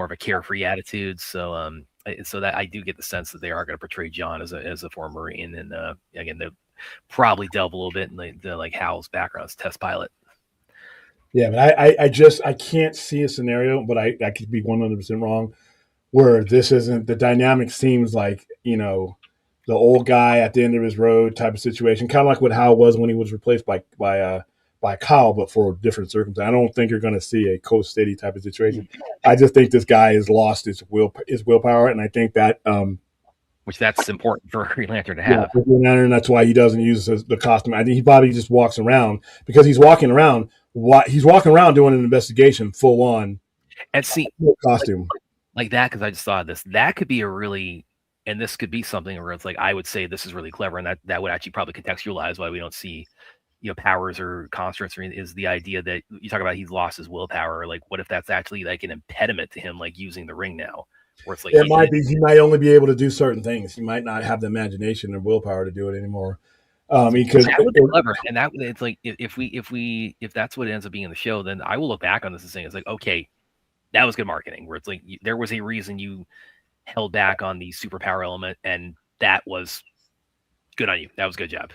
of a carefree attitude. So so that I do get the sense that they are going to portray John as a former Marine, and again they'll probably delve a little bit in the like Hal's background as test pilot. Yeah, but I can't see a scenario, but I could be 100% wrong, where this isn't, the dynamic seems like, the old guy at the end of his road type of situation, kind of like what Hal was when he was replaced by Kyle, but for different circumstances. I don't think you're going to see a Coast City type of situation. I just think this guy has lost his willpower, and I think that which that's important for Green Lantern to have. Yeah, Green Lantern, that's why he doesn't use the costume. I think he probably just walks around, because he's walking around doing an investigation full on, and see costume like that, because I just thought that could be a really, and this could be something where it's like I would say this is really clever, and that would actually probably contextualize why we don't see powers or constructs, or is the idea that you talk about he's lost his willpower. Like, what if that's actually like an impediment to him like using the ring now, where it's like it might be, he might only be able to do certain things. He might not have the imagination or willpower to do it anymore. Because that would be clever, and that it's like if that's what ends up being in the show, then I will look back on this and say it's like, okay, that was good marketing, where it's like there was a reason you held back on the superpower element, and that was good on you. That was a good job.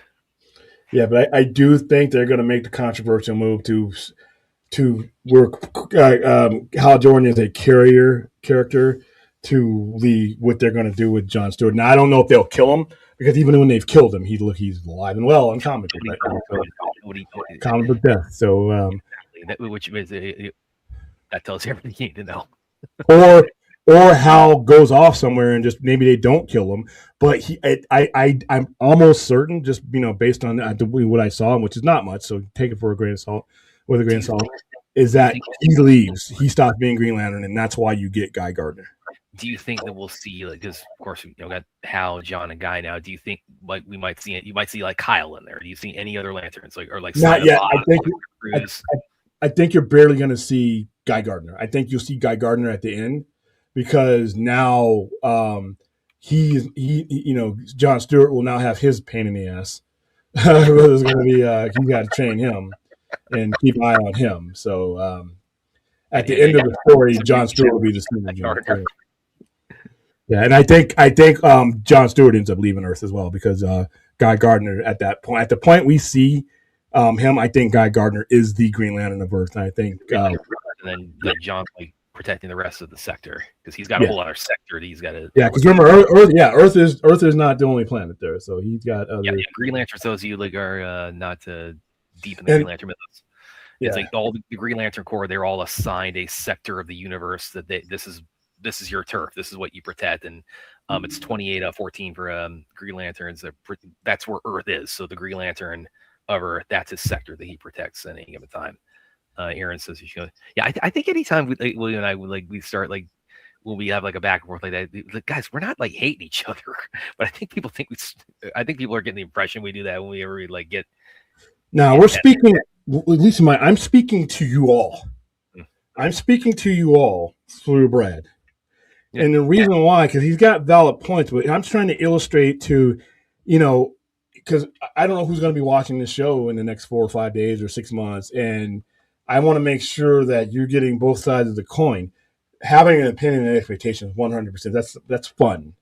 Yeah, but I do think they're going to make the controversial move to work Hal Jordan as a carrier character to what they're going to do with John Stewart. Now, I don't know if they'll kill him, because even when they've killed him, he's alive and well on comic book, right? So, comic book death. So, which is that tells you everything you need to know. or Hal goes off somewhere and just maybe they don't kill him, but I'm almost certain, just based on what I saw, which is not much, so take it with a grain of salt, is that he leaves, he stops being Green Lantern, and that's why you get Guy Gardner. Do you think that we'll see, like, because of course we got Hal, John, and Guy now? Do you think like we might see it? You might see like Kyle in there. Do you see any other Lanterns like not yet? I think you're barely going to see Guy Gardner. I think you'll see Guy Gardner at the end, because now John Stewart will now have his pain in the ass. There's going to be you got to train him and keep an eye on him. So at the end of the story, John Stewart will be the same. Yeah, and I think John Stewart ends up leaving Earth as well, because Guy Gardner at the point we see him, I think Guy Gardner is the Green Lantern of Earth. And I think and then John like protecting the rest of the sector, because he's got a whole other sector that he's got to. Yeah, because remember, Earth is not the only planet there, so he's got other. Yeah, Green Lantern. Those of you like are not deep in the Green Lantern mythos. It's like all the Green Lantern Corps, they're all assigned a sector of the universe that this is your turf. This is what you protect. And It's 28-14 for Green Lanterns. That's where Earth is. So the Green Lantern of Earth, that's his sector that he protects at any given time. Aaron says he should. Yeah, I think anytime William and I would we start when we have a back and forth like that, guys, we're not hating each other, but I think people think I think people are getting the impression we do that when we ever get. Now we're speaking. At least I'm speaking to you all. I'm speaking to you all through Brad. Yeah. And the reason why, because he's got valid points, but I'm trying to illustrate to, because I don't know who's going to be watching this show in the next 4 or 5 days or 6 months. And I want to make sure that you're getting both sides of the coin. Having an opinion and expectation is 100%. That's fun.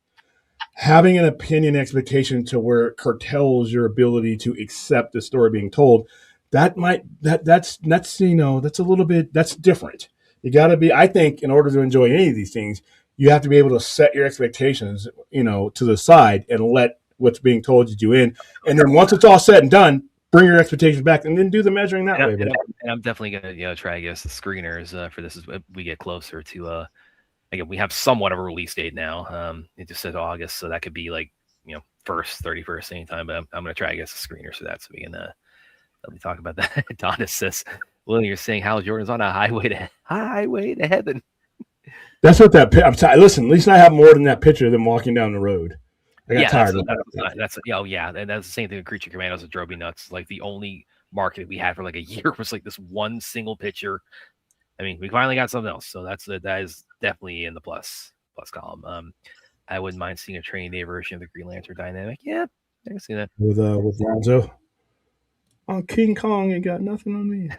Having an opinion and expectation to where it curtails your ability to accept the story being told, that's a little bit, that's different. You got to be, I think, in order to enjoy any of these things, you have to be able to set your expectations, to the side and let what's being told you in. And then once it's all said and done, bring your expectations back and then do the measuring that way. And I'm definitely going to try to get us the screeners for this as we get closer to, again, we have somewhat of a release date now. It just says August, so that could be 1st, 31st, anytime. But I'm going to try to get us the screeners for that so we can let me talk about that. Donna says, well, you're saying Hal Jordan's on a highway to heaven. That's what that. Listen, at least I have more than that picture of them walking down the road. I got tired of that. And that's the same thing with Creature Commandos that drove me nuts. The only market we had for a year was this one single picture. I mean, we finally got something else, so that is definitely in the plus column. I wouldn't mind seeing a training day version of the Green Lantern dynamic. Yeah, I can see that with Lonzo. On King Kong, ain't got nothing on me.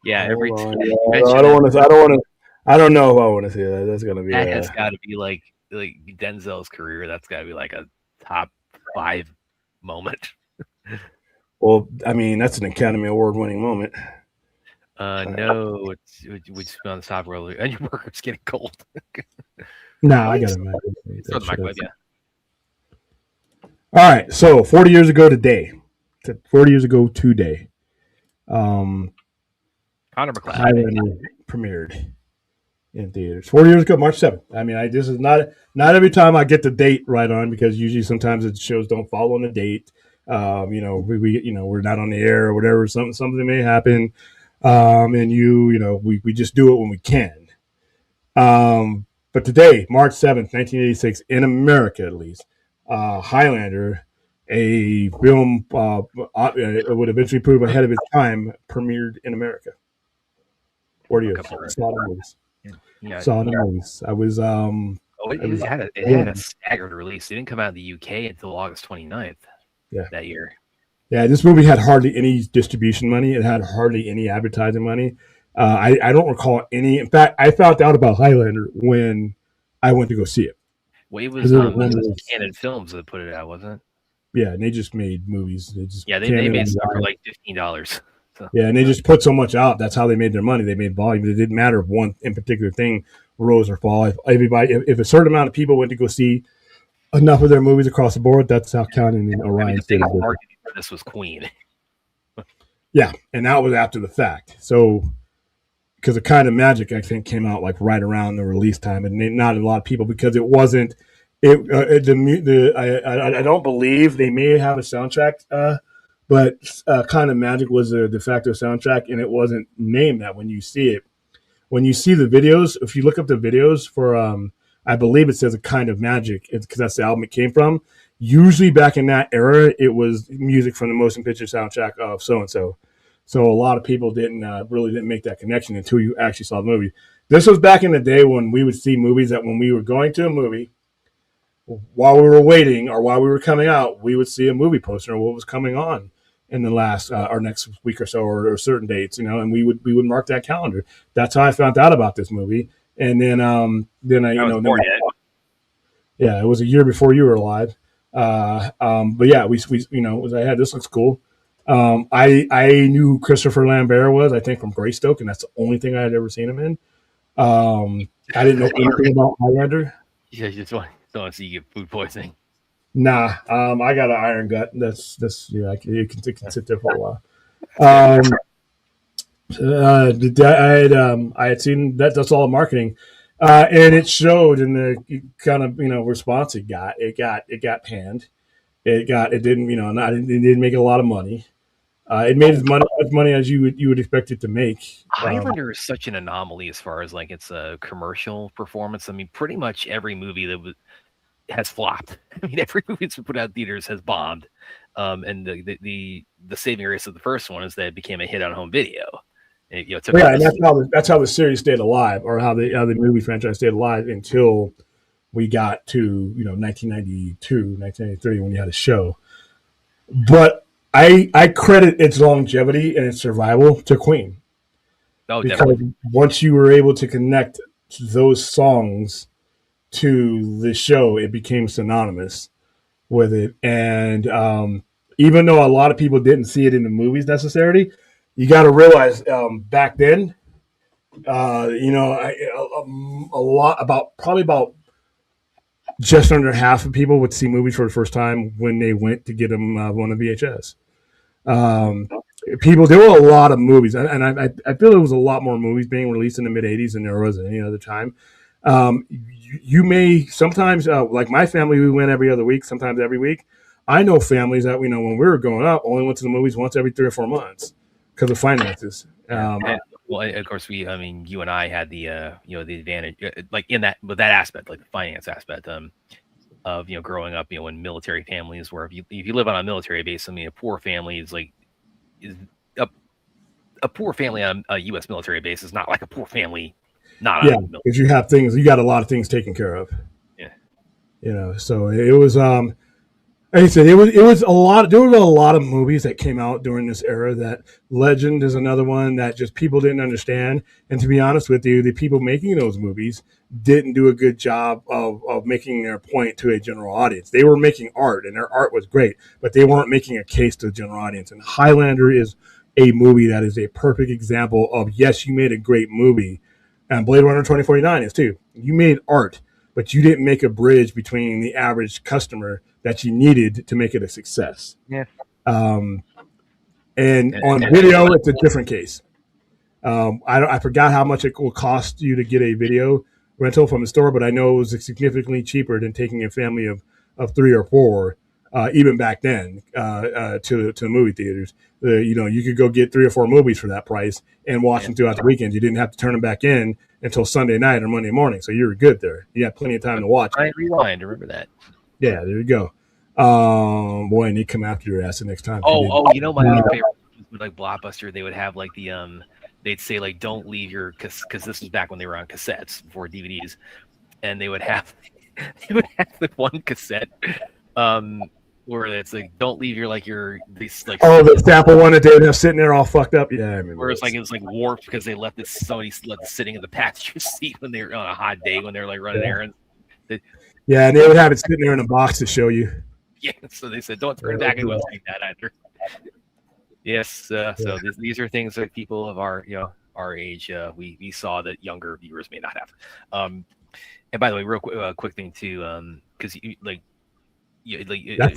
Yeah, every time. I don't know if I want to see that. That's gonna be. That has got to be like Denzel's career. That's got to be a top 5 moment. Well, I mean, that's an Academy Award winning moment. No, it's on the top row, and your burger's getting cold. No, I got it. Throw the microwave, yeah. All right, so 40 years ago today. 40 years ago today. Connor McLeod Highlander premiered in theaters 40 years ago, March 7th. I mean, this is not every time I get the date right on, because usually sometimes the shows don't follow on the date. We we're not on the air or whatever. Something may happen, and we just do it when we can. But today, March 7th, 1986, in America at least, Highlander, a film would eventually prove ahead of its time, premiered in America. 40 years. Saw the movies. Yeah. Saw the movies. I was. It had a staggered release. It didn't come out in the UK until August 29th. That year. Yeah, this movie had hardly any distribution money. It had hardly any advertising money. I don't recall any. In fact, I found out about Highlander when I went to go see it. Well, it was Canon Films that put it out, wasn't it? Yeah, and they just made movies. They made stuff for $15. So. Yeah, and they just put so much out. That's how they made their money. They made volume. It didn't matter if one in particular thing rose or fall. If a certain amount of people went to go see enough of their movies across the board, that's how Conan and Orion did it. Marketing for this was Queen. Yeah, and that was after the fact. So, because The Kind of Magic, I think, came out right around the release time, and not a lot of people, because it wasn't. I don't believe they may have a soundtrack, but Kind of Magic was a de facto soundtrack, and it wasn't named that when you see it. When you see the videos, if you look up the videos for, I believe it says A Kind of Magic, because that's the album it came from. Usually back in that era, it was music from the motion picture soundtrack of so-and-so. So a lot of people didn't make that connection until you actually saw the movie. This was back in the day when we would see movies that when we were going to a movie, while we were waiting or while we were coming out, we would see a movie poster of what was coming on in the last or next week or so, or certain dates, and we would mark that calendar. That's how I found out about this movie. And then yeah, it was a year before you were alive. But yeah, we I had, this looks cool. I knew who Christopher Lambert was, I think, from Greystoke, and that's the only thing I had ever seen him in. I didn't know anything about Highlander. Yeah, you just want to see you get food poisoning. Nah, I got an iron gut. That's you can sit there for a while. I had seen that. That's all marketing. And it showed in the kind of response it got. It got panned. It didn't it didn't make a lot of money. It made as money as you would expect it to make. Highlander is such an anomaly as far as like its a commercial performance. I mean, pretty much every movie that has flopped. I mean, every movie that's been put out in theaters has bombed. And the saving grace of the first one is that it became a hit on home video. And, and that's how the series stayed alive, or how the movie franchise stayed alive until we got to 1992, 1993 when you had a show. But I credit its longevity and its survival to Queen. Oh, because definitely. Once you were able to connect those songs to the show, it became synonymous with it. And even though a lot of people didn't see it in the movies necessarily, you got to realize back then, a lot about just under half of people would see movies for the first time when they went to get them on a VHS. There were a lot of movies, and I feel there was a lot more movies being released in the mid '80s than there was at any other time. You may sometimes, like my family, we went every other week, sometimes every week. I know families that when we were growing up only went to the movies once every 3 or 4 months because of finances. Well, of course, you and I had the the advantage, like in that with that aspect, like the finance aspect, of growing up, in military families, where if you live on a military base, I mean, a poor family is a poor family on a U.S. military base is not like a poor family, not because you got a lot of things taken care of. Yeah, so it was like I said, it was a lot. There were a lot of movies that came out during this era. That Legend is another one that just people didn't understand. And to be honest with you, the people making those movies didn't do a good job of making their point to a general audience. They were making art, and their art was great, but they weren't making a case to the general audience. And Highlander is a movie that is a perfect example of, yes, you made a great movie, and Blade Runner 2049 is too. You made art, but you didn't make a bridge between the average customer that you needed to make it a success. Yeah. And on video, it's a different case. I forgot how much it will cost you to get a video rental from the store, but I know it was significantly cheaper than taking a family of 3 or 4, even back then, to the movie theaters. You could go get 3 or 4 movies for that price and watch them throughout the weekend. You didn't have to turn them back in until Sunday night or Monday morning, so you were good there. You had plenty of time to watch. I rewind. Remember that. Yeah, there you go. Boy, and they come after your ass the next time. My other favorite was like Blockbuster. They would have like the they'd say like, don't leave your, because this was back when they were on cassettes before DVDs, and they would have the one cassette where it's like, don't leave the sample one that they would have sitting there all fucked up. Yeah, I remember. Where it was like warped because they somebody left it sitting in the passenger seat when they were on a hot day when they're like running errands. Yeah, and they would have it sitting there in a box to show you. Yeah, so they said, don't turn back and go like that either. Yes, so these are things that people of our age we saw that younger viewers may not have. And by the way, real quick thing too, because that's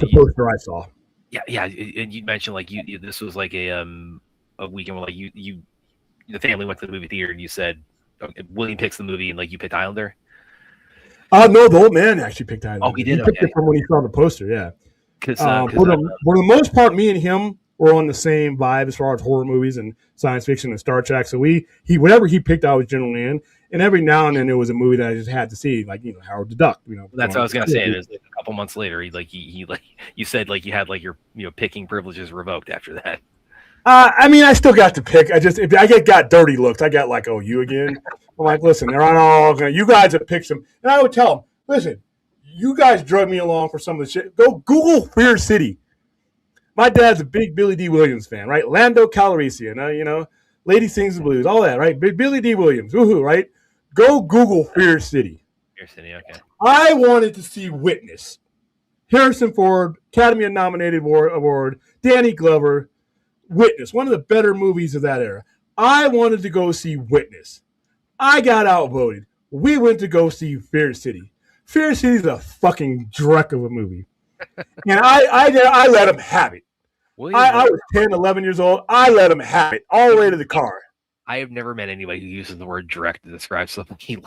the poster I saw. Yeah, and you mentioned this was like a weekend where the family went to the movie theater and you said William picks the movie and you picked Highlander. No, the old man actually picked Highlander. Oh, he did. He picked it from when he saw the poster. Yeah. For the most part, me and him were on the same vibe as far as horror movies and science fiction and Star Trek. So whatever he picked, I was generally in. And every now and then there was a movie that I just had to see, like Howard the Duck. That's what I was gonna say. It was a couple months later, you said you had your picking privileges revoked after that. I still got to pick. If I got dirty looks, I got you again. I'm like, listen, they're not all going. You guys have picked some, and I would tell them, listen, you guys drug me along for some of the shit. Go Google Fear City. My dad's a big Billy D. Williams fan, right? Lando Calrissian, Lady Sings the Blues, all that, right? Billy D. Williams, woohoo, right? Go Google Fear City. Fear City, okay. I wanted to see Witness. Harrison Ford, Academy nominated award, Danny Glover. Witness, one of the better movies of that era. I wanted to go see Witness. I got outvoted. We went to go see Fear City. Fear City is a fucking dreck of a movie. And I let him have it. I was 10, 11 years old. I let him have it all the way to the car. I have never met anybody who uses the word dreck to describe something he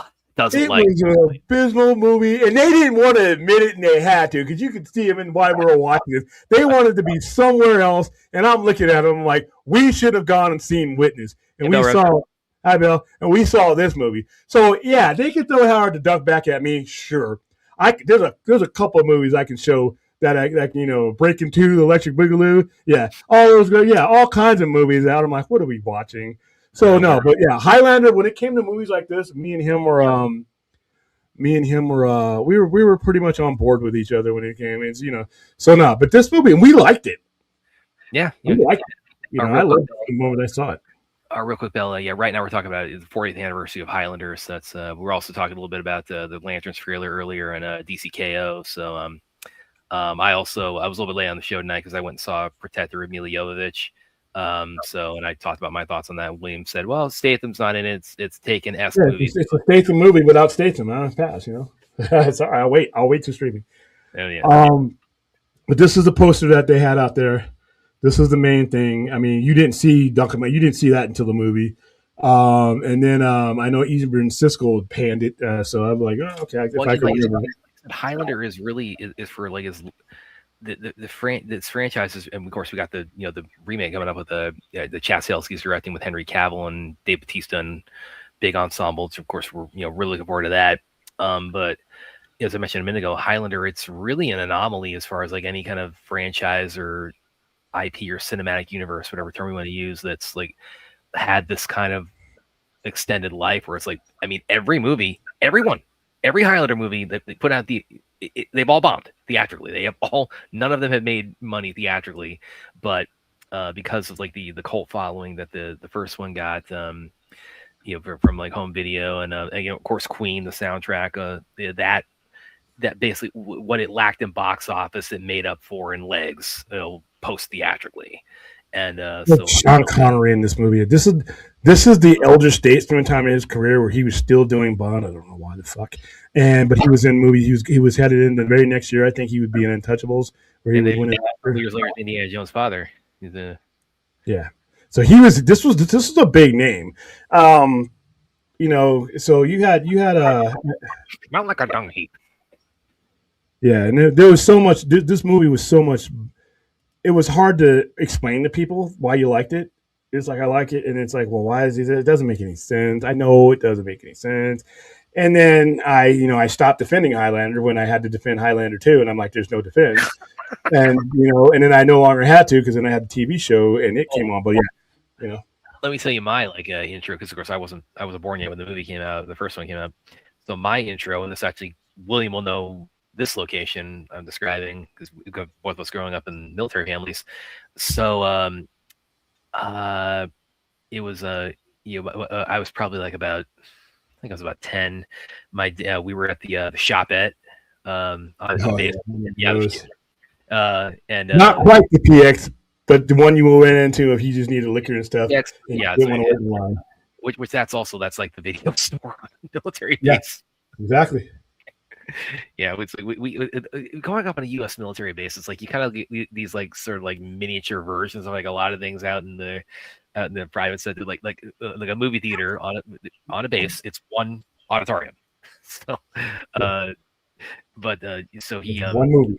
doesn't It like. was an abysmal movie, and they didn't want to admit it, and they had to, because you could see them in why we were watching it. They wanted to be somewhere else, and I'm looking at them like, we should have gone and seen Witness, and we saw. Hi, Bill. And we saw this movie. So yeah, they can throw hard to duck back at me. Sure, there's a couple of movies I can show that Breaking Two, The Electric Boogaloo. Yeah, all those. Yeah, all kinds of movies out. I'm like, what are we watching? So no, but yeah, Highlander. When it came to movies like this, me and him were we were pretty much on board with each other when it came. It's so no, but this movie, and we liked it. Yeah, we liked it. I loved it the moment I saw it. Real quick, Bill. Right now we're talking about the 40th anniversary of Highlander. So that's we're also talking a little bit about the Lanterns trailer earlier and DCKO. So I was a little bit late on the show tonight because I went and saw Protector of Mila Jovovich. And I talked about my thoughts on that. William said, "Well, Statham's not in it. It's taken S movies. It's a Statham movie without Statham. I don't pass. It's all right. I'll wait to streaming. Oh, yeah. But this is the poster that they had out there. This is the main thing. I mean, you didn't see Duncan. You didn't see that until the movie. And then I know Eastburn Siskel panned it. So I'm like, oh, okay. If I could remember. Highlander is really is for like his this franchise is, and of course we got the the remake coming up with the Chazzelski's directing with Henry Cavill and Dave Bautista and big ensembles. Of course, we're really looking forward to that. But as I mentioned a minute ago, Highlander, it's really an anomaly as far as like any kind of franchise or IP or cinematic universe, whatever term we want to use, that's like had this kind of extended life where it's like, I mean, every Highlander movie that they put out, they've all bombed theatrically. None of them have made money theatrically, but because of like the cult following that the first one got, from like home video and of course Queen, the soundtrack, that basically what it lacked in box office, it made up for in legs, post theatrically. And so Sean Connery in this movie. This is the elder statesman time in his career where he was still doing Bond. I don't know why the fuck. But he was in movie. He was headed in the very next year. I think he would be in Untouchables, where he was winning. 2 years later, Indiana Jones' father. Yeah. So he was. This was a big name. So you had not like a dung heap. Yeah, and there was so much. This movie was so much. It was hard to explain to people why you liked it. It's like, I like it, and it's like, well, why is it? It doesn't make any sense. I know it doesn't make any sense. And then I stopped defending Highlander when I had to defend Highlander 2, and I'm like, there's no defense. And and then I no longer had to, because then I had the TV show and it came on. But yeah, Let me tell you my intro, because of course I wasn't born yet when the movie came out. The first one came out. So my intro, and this actually William will know this location I'm describing because both of us growing up in military families. So it was I was probably like about, I think I was about 10. We were at the shopette on the base. Not quite the PX, but the one you went into if you just needed liquor and stuff. Which that's like the video store on military base. Yes, exactly. Yeah, it's like we going up on a U.S. military base. It's like you kind of get these like sort of like miniature versions of like a lot of things out in the private sector, like a movie theater on a base. It's one auditorium. So, so he one movie.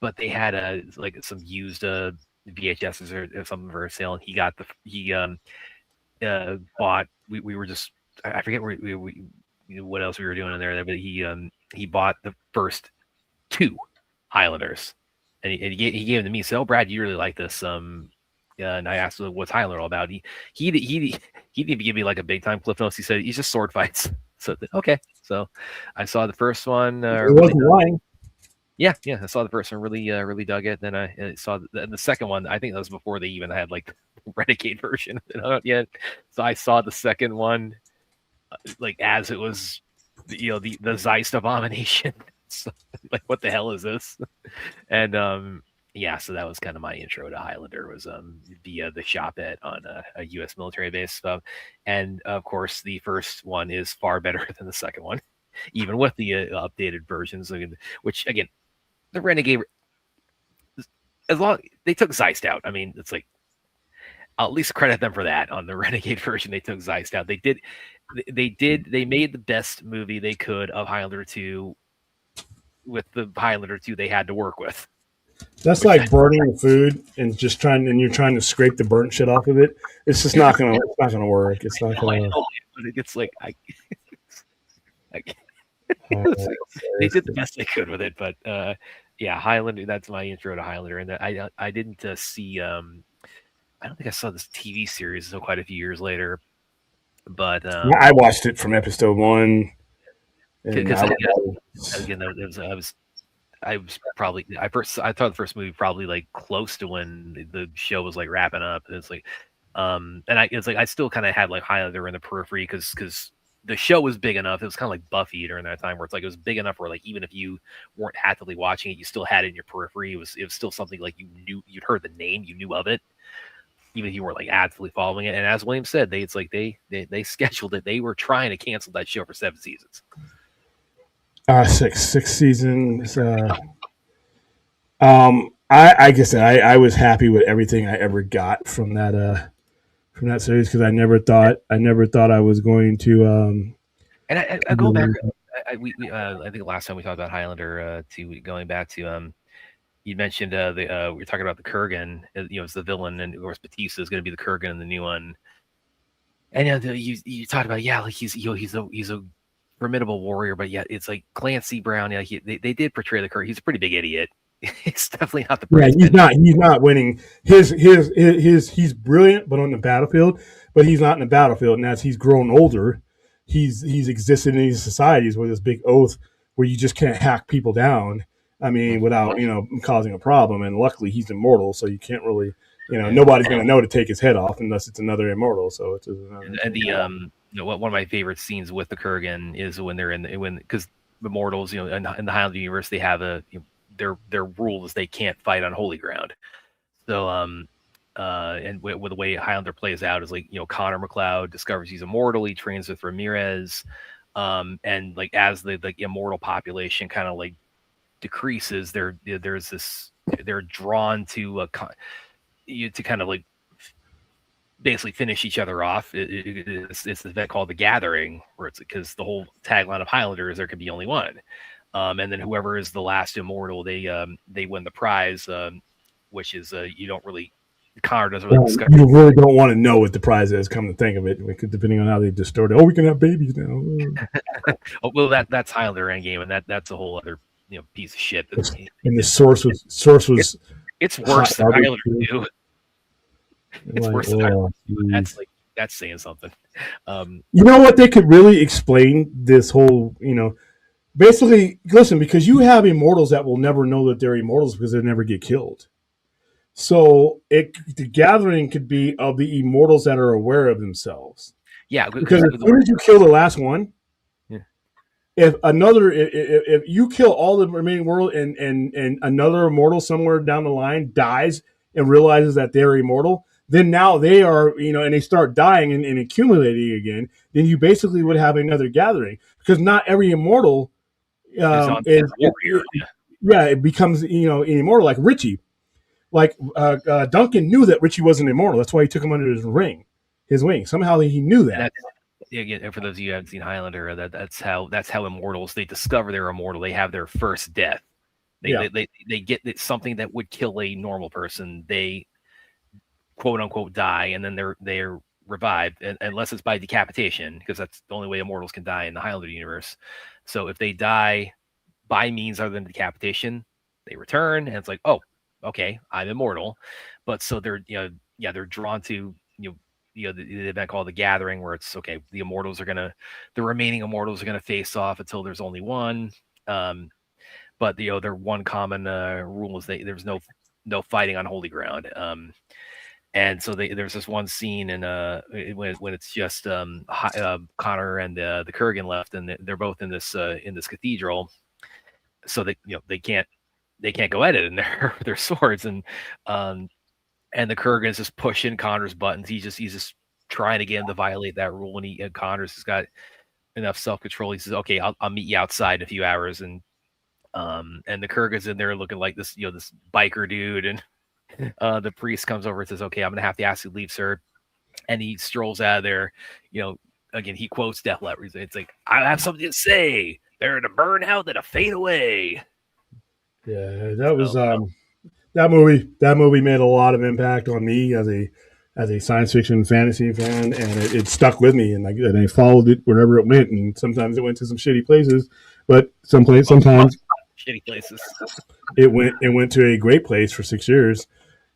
But they had like some used VHSs or something for sale, and he bought. We were just, I forget where we what else we were doing in there, but he bought the first 2 Highlanders, and he gave them to me. So, oh, Brad, you really like this. And I asked him, what's Highlander all about? He didn't even give me like a big time cliff notes. He said he's just sword fights. So okay, so I saw the first one. It wasn't lying. Yeah, I saw the first one, really dug it. Then I saw the second one. I think that was before they even had like the Renegade version out yet. So I saw the second one like as it was, the Zeist abomination. So, like, what the hell is this? And so that was kind of my intro to Highlander, was via the shopette on a U.S. military base stuff. And of course, the first one is far better than the second one, even with the updated versions. Which again, the Renegade, as long they took Zeist out. I mean, it's like I'll at least credit them for that. On the Renegade version, they took Zeist out. They made the best movie they could of Highlander 2 with the Highlander 2 they had to work with. That's like burning the food and you're trying to scrape the burnt shit off of it. It's just not gonna work. It's not gonna. It's like they did the best they could with it, but yeah, Highlander. That's my intro to Highlander, and I didn't see. I don't think I saw this TV series until quite a few years lader, but I watched it from episode 1. Because again, I thought the first movie probably like close to when the show was like wrapping up. It's like, and I still kind of had like Highlander in the periphery because the show was big enough. It was kind of like Buffy during that time, where it's like it was big enough where like even if you weren't actively watching it, you still had it in your periphery. It was still something like you'd heard the name, you knew of it, even if you weren't like actively following it. And as William said, they scheduled it. They were trying to cancel that show for 7 seasons. 6 seasons. I guess I was happy with everything I ever got from that series because I never thought I was going to. And I go back. I think last time we talked about Highlander, to going back to you mentioned we were talking about the Kurgan. It's the villain, and of course Batista is going to be the Kurgan in the new one. And you talked about like he's a formidable warrior, but yet it's like Clancy Brown. Yeah, they did portray the Kurgan. He's a pretty big idiot. He's definitely not the. Yeah, he's not winning. He's brilliant, but on the battlefield, but he's not in the battlefield. And as he's grown older, he's existed in these societies with this big oath where you just can't hack people down. I mean, without causing a problem. And luckily, he's immortal, so you can't really. Nobody's going to know to take his head off unless it's another immortal. So it's and the one of my favorite scenes with the Kurgan is when they're because immortals, in the Highlander universe, they have their rule is they can't fight on holy ground. So and with the way Highlander plays out is like Connor McLeod discovers he's immortal. He trains with Ramirez, and like as the immortal population kind of like decreases, they're drawn to to kind of like basically finish each other off. It's this event called the Gathering, where it's because the whole tagline of Highlander is there can be only one, and then whoever is the last immortal, they win the prize, which is you don't really. Connor doesn't really discover. You really don't want to know what the prize is. Come to think of it, depending on how they distort it. Oh, we can have babies now. Well, that's Highlander Endgame, and that's a whole other piece of shit. And the source was. It's worse than Highlander 2. It's worse than Highlander 2. That's saying something. You know what? They could really explain this whole. Basically, listen, because you have immortals that will never know that they're immortals because they never get killed. So the gathering could be of the immortals that are aware of themselves. Yeah, because as soon as you kill the last one, if you kill all the remaining world and another immortal somewhere down the line dies and realizes that they're immortal, then now they are and they start dying and accumulating again. Then you basically would have another gathering because not every immortal it becomes an immortal like Richie. Like Duncan knew that Richie wasn't immortal. That's why he took him under his wing. Somehow he knew that. Again, for those of you who haven't seen Highlander, that's how immortals they discover they're immortal. They have their first death. They get something that would kill a normal person. They quote unquote die, and then they're revived, unless it's by decapitation, because that's the only way immortals can die in the Highlander universe. So if they die by means other than decapitation, they return, and it's like, oh, okay, I'm immortal. But so they're they're drawn to the event called the Gathering, where it's okay, the remaining immortals are gonna face off until there's only one. But their one common rule is there's no fighting on holy ground. And so there's this one scene when it's just Connor and the Kurgan left, and they're both in this cathedral, so they can't go at it in their swords, and the Kurgan is just pushing Connor's buttons. He's just trying to get him to violate that rule, and Connor's has got enough self-control. He says, "Okay, I'll meet you outside in a few hours," and the Kurgan's in there looking like this this biker dude, and the priest comes over and says, "Okay, I'm gonna have to ask you to leave, sir," and he strolls out of there. Again, he quotes Def Leppard. It's like, "I have something to say. They're to burn out and to fade away." Yeah, that was that movie. That movie made a lot of impact on me as a science fiction fantasy fan, and it stuck with me, and I followed it wherever it went. And sometimes it went to some shitty places, but sometimes shitty places. It went to a great place for 6 years.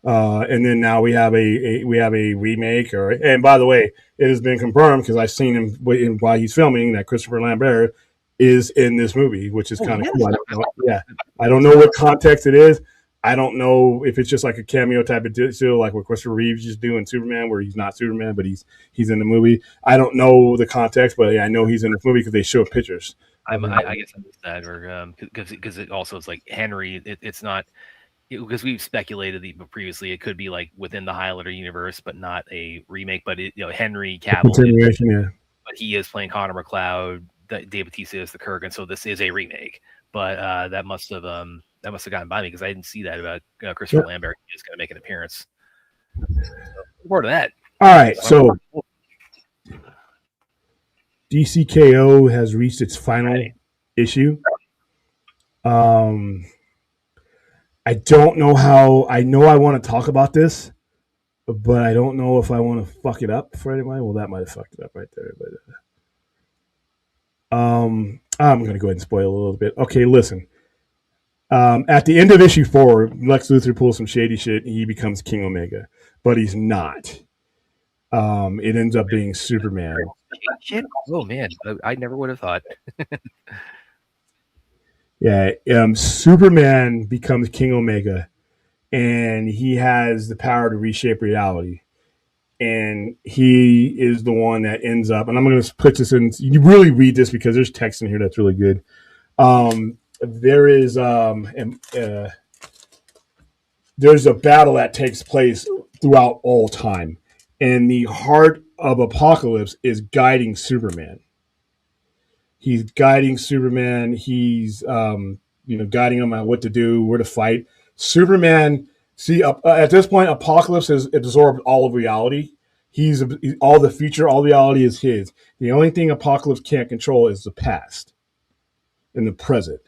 And then now we have a remake. And by the way, it has been confirmed because I've seen him while he's filming that Christopher Lambert is in this movie, which is kind of cool. I don't know what context it is. I don't know if it's just like a cameo type of deal, like what Christopher Reeves just doing Superman, where he's not Superman, but he's in the movie. I don't know the context, but I know he's in this movie because they show pictures. I guess I missed that, or because it also is like Henry. It's not. Because we've speculated that previously it could be like within the Highlander universe, but not a remake. But Henry Cavill, but he is playing Connor McLeod. Dave Bautista is the Kurgan, so this is a remake. But that must have gotten by me because I didn't see that about Christopher Lambert is going to make an appearance. More to that. All right, so DCKO has reached its final issue. I don't know how. I know I want to talk about this, but I don't know if I want to fuck it up for anybody. Well, that might have fucked it up right there. But I'm going to go ahead and spoil a little bit. Okay, listen. At the end of issue 4, Lex Luthor pulls some shady shit. And he becomes King Omega, but he's not. It ends up being Superman. Shit. Oh man, I never would have thought. Yeah, Superman becomes King Omega, and he has the power to reshape reality. And he is the one that ends up, and I'm going to put this in. You really read this because there's text in here that's really good. There's a battle that takes place throughout all time, and the heart of Apocalypse is guiding Superman. He's guiding Superman. He's guiding him on what to do, where to fight. Superman. See, at this point, Apocalypse has absorbed all of reality. He's all the future, all reality is his. The only thing Apocalypse can't control is the past and the present.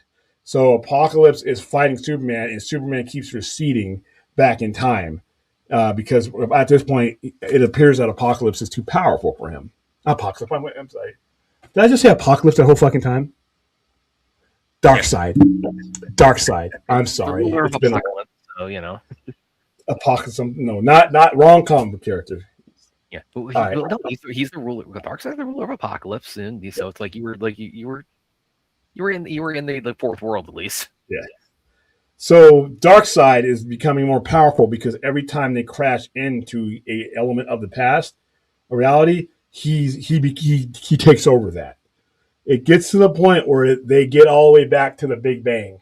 So Apocalypse is fighting Superman, and Superman keeps receding back in time because at this point, it appears that Apocalypse is too powerful for him. Apocalypse. I'm sorry. Did I just say Apocalypse the whole fucking time? Darkseid. I'm sorry. It's been Apocalypse, so Apocalypse. No, not rom-com character. Yeah, but he's the ruler. Darkseid's the ruler of Apocalypse, and so it's like you were in the fourth world at least. Yeah. So Darkseid is becoming more powerful because every time they crash into a element of the past, a reality, he takes over that. It gets to the point where they get all the way back to the Big Bang,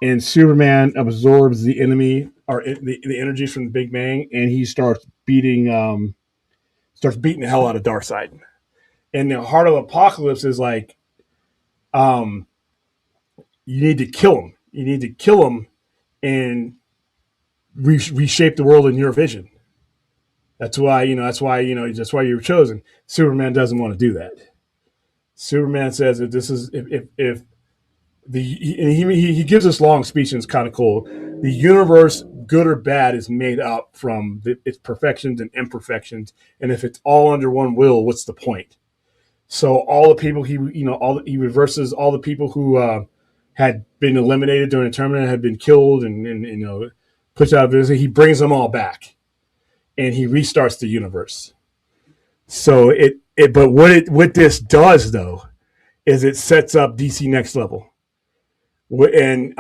and Superman absorbs the enemy or the energy from the Big Bang, and he starts beating the hell out of Darkseid. And the heart of Apocalypse is like, you need to kill him. You need to kill him and reshape the world in your vision. That's why you were chosen. Superman doesn't want to do that. Superman says that this is if he gives this long speech, and it's kind of cool. The universe, good or bad, is made up from its perfections and imperfections, and if it's all under one will, what's the point? So all the people he reverses all the people who had been eliminated during the tournament, had been killed, and pushed out of business. He brings them all back, and he restarts the universe. So but what this does though is it sets up DC Next Level, and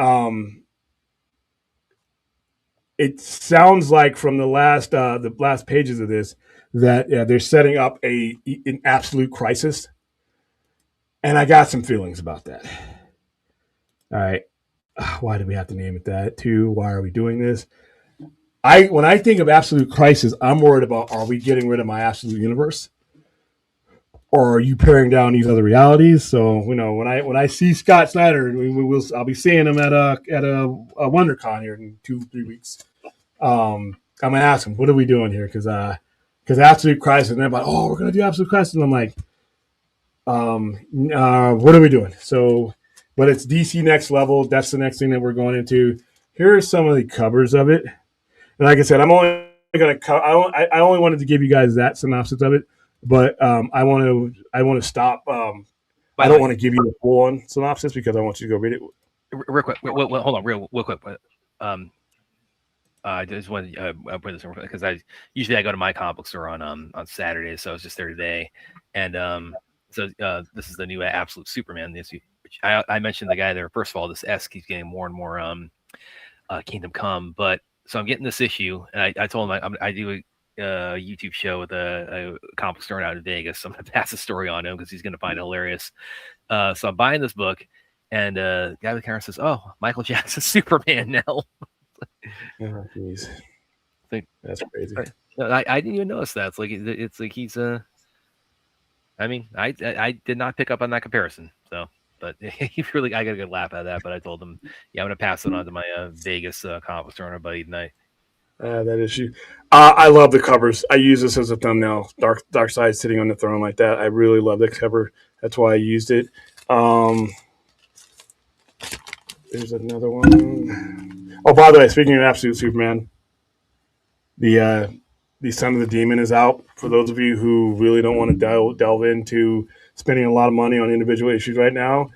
it sounds like from the last pages of this that they're setting up an absolute crisis, and I got some feelings about that. All right, why do we have to name it that too? Why are we doing this? When I think of absolute crisis, I'm worried about, are we getting rid of my absolute universe, or are you paring down these other realities? So when I see Scott Snyder, I'll be seeing him at a WonderCon here in 2-3 weeks. I'm gonna ask them, what are we doing here? Because Absolute Crisis, and they're like, oh, we're gonna do Absolute Crisis, and I'm like, what are we doing? So, but it's DC Next Level. That's the next thing that we're going into. Here are some of the covers of it. And like I said, I'm only going to I only wanted to give you guys that synopsis of it, but I want to stop. I don't want to give you the full on synopsis because I want you to go read it. Real quick, hold on, real quick. I just want to put this in because I go to my comic book store on Saturday, so I was just there today, and so this is the new Absolute Superman issue. Which I mentioned the guy there. First of all, this S keeps getting more and more Kingdom Come, but so I'm getting this issue, and I told him I do a YouTube show with a comic store out in Vegas. So I'm going to pass the story on him because he's going to find it hilarious. So I'm buying this book, and the guy with the camera says, "Oh, Michael Jackson's Superman now." Oh, jeez. That's crazy. I didn't even notice that. It's like he's I mean, I did not pick up on that comparison. So, but he really, I got a good laugh at that. But I told him, yeah, I'm gonna pass it on to my Vegas comic store owner buddy tonight. That issue. I love the covers. I use this as a thumbnail. Dark Side sitting on the throne like that. I really love the cover. That's why I used it. There's another one. Oh, by the way, speaking of Absolute Superman, the Son of the Demon is out. For those of you who really don't want to delve into spending a lot of money on individual issues right now,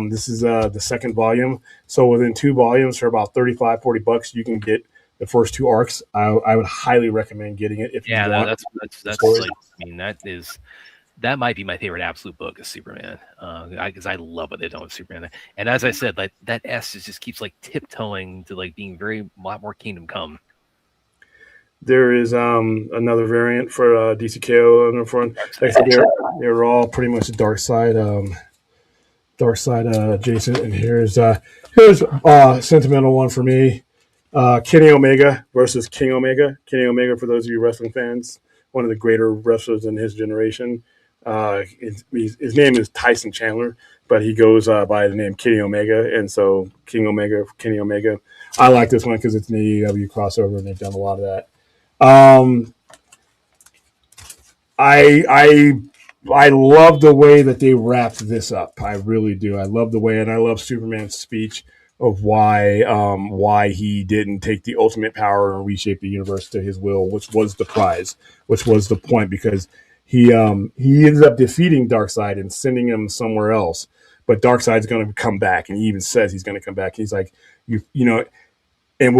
this is the second volume. So within 2 volumes for about $35-$40, you can get the first 2 arcs. I would highly recommend getting it if you want. That's like, I mean, that might be my favorite Absolute book is Superman, because I love what they've done with Superman. And as I said, like that S just keeps like tiptoeing to like being a lot more Kingdom Come. There is another variant for DCKO on the front. Like I said, they're all pretty much Dark Side adjacent. And here's a sentimental one for me. Kenny Omega versus King Omega. Kenny Omega, for those of you wrestling fans, one of the greater wrestlers in his generation. His name is Tyson Chandler, but he goes by the name Kenny Omega, and so King Omega, Kenny Omega. I like this one because it's an AEW crossover, and they've done a lot of that. I love the way that they wrapped this up. I really do. I love the way, and I love Superman's speech of why he didn't take the ultimate power and reshape the universe to his will, which was the prize, which was the point, because he ends up defeating Darkseid and sending him somewhere else. But Darkseid's going to come back, and he even says he's going to come back. He's like, you know, and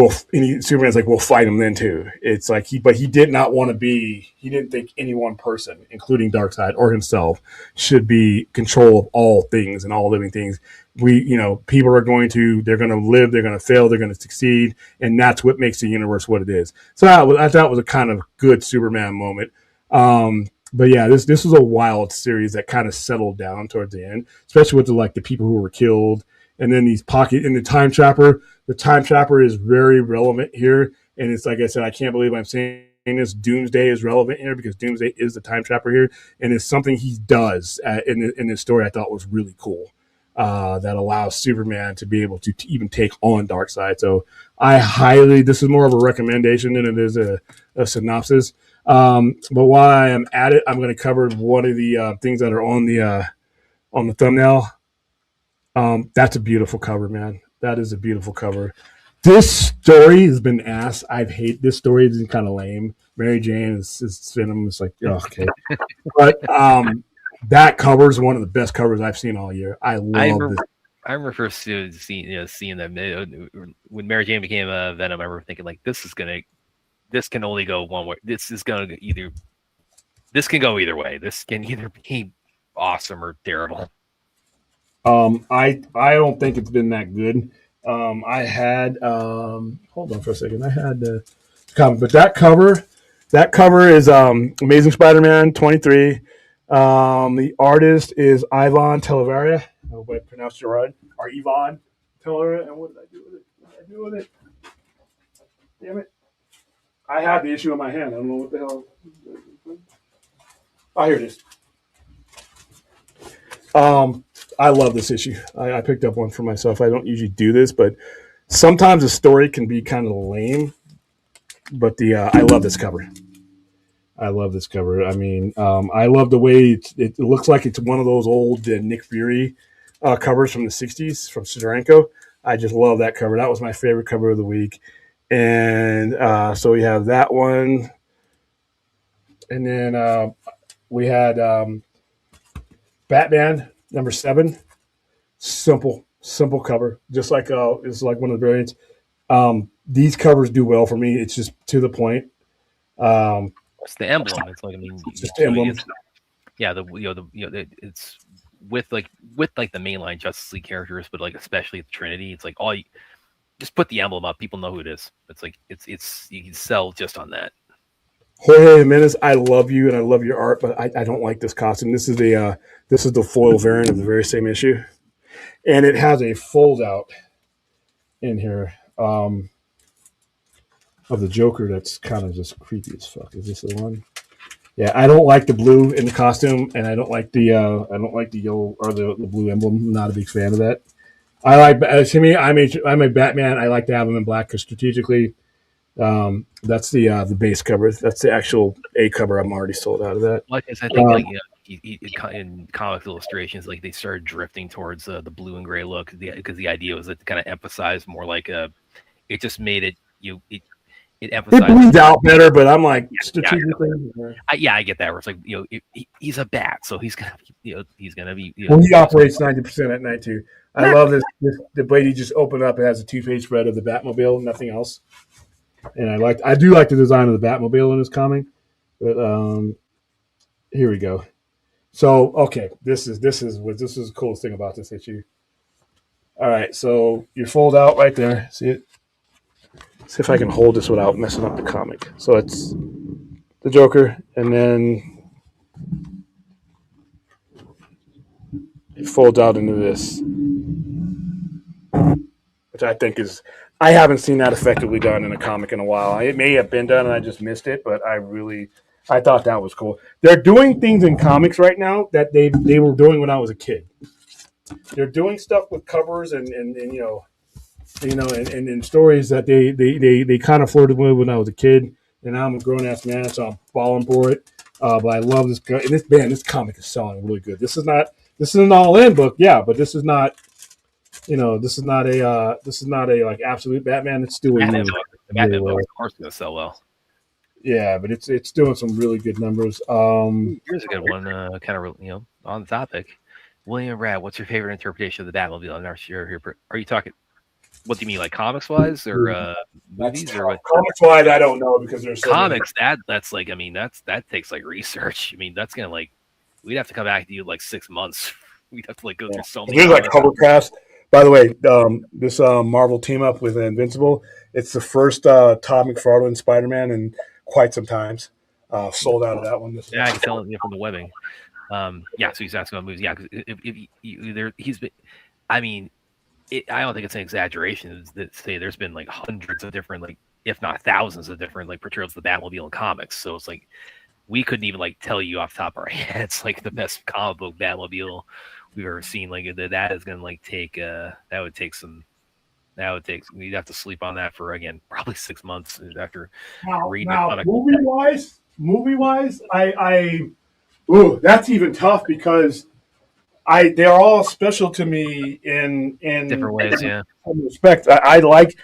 Superman's like, we'll fight him then too. It's like he did not want to be. He didn't think any one person, including Darkseid or himself, should be control of all things and all living things. People are going to live, they're going to fail, they're going to succeed, and that's what makes the universe what it is. So I thought it was a kind of good Superman moment. But yeah, this was a wild series that kind of settled down towards the end, especially with the people who were killed, and then these pocket in the time trapper. The time trapper is very relevant here, and it's like I said, I can't believe I'm saying this. Doomsday is relevant here because Doomsday is the time trapper here, and it's something he does in this story. I thought was really cool. That allows Superman to be able to even take on Darkseid. So this is more of a recommendation than it is a synopsis. But while I am at it, I'm going to cover one of the things that are on the thumbnail. That's a beautiful cover, man. That is a beautiful cover. This story has been asked. This story is kind of lame. Mary Jane is Venom. It's like, oh, okay. But that cover is one of the best covers I've seen all year. I love this. I remember first seeing that when Mary Jane became Venom. I remember thinking like, this can only go one way. This can go either way. This can either be awesome or terrible. I don't think it's been that good. I had hold on for a second. I had the cover, but that cover is Amazing Spider-Man 23. The artist is Ivan Televaria. I hope I pronounced it right. Or Ivan Televaria. And what did I do with it? Damn it! I had the issue in my hand. I don't know what the hell. Oh, here it is. I love this issue. I picked up one for myself. I don't usually do this, but sometimes a story can be kind of lame, but I love this cover. I love this cover. I mean, I love the way it looks like it's one of those old Nick Fury covers from the '60s from Sidorenko. I just love that cover. That was my favorite cover of the week. And so we have that one, and then we had Batman #7. Simple cover, just like it's like one of the variants. These covers do well for me. It's just to the point. It's the emblem. It's like, I mean, It's just the emblem. It's with the mainline Justice League characters, but like especially the Trinity. It's like just put the emblem up. People know who it is. It's like it's you can sell just on that. Jorge Jimenez, I love you and I love your art, but I don't like this costume. This is the foil variant of the very same issue, and it has a fold out in here of the Joker. That's kind of just creepy as fuck. Is this the one? Yeah, I don't like the blue in the costume, and I don't like the yellow or the blue emblem. I'm not a big fan of that. I like to me. I'm a Batman. I like to have him in black because strategically, that's the base cover. That's the actual A cover. I'm already sold out of that. Like I think in comic illustrations, like they started drifting towards the blue and gray look because the idea was to kind of emphasize more like it just made it it emphasized. It bleeds out better, but I'm like strategically. I get that. Where it's like he's a bat, so he's gonna be. Well, he operates 90% at night too. I love this. The blade he just opened up. It has a two-page spread of the Batmobile, nothing else. And I do like the design of the Batmobile in this comic. But here we go. So okay, this is the coolest thing about this issue. All right, so you fold out right there. See it? See if I can hold this without messing up the comic. So it's the Joker, and then it folds out into this, which I think is, I haven't seen that effectively done in a comic in a while. It may have been done and I just missed it, but I thought that was cool. They're doing things in comics right now that they were doing when I was a kid. They're doing stuff with covers and stories that they kind of flirted with when I was a kid, and now I'm a grown ass man, so I'm falling for it. But I love this guy, and this comic is selling really good. This is an all in book, yeah, but this is not a like absolute Batman. It's doing Batman really well. Of course, going to sell well. Yeah, but it's doing some really good numbers. Here's a good one, kind of on the topic. William Rad, what's your favorite interpretation of the Batmobile? I'm not sure here. Are you talking? What do you mean, like comics wise or movies or what? Comics wise, I don't know because there's comics. That's like, I mean, that takes like research. I mean, that's gonna like, we'd have to come back to you like 6 months. We'd have to like go through so many. There's like cover crafts. By the way, this Marvel team up with Invincible. It's the first Todd McFarlane Spider-Man in quite some times. Sold out of that one. Yeah, I can tell from the webbing. Yeah, so he's asking about movies. Yeah, because he's been. I mean, I don't think it's an exaggeration to say there's been like hundreds of different, like if not thousands of different like portrayals of the Batmobile in comics. So it's like we couldn't even like tell you off the top of our heads like the best comic book Batmobile we've ever seen. Like that is gonna like take we'd have to sleep on that for again probably 6 months after reading now, movie wise, that's even tough because they're all special to me in different ways. Yeah, in respect. I like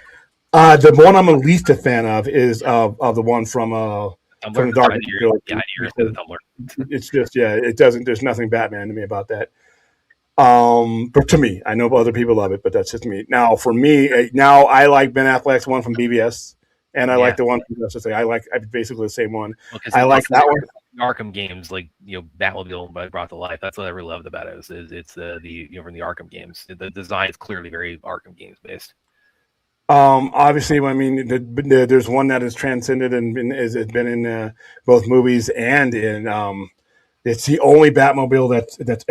the one I'm the least a fan of is the one from the Dark. It's just it doesn't. There's nothing Batman to me about that. But to me, I know other people love it, but that's just me. Now, for me, now I like Ben Affleck's one from BVS, and I like the one from Justice League. I basically the same one. I like that one. Arkham games, like Batmobile brought to life. That's what I really loved about it. It's the from the Arkham games. The design is clearly very Arkham games based. Obviously, I mean, there's one that is transcended and has been in both movies and in. It's the only Batmobile that's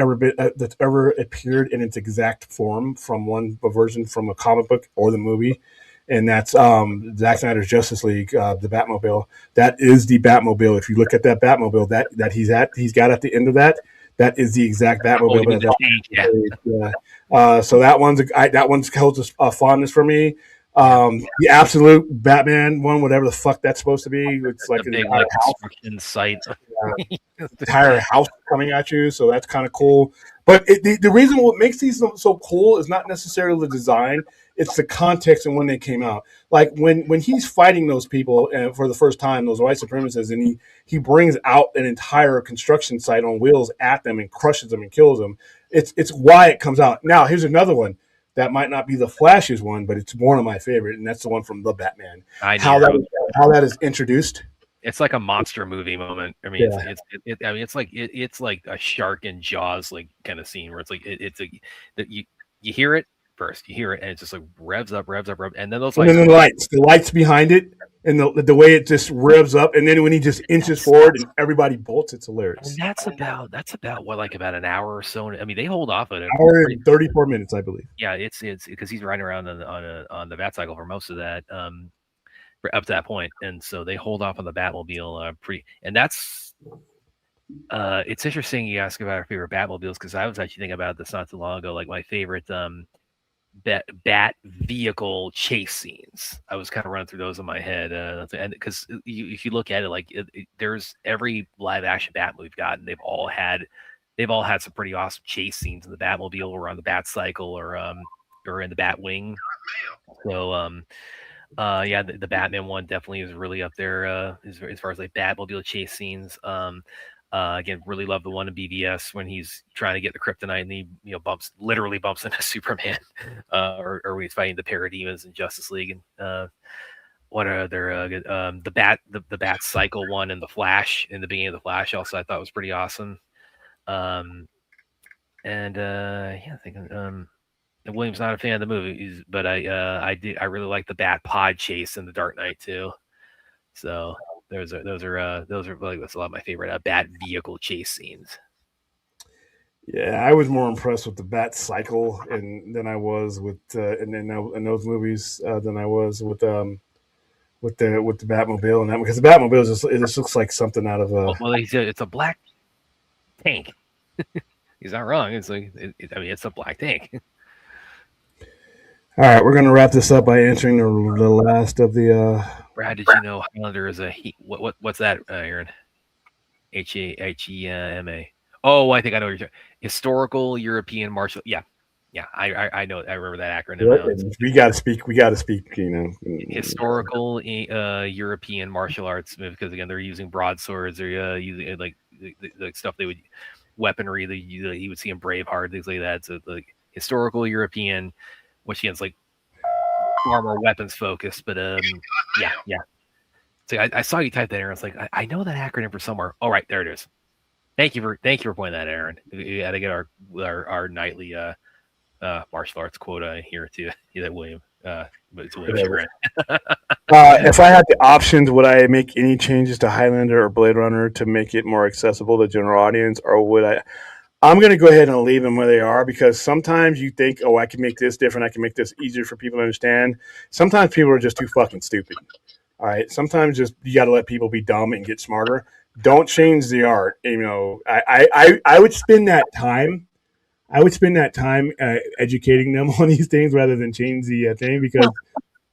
ever appeared in its exact form from one version from a comic book or the movie, and that's Zack Snyder's Justice League, the Batmobile. That is the Batmobile. If you look at that Batmobile that he's got at the end of that is the exact Batmobile. So that one's holds a fondness for me. The absolute Batman one, whatever the fuck that's supposed to be, it's like the an big entire like house, construction site. entire house coming at you. So that's kind of cool. But the reason what makes these so cool is not necessarily the design; it's the context and when they came out. Like when he's fighting those people for the first time, those white supremacists, and he brings out an entire construction site on wheels at them and crushes them and kills them. It's why it comes out. Now here's another one that might not be the flashiest one, but it's one of my favorite, and that's the one from the Batman. How that is introduced. It's like a monster movie moment. I mean, it's like a shark in Jaws like kind of scene where it's like you hear it first, you hear it, and it just like revs up, and then those and then the lights behind it, and the way it just revs up, and then when he just inches forward and everybody bolts, it's hilarious. And that's about what, like about an hour or so. I mean, they hold off at it. Hour and 34 minutes, I believe. Yeah, it's because he's riding around on the Batcycle for most of that. Up to that point, and so they hold off on the Batmobile and that's it's interesting you ask about our favorite Batmobiles, because I was actually thinking about this not too long ago, like my favorite bat vehicle chase scenes. I was kind of running through those in my head, and because if you look at it, like there's every live action Bat we've gotten, they've all had some pretty awesome chase scenes in the Batmobile or on the Batcycle or in the Batwing. So yeah, the Batman one definitely is really up there as far as like Batmobile chase scenes. Again, really love the one in BVS when he's trying to get the kryptonite and he literally bumps into Superman, or when he's fighting the parademons in Justice League. And what are there? The Batcycle one and the Flash in the beginning of the Flash also I thought was pretty awesome. And yeah, I think William's not a fan of the movies, but I really like the Bat Pod chase in the Dark Knight too. So those are like that's a lot of my favorite Bat vehicle chase scenes. Yeah, I was more impressed with the Batcycle than I was with in those movies than I was with the Batmobile and that, because the Batmobile just looks like something out of a. Well, it's a black tank. He's not wrong. It's like it's a black tank. All right, we're going to wrap this up by answering the last of the. Brad, did you know Highlander is what's that, Aaron? HEMA. Oh, I think I know what you're talking. Historical European martial. Yeah, I know. I remember that acronym. We got to speak. Historical European martial arts, because again they're using broadswords. They're using like the stuff they would weaponry that you would see in Braveheart, things like that. So like historical European, which again is like far more weapons focused, but yeah. So I saw you type that, Aaron. I was like, I know that acronym for somewhere. Oh, right, there it is. Thank you for pointing that, Aaron. We got to get our nightly martial arts quota here to that William. But it's William. If I had the options, would I make any changes to Highlander or Blade Runner to make it more accessible to general audience, or would I? I'm going to go ahead and leave them where they are, because sometimes you think, oh, I can make this different. I can make this easier for people to understand. Sometimes people are just too fucking stupid. All right. Sometimes just you got to let people be dumb and get smarter. Don't change the art. I would spend that time. Educating them on these things rather than change the thing, because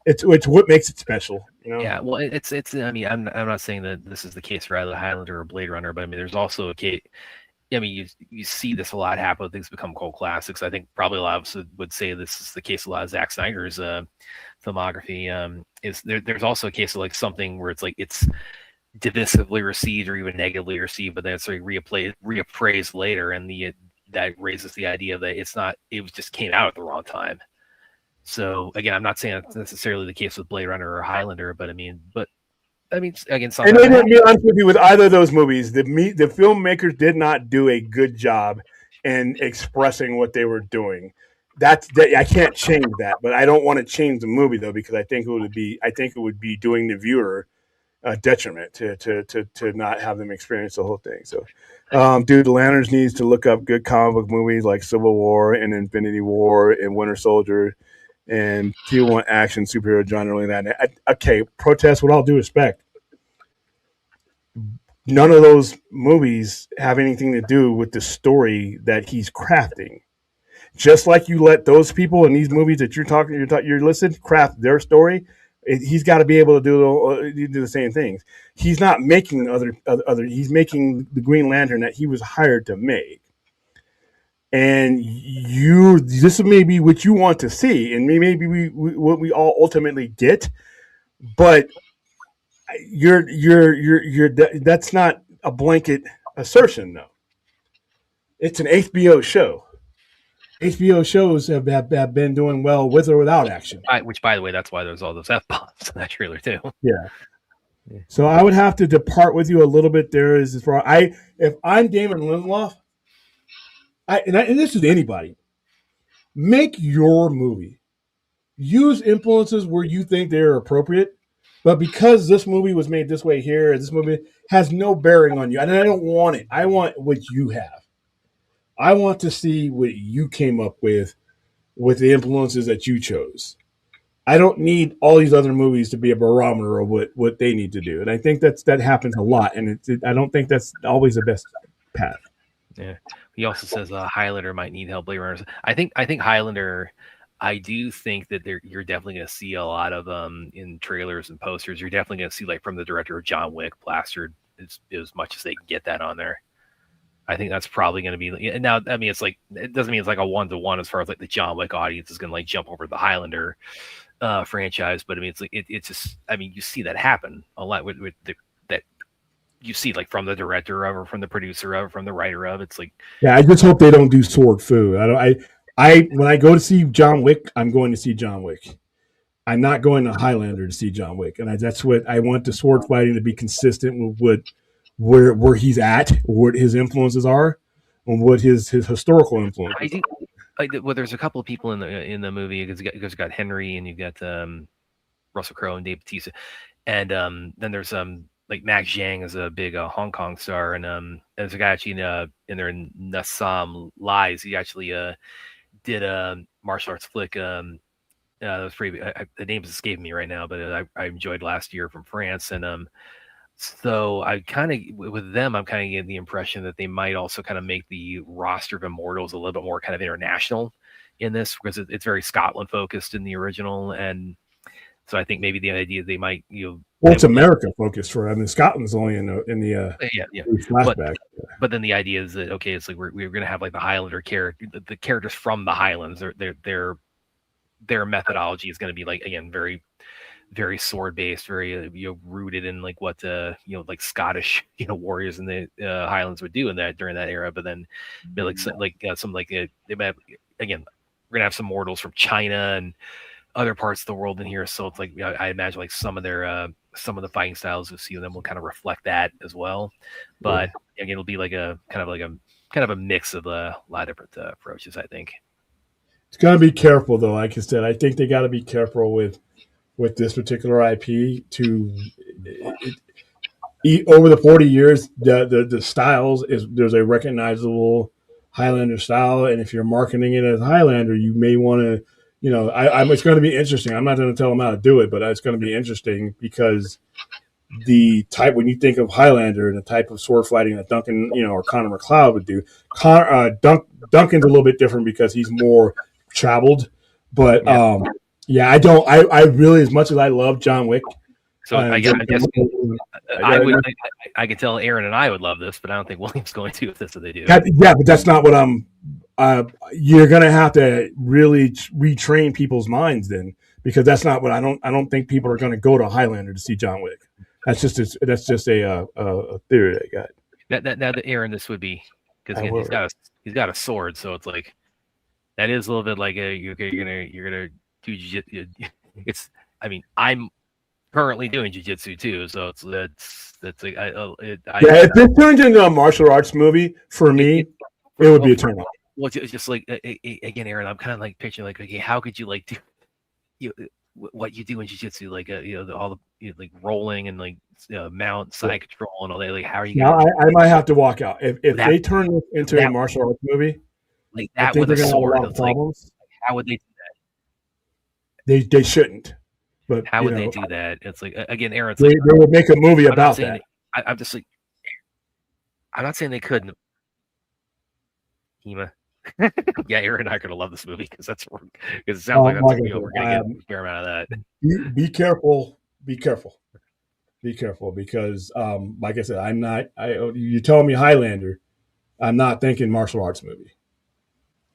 it's what makes it special. Yeah. Well, it's. I mean, I'm not saying that this is the case for either Highlander or Blade Runner, but I mean, there's also a case. I mean, you see this a lot happen when things become cult classics. I think probably a lot of us would say this is the case of a lot of Zack Snyder's filmography. There's also a case of like something where it's like it's divisively received or even negatively received, but then it's like reappraised later, and that raises the idea that it just came out at the wrong time. So again, I'm not saying it's necessarily the case with Blade Runner or Highlander, but I mean, again, and they didn't be honest with you with either of those movies. The filmmakers did not do a good job in expressing what they were doing. I can't change that, but I don't want to change the movie though, because I think it would be doing the viewer a detriment to not have them experience the whole thing. So, dude, Lanterns needs to look up good comic book movies like Civil War and Infinity War and Winter Soldier and Tier 1 action superhero genre. Okay, protest with all due respect. None of those movies have anything to do with the story that he's crafting. just like you let those people in these movies that you're listening craft their story. He's got to be able to do the same things. He's not making other. He's making the Green Lantern that he was hired to make. And this may be what you want to see, and maybe what we all ultimately get, but that's not a blanket assertion, though. It's an HBO show. HBO shows have been doing well with or without action. Which, by the way, that's why there's all those F-bombs in that trailer too. Yeah. So I would have to depart with you a little bit there. If I'm Damon Lindelof, and this is anybody, make your movie. Use influences where you think they're appropriate, but because this movie was made this way here, this movie has no bearing on you, and I don't want it. I want what you have. I want to see what you came up with the influences that you chose. I don't need all these other movies to be a barometer of what they need to do, and I think that happens a lot, and I don't think that's always the best path. Yeah. He also says Highlander might need help later on. I think Highlander. I do think that you're definitely going to see a lot of in trailers and posters. You're definitely going to see, like, from the director of John Wick, plastered as much as they can get that on there. I think that's probably going to be now. I mean, it doesn't mean it's like a 1-to-1 as far as like the John Wick audience is going to like jump over the Highlander franchise, but I mean, it's just, I mean, you see that happen a lot with that you see, like, from the director of, or from the producer of, or from the writer of. It's like, yeah, I just hope they don't do sword fu. When I go to see John Wick, I'm going to see John Wick. I'm not going to Highlander to see John Wick, and that's what I want the sword fighting to be consistent with where he's at, what his influences are, and what his historical influence. I think, well, there's a couple of people in the movie. You've got Henry, and you've got Russell Crowe and Dave Bautista, and then there's like Max Zhang is a big Hong Kong star, and there's a guy actually in there in Nassam Lies. He actually did a martial arts flick. That was pretty. The name is escaping me right now, but I enjoyed last year from France, and so I kind of, with them, I'm kind of getting the impression that they might also kind of make the roster of Immortals a little bit more kind of international in this, because it's very Scotland focused in the original, and so I think maybe the idea they might, well, it's America focused for. I mean, Scotland's only in the flashback. But then the idea is that, okay, it's like we're going to have like the Highlander character, the characters from the Highlands. Their methodology is going to be, like, again, very, very sword based, very rooted in like what like Scottish warriors in the Highlands would do during that era. But then they might, again, we're gonna have some mortals from China and other parts of the world in here. So it's like, I imagine like some of the fighting styles you'll see them will kind of reflect that as well. But again, it'll be like a kind of a mix of a lot of different approaches, I think. It's got to be careful, though. Like I said, I think they got to be careful with this particular IP to over the 40 years, the styles there's a recognizable Highlander style, and if you're marketing it as Highlander, you may want to, it's going to be interesting. I'm not going to tell them how to do it, but it's going to be interesting because the type, when you think of Highlander and the type of sword fighting that Duncan, or Connor McLeod would do, Duncan's a little bit different because he's more traveled, but I really, as much as I love John Wick, so I guess I could tell Aaron and I would love this, but I don't think William's going to if that's what they do. Yeah, but that's not what you're going to have to really retrain people's minds then, because that's not what I don't think people are going to go to Highlander to see John Wick. That's just a theory I got. Now, Aaron, this would be because he's got a sword, so it's like that is a little bit like you're gonna do jiu-jitsu. I'm currently doing jiu-jitsu too, so that's like if it turns into a martial arts movie for me, it would be a turn on. Well, it's just like, again, Aaron, I'm kind of like picturing like, okay, how could you like do what you do in jiu-jitsu, like all the like rolling and like mount side control and all that, like how are you gonna I might have to walk out if they turn this into a martial arts movie like that with a sword. It's like, how would they do that? They shouldn't. But how would they do that? It's like, again, Aaron, they would make a movie about that. I'm just like, I'm not saying they couldn't. Hema, Yeah, Aaron and I are gonna love this movie because it sounds like that's we're gonna get a fair amount of that. Be careful. Be careful. Be careful because, like I said, I'm not. You telling me Highlander? I'm not thinking martial arts movie.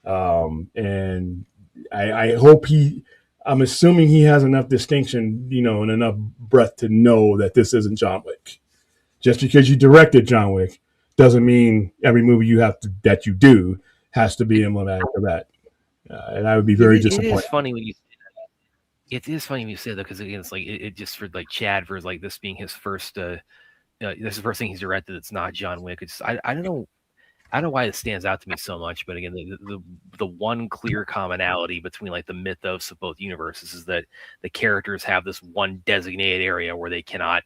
And I hope I'm assuming he has enough distinction, and enough breath to know that this isn't John Wick. Just because you directed John Wick doesn't mean every movie that you do has to be emblematic of that. And I would be very disappointed. It is funny when you say that. It is funny when you say that because again, it's like it just for like Chad for like this being his first. This is the first thing he's directed. It's not John Wick. It's I don't know. I don't know why it stands out to me so much, but again, the one clear commonality between like the mythos of both universes is that the characters have this one designated area where they cannot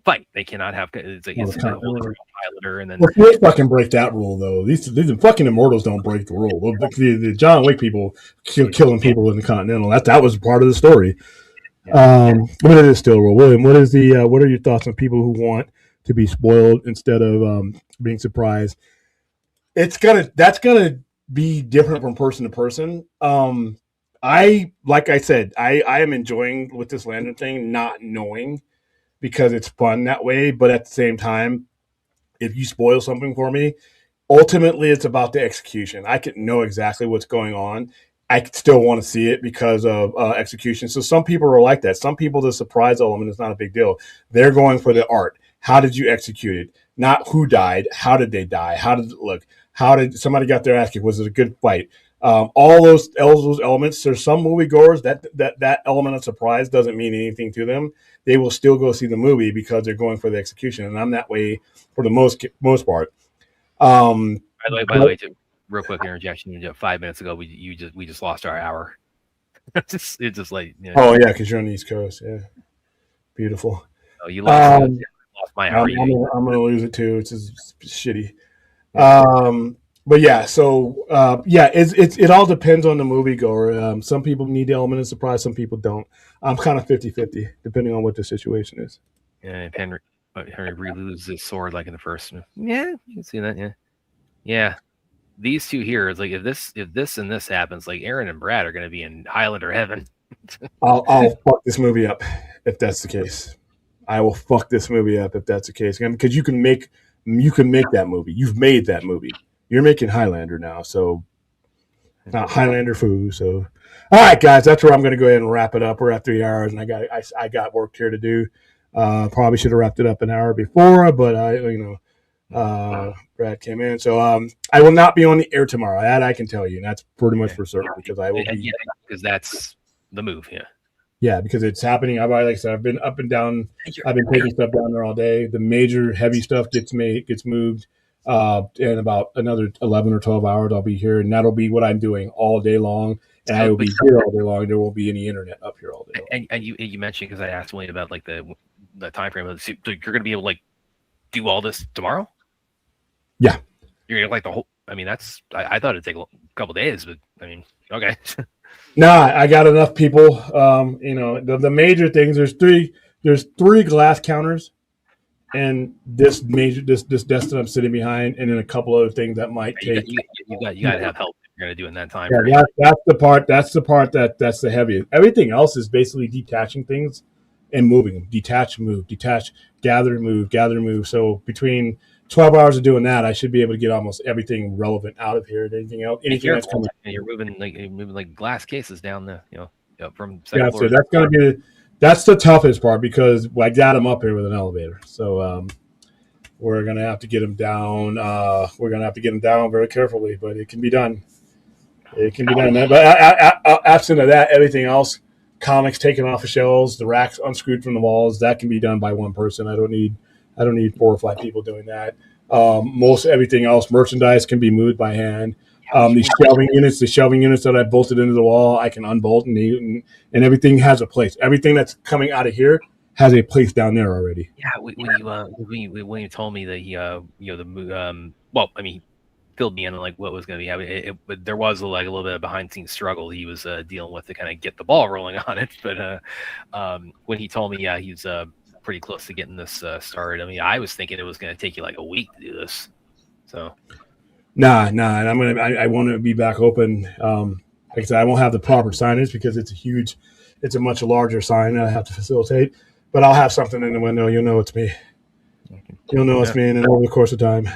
fight. They cannot have it's Highlander, and then let's fucking break that rule though. These fucking immortals don't break the rule. The John Wick people killing people in the Continental. That was part of the story. But it is still a rule. William, what are your thoughts on people who want to be spoiled instead of being surprised? That's gonna be different from person to person. Like I said, I am enjoying with this Lantern thing, not knowing, because it's fun that way. But at the same time, if you spoil something for me, ultimately it's about the execution. I can know exactly what's going on. I could still want to see it because of execution. So some people are like that. Some people, the surprise element is not a big deal. They're going for the art. How did you execute it? Not who died. How did they die? How did it look? How did somebody got their ass kicked? Was it a good fight? All those elements. There's some moviegoers that element of surprise doesn't mean anything to them. They will still go see the movie because they're going for the execution, and I'm that way for the most part. By the way, real quick interjection. 5 minutes ago, we just lost our hour. it's just like Oh yeah, because you're on the East Coast. Yeah, beautiful. Oh, you lost my hour. I'm gonna lose it too. It's just shitty. But yeah, so it all depends on the moviegoer. Some people need the element of surprise, some people don't. I'm kind of 50-50, depending on what the situation is. Yeah, if Henry re-loses his sword like in the first. Yeah, you can see that. Yeah. These two here is like if this and this happens, like Aaron and Brad are going to be in Highlander heaven. I'll fuck this movie up if that's the case. I will fuck this movie up if that's the case. Because you can make that movie. You've made that movie. You're making Highlander now, so not Highlander foo. So, all right, guys, that's where I'm going to go ahead and wrap it up. We're at 3 hours, and I got work here to do. Probably should have wrapped it up an hour before, but Brad came in, so I will not be on the air tomorrow. That I can tell you, and that's pretty much for certain because I will be. Because that's the move, yeah. Yeah, because it's happening. Like I said, I've been up and down. I've been taking stuff down there all day. The major heavy stuff gets moved. In about another 11 or 12 hours, I'll be here, and that'll be what I'm doing all day long. And I will be here all day long. There won't be any internet up here all day long. And you mentioned, because I asked Wayne about like the time frame of so you're going to be able to like do all this tomorrow. Yeah, you're gonna like the whole. I mean, that's I thought it'd take a couple days, but I mean, okay. Nah, I got enough people. The major things. There's three glass counters, and this desk that I'm sitting behind, and then a couple other things that might take. You got to have help. You're gonna do in that time. Yeah, that's the part. That's the part that's the heaviest. Everything else is basically detaching things and moving them. Detach, move, detach, gather, move. So between 12 hours of doing that, I should be able to get almost everything relevant out of here. Anything that's coming. You're moving like glass cases down from second floor. So that's the toughest part because I got them up here with an elevator. So we're gonna have to get them down. We're gonna have to get them down very carefully, but it can be done. It can be done. But absent of that, everything else, comics taken off the shelves, the racks unscrewed from the walls, that can be done by one person. I don't need 4 or 5 people doing that. Most everything else, merchandise can be moved by hand. The shelving units that I bolted into the wall, I can unbolt and everything has a place. Everything that's coming out of here has a place down there already. Yeah, when you told me that he filled me in on like what was going to be happening. But there was like a little bit of behind the scenes struggle he was dealing with to kind of get the ball rolling on it. But when he told me, he's pretty close to getting this started. I mean, I was thinking it was going to take you like a week to do this. So, Nah. And I want to be back open. Like I said, I won't have the proper signage because it's a much larger sign that I have to facilitate. But I'll have something in the window. You'll know it's me. You'll know it's me, and then over the course of time.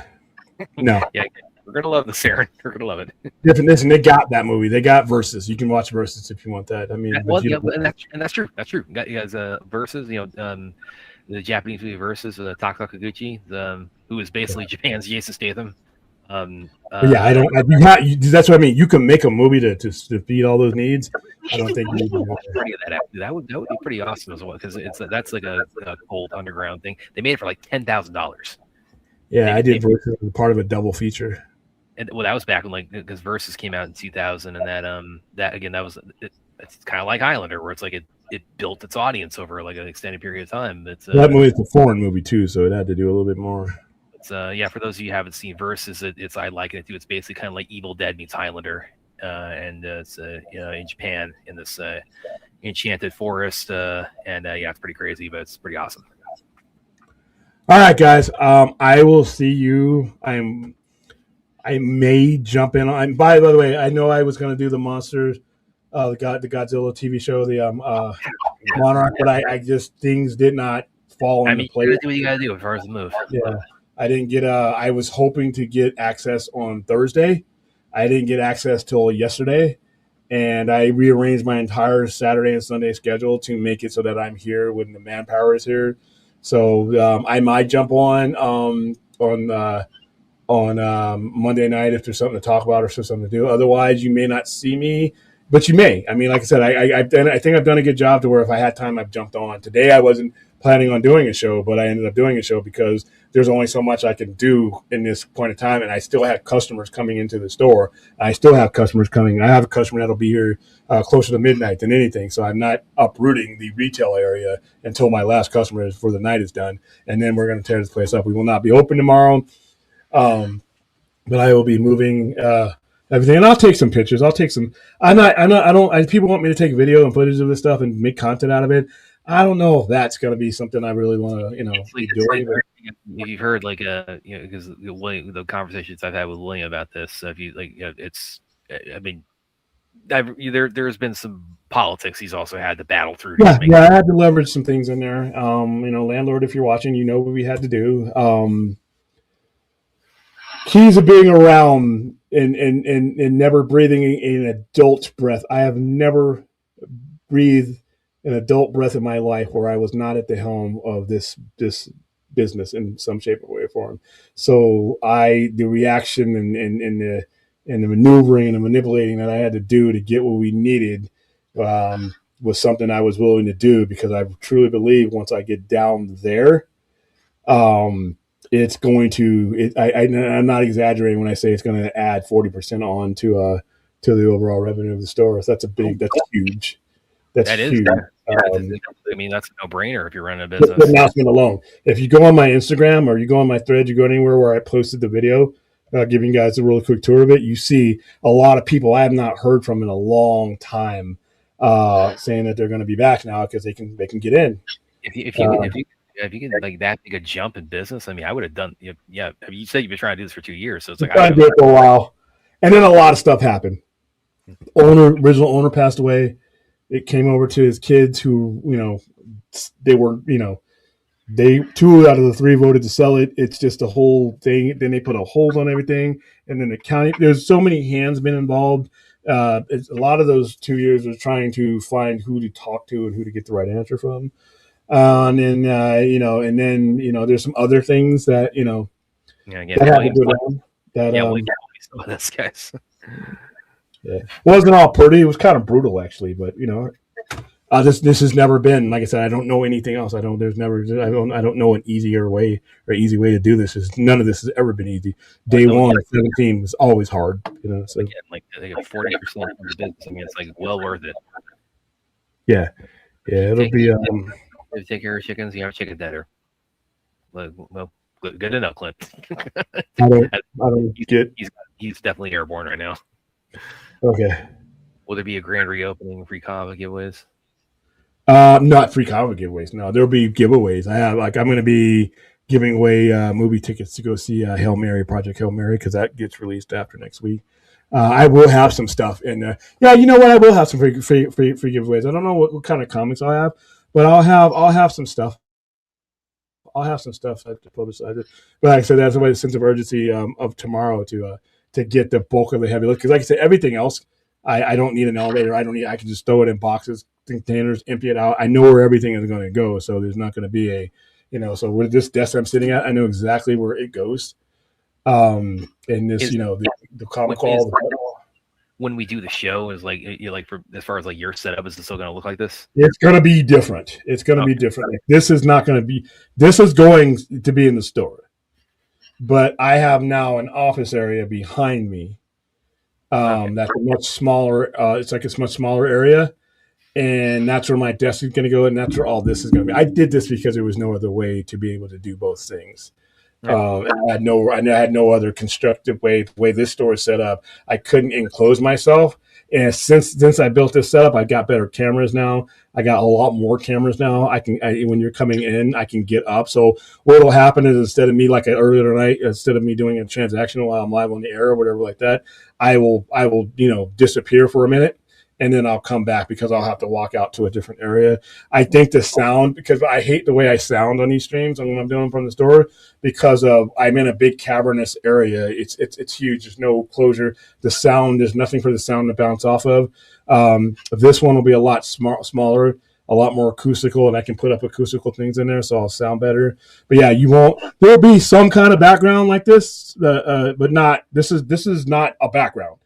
No. Yeah, we're gonna love this, Aaron. We're gonna love it. Listen, they got that movie. They got Versus. You can watch Versus if you want that. I mean, and that's true. That's true. You guys, Versus. The Japanese movie Versus Taka Kaguchi, who is basically Japan's Jason Statham. Yeah, I don't. That's what I mean. You can make a movie to feed all those needs. I don't think you need to do that would be pretty awesome as well because that's like a cold underground thing. They made it for like $10,000. Yeah, I did Versus as part of a double feature. And that was back when because Versus came out in 2000, and that again it's kind of like Highlander where it's like it built its audience over like an extended period of time. That movie is a foreign movie too, so it had to do a little bit more. For those of you who haven't seen Versus, I liken it to it's basically kind of like Evil Dead meets Highlander, and it's in Japan in this enchanted forest, it's pretty crazy, but it's pretty awesome. All right, guys, I will see you. I may jump in on. By the way, I know I was going to do the Monsters, the Godzilla TV show, the Monarch, but I just things did not fall into place. You do what you got to do as far as the move. Yeah. I didn't get I was hoping to get access on Thursday. I didn't get access till yesterday, and I rearranged my entire Saturday and Sunday schedule to make it so that I'm here when the manpower is here. So I might jump on Monday night if there's something to talk about or something to do. Otherwise, you may not see me, but you may. I mean, like I said, I think I've done a good job to where if I had time, I've jumped on. Today, I wasn't planning on doing a show, but I ended up doing a show because there's only so much I can do in this point of time, and I still have customers coming into the store. I still have customers coming. I have a customer that'll be here closer to midnight than anything, so I'm not uprooting the retail area until my last customer for the night is done, and then we're going to tear this place up. We will not be open tomorrow, but I will be moving everything, and I'll take some pictures. I'll take some. People want me to take video and footage of this stuff and make content out of it. I don't know if that's going to be something I really want to, be doing. You've heard because the conversations I've had with William about this, if you it's, I mean, there's been some politics he's also had to battle through. Yeah, I had to leverage some things in there. Landlord, if you're watching, you know what we had to do. Keys of being around and never breathing an adult breath. I have never breathed an adult breath in my life where I was not at the helm of this business in some shape or way or form. So the reaction and the maneuvering and the manipulating that I had to do to get what we needed was something I was willing to do because I truly believe once I get down there, it's going to. I'm not exaggerating when I say it's going to add 40% on to the overall revenue of the store. So that's huge. That's huge. I mean, that's a no-brainer if you're running a business. The announcement alone. If you go on my Instagram or you go on my thread, you go anywhere where I posted the video, giving you guys a really quick tour of it, you see a lot of people I have not heard from in a long time saying that they're going to be back now because they can get in. If you can like that big a jump in business, I mean, I would have done. Yeah, you said you've been trying to do this for 2 years, so it's like I did it for a while, and then a lot of stuff happened. Original owner passed away. It came over to his kids who, they were, they 2 out of the 3 voted to sell it. It's just a whole thing. Then they put a hold on everything. And then the county, there's so many hands been involved. It's a lot of those 2 years was trying to find who to talk to and who to get the right answer from. And then, there's some other things that, this guys. Yeah, it wasn't all pretty. It was kind of brutal, actually. But this has never been. Like I said, I don't know anything else. I don't know an easier way or easy way to do this. None of this has ever been easy. Day 1 of 17 was always hard. So again, like 40% of the business. I mean, it's like well worth it. Yeah, it'll be. If you take care of chickens, you have a chicken dinner. Well, good enough, Clint. I don't get. He's definitely airborne right now. Okay. Will there be a grand reopening, free comic giveaways? Not free comic giveaways. No, there'll be giveaways. I'm going to be giving away movie tickets to go see Project Hail Mary, because that gets released after next week. I will have some stuff, and yeah, you know what? I will have some free giveaways. I don't know what kind of comics I'll have, but I'll have some stuff. I'll have some stuff to publicize it. But like I said, that's why the sense of urgency of tomorrow to get the bulk of the heavy lift. Because like I said, everything else, I don't need an elevator. I can just throw it in boxes, containers, empty it out. I know where everything is going to go, so there's not going to be a, so with this desk I'm sitting at, I know exactly where it goes. And this, the comic hall. When we do the show, is like you like for as far as like your setup, is it still going to look like this? It's going to be different. It's going to be different. This is not going to be. This is going to be in the store, but I have now an office area behind me. That's a much smaller. It's like a much smaller area, and that's where my desk is going to go, and that's where all this is going to be. I did this because there was no other way to be able to do both things. I had no other constructive way. The way this store is set up, I couldn't enclose myself. And since I built this setup, I got better cameras now. I got a lot more cameras now. When you're coming in, I can get up. So what will happen is, instead of me, like earlier tonight, instead of me doing a transaction while I'm live on the air or whatever like that, I will disappear for a minute. And then I'll come back, because I'll have to walk out to a different area. I think the sound, because I hate the way I sound on these streams when I'm doing from the store, because I'm in a big cavernous area. It's huge. There's no closure. The sound, there's nothing for the sound to bounce off of. This one will be a lot smaller, a lot more acoustical, and I can put up acoustical things in there, so I'll sound better. But yeah, there'll be some kind of background like this, but not. This is not a background.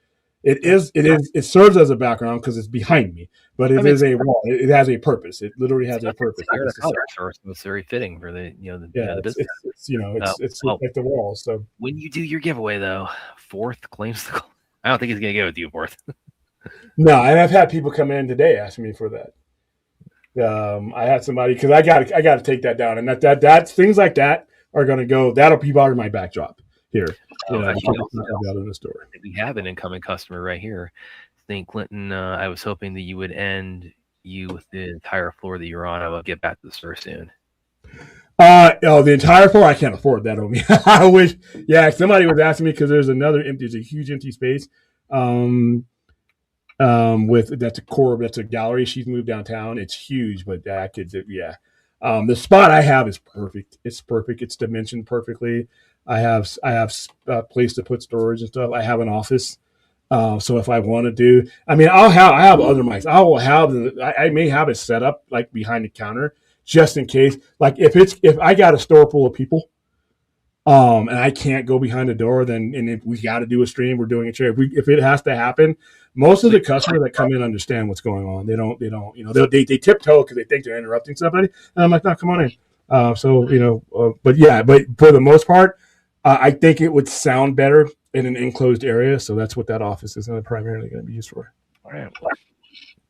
It serves as a background because it's behind me, but it is a wall. It has a purpose. It literally has a purpose. It's very fitting for the business. It's like the walls. So when you do your giveaway, though, Fourth claims the. I don't think he's gonna give it to you, Fourth. No, and I've had people come in today asking me for that. I had somebody, because I got to take that down, and that things like that are going to go. That'll be part of my backdrop here. Out in the store. We have an incoming customer right here. St. Clinton, I was hoping that you would end with the entire floor that you're on. I will get back to the store soon. The entire floor, I can't afford that on me. I wish. Yeah, somebody was asking me, because there's a huge empty space. That's a gallery. She's moved downtown. It's huge, but I could, yeah. The spot I have is perfect. It's perfect. It's dimensioned perfectly. I have a place to put storage and stuff. I have an office. So if I want to do, I have other mics. I may have it set up like behind the counter, just in case. Like if I got a store full of people, and I can't go behind the door, and if we got to do a stream, we're doing a chair. If it has to happen, most of the customers that come in understand what's going on. They don't, they tiptoe because they think they're interrupting somebody. And I'm like, no, come on in. But for the most part, I think it would sound better in an enclosed area. So that's what that office is primarily going to be used for. All right.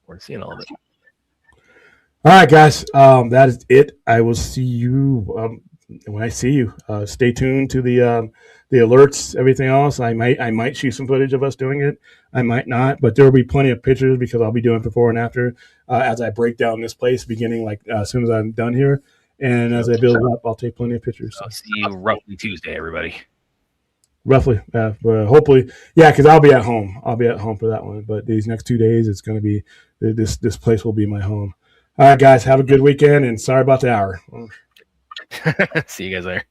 We're seeing all of it. All right, guys. That is it. I will see you when I see you. Stay tuned to the alerts, everything else. I might shoot some footage of us doing it. I might not, but there will be plenty of pictures, because I'll be doing before and after as I break down this place, beginning as soon as I'm done here. And as I build up, I'll take plenty of pictures. I'll see you roughly Tuesday, everybody. Roughly, hopefully, yeah, because I'll be at home. I'll be at home for that one. But these next 2 days, it's going to be this place will be my home. All right, guys, have a good weekend, and sorry about the hour. See you guys later.